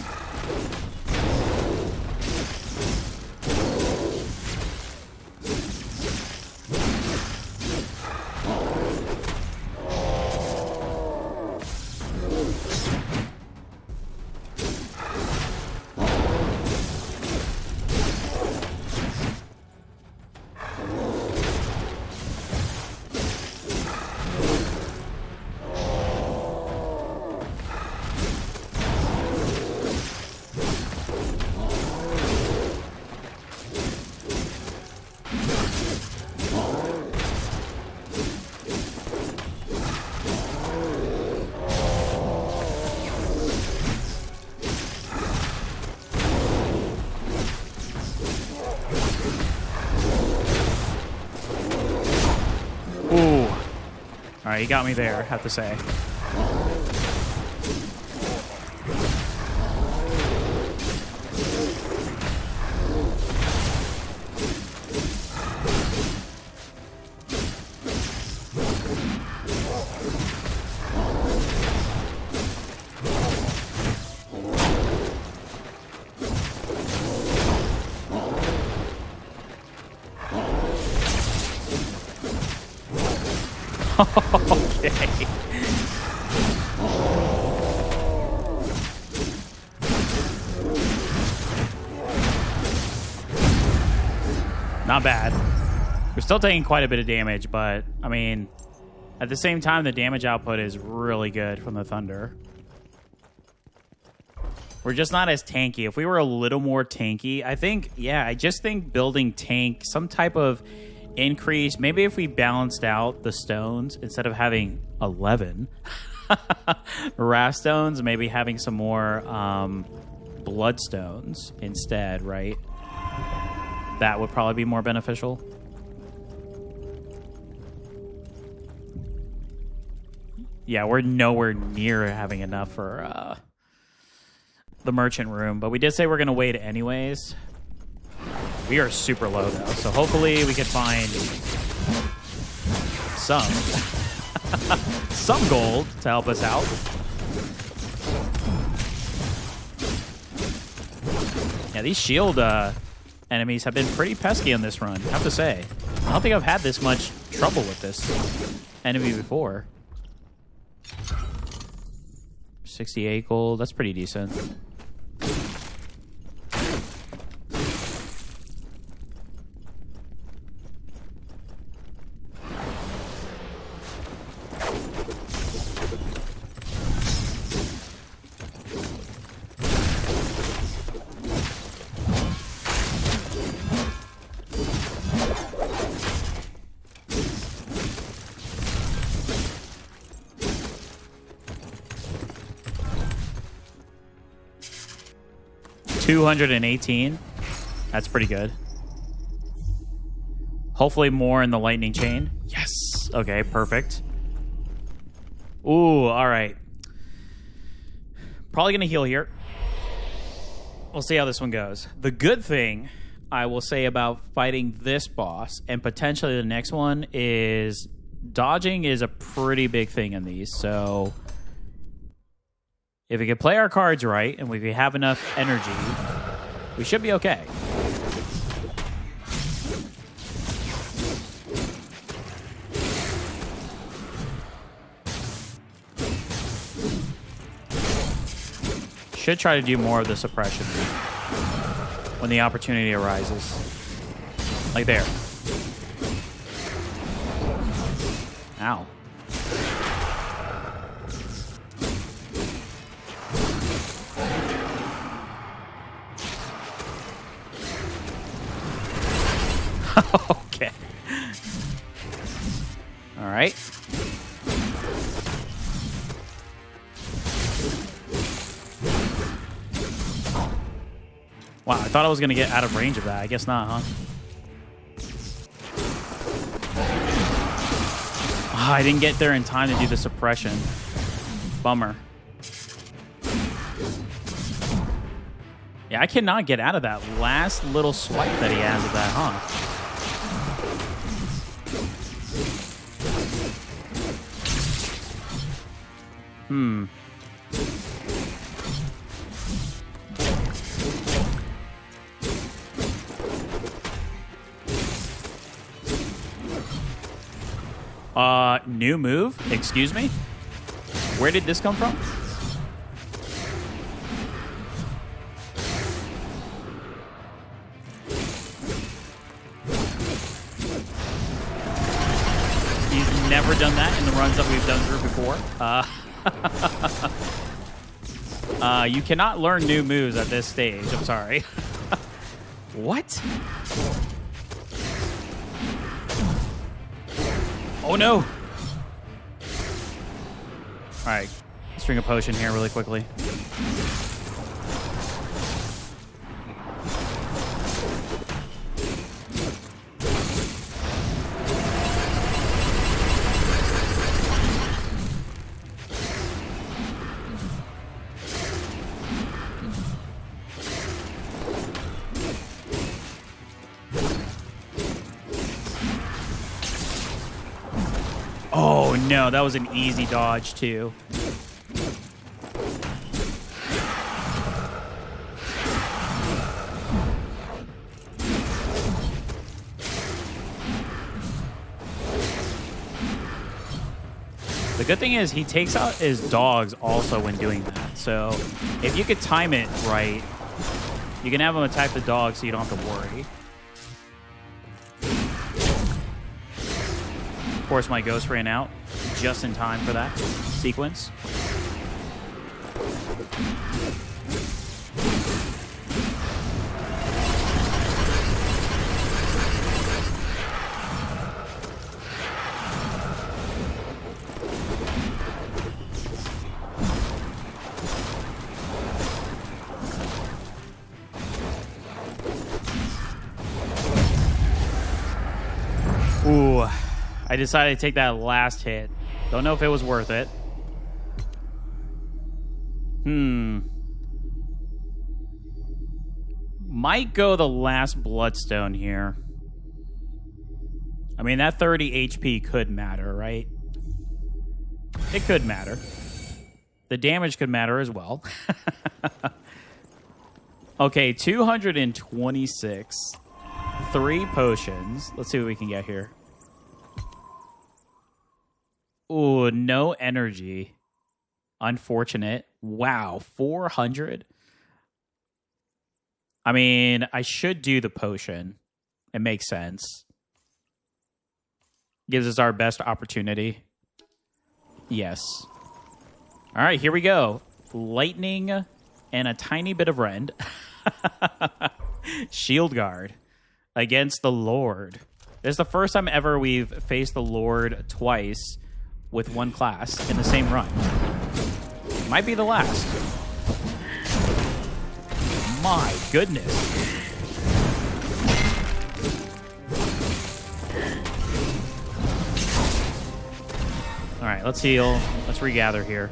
A: All right, you got me there, I have to say. Okay. Not bad. We're still taking quite a bit of damage, but, I mean, at the same time, the damage output is really good from the thunder. We're just not as tanky. If we were a little more tanky, I think, yeah, I just think building tank, some type of increase, maybe if we balanced out the stones, instead of having 11 wrath stones, maybe having some more bloodstones instead, right? That would probably be more beneficial. Yeah, we're nowhere near having enough for the merchant room, but we did say we're going to wait anyways. We are super low, though, so hopefully we can find some gold to help us out. Yeah, these shield enemies have been pretty pesky on this run, I have to say. I don't think I've had this much trouble with this enemy before. 68 gold, that's pretty decent. $218. That's pretty good. Hopefully more in the lightning chain. Yes. Okay, perfect. Ooh, all right. Probably going to heal here. We'll see how this one goes. The good thing I will say about fighting this boss and potentially the next one is dodging is a pretty big thing in these. So if we can play our cards right and we have enough energy, we should be okay. Should try to do more of the suppression when the opportunity arises. Like there. Ow. Okay. All right. Wow, I thought I was going to get out of range of that. I guess not, huh? Oh, I didn't get there in time to do the suppression. Bummer. Yeah, I cannot get out of that last little swipe that he has of that, huh? New move? Excuse me? Where did this come from? He's never done that in the runs that we've done through before. You cannot learn new moves at this stage. I'm sorry. What? Oh, no. All right. Let's drink a potion here really quickly. Oh, no. That was an easy dodge, too. The good thing is he takes out his dogs also when doing that. So if you could time it right, you can have him attack the dog so you don't have to worry. course, my ghost ran out just in time for that sequence. Ooh, I decided to take that last hit. Don't know if it was worth it. Might go the last bloodstone here. I mean, that 30 HP could matter, right? It could matter. The damage could matter as well. Okay, 226. 3 potions. Let's see what we can get here. Ooh, no energy. Unfortunate. Wow, 400. I mean, I should do the potion. It makes sense. Gives us our best opportunity. Yes. All right, here we go. Lightning and a tiny bit of rend. Shield guard against the Lord. This is the first time ever we've faced the Lord twice with one class in the same run. Might be the last. My goodness. All right, let's heal. Let's regather here.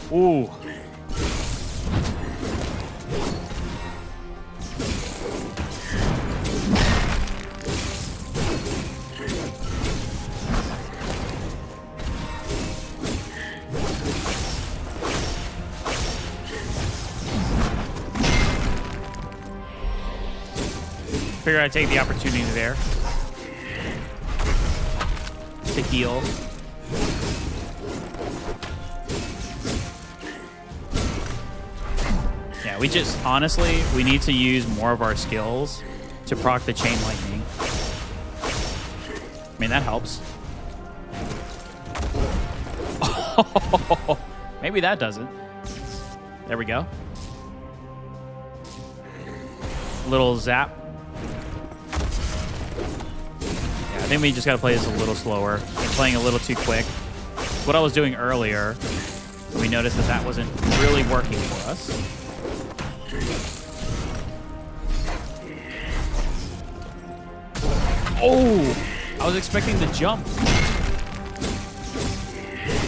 A: Ooh. Figure I'd take the opportunity there to heal. Yeah, we just, honestly, we need to use more of our skills to proc the chain lightning. I mean, that helps. Maybe that doesn't. There we go. Little zap. Yeah, I think we just got to play this a little slower. We're playing a little too quick. It's what I was doing earlier. We noticed that that wasn't really working for us. Oh! I was expecting the jump.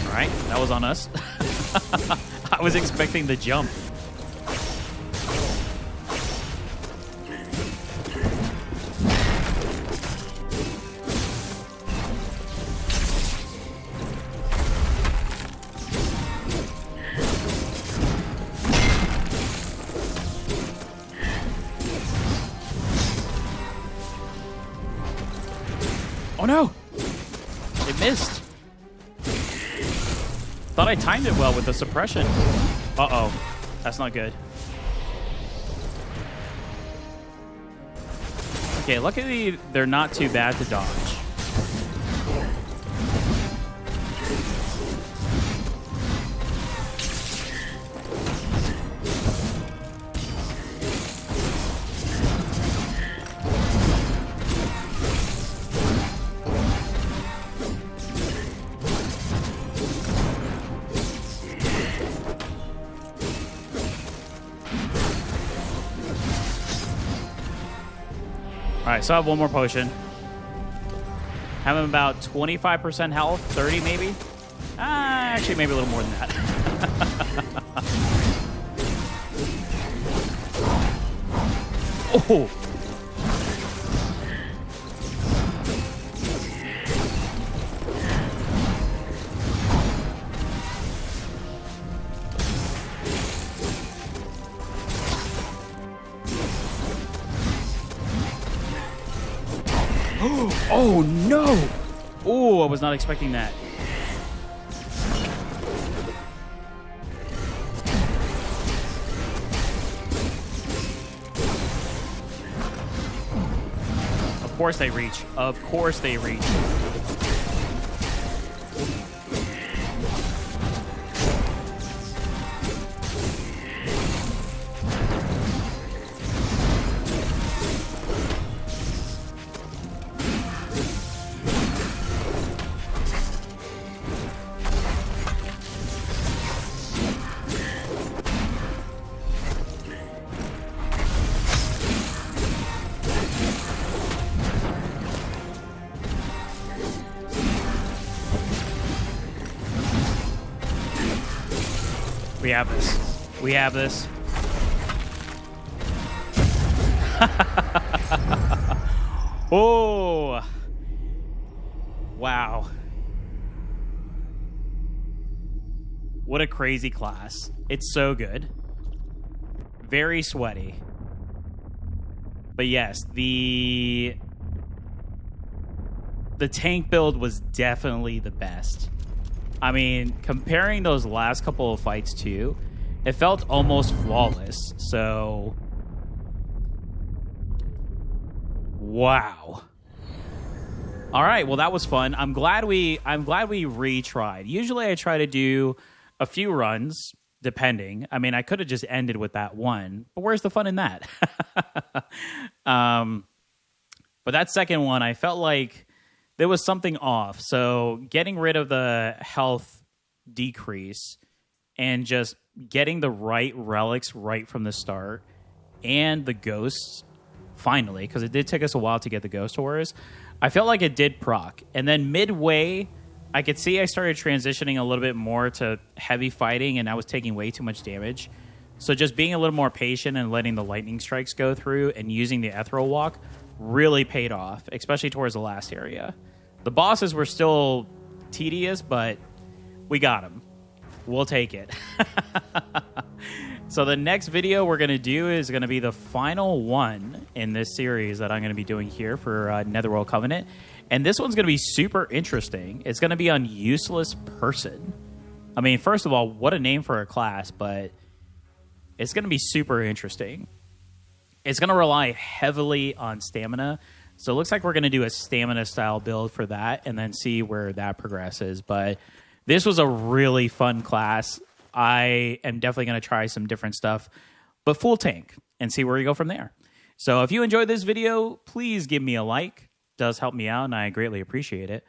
A: All right, that was on us. I was expecting the jump. Oh no! It missed. Thought I timed it well with the suppression. Uh-oh. That's not good. Okay, luckily they're not too bad to dodge. Alright, so I have one more potion. Have him about 25% health, 30 maybe? Actually, maybe a little more than that. Oh! Oh, no! Oh, I was not expecting that. Of course they reach. Of course they reach. We have this. We have this. Oh. Wow. What a crazy class. It's so good. Very sweaty. But yes, the tank build was definitely the best. I mean, comparing those last couple of fights too, it felt almost flawless. So, wow. All right, well that was fun. I'm glad we retried. Usually I try to do a few runs depending. I mean, I could have just ended with that one, but where's the fun in that? But that second one, I felt like there was something off. So getting rid of the health decrease and just getting the right relics right from the start and the ghosts finally, because it did take us a while to get the ghost ores, I felt like it did proc. And then midway, I could see I started transitioning a little bit more to heavy fighting and I was taking way too much damage. So just being a little more patient and letting the lightning strikes go through and using the ethereal walk really paid off, especially towards the last area. The bosses were still tedious, but we got them. We'll take it. So the next video we're going to do is going to be the final one in this series that I'm going to be doing here for Netherworld Covenant. And this one's going to be super interesting. It's going to be on Useless Person. I mean, first of all, what a name for a class, but it's going to be super interesting. It's going to rely heavily on stamina. So it looks like we're going to do a stamina-style build for that and then see where that progresses. But this was a really fun class. I am definitely going to try some different stuff, but full tank, and see where we go from there. So if you enjoyed this video, please give me a like. It does help me out, and I greatly appreciate it.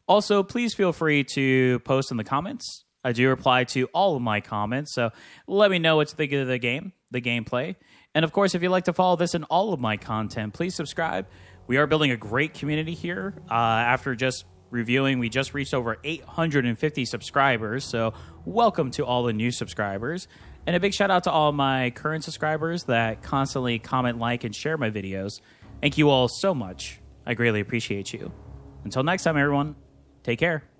A: Also, please feel free to post in the comments. I do reply to all of my comments, so let me know what you think of the game, the gameplay. And of course, if you'd like to follow this and all of my content, please subscribe. We are building a great community here. After just reviewing, we just reached over 850 subscribers, so welcome to all the new subscribers. And a big shout out to all my current subscribers that constantly comment, like, and share my videos. Thank you all so much. I greatly appreciate you. Until next time, everyone, take care.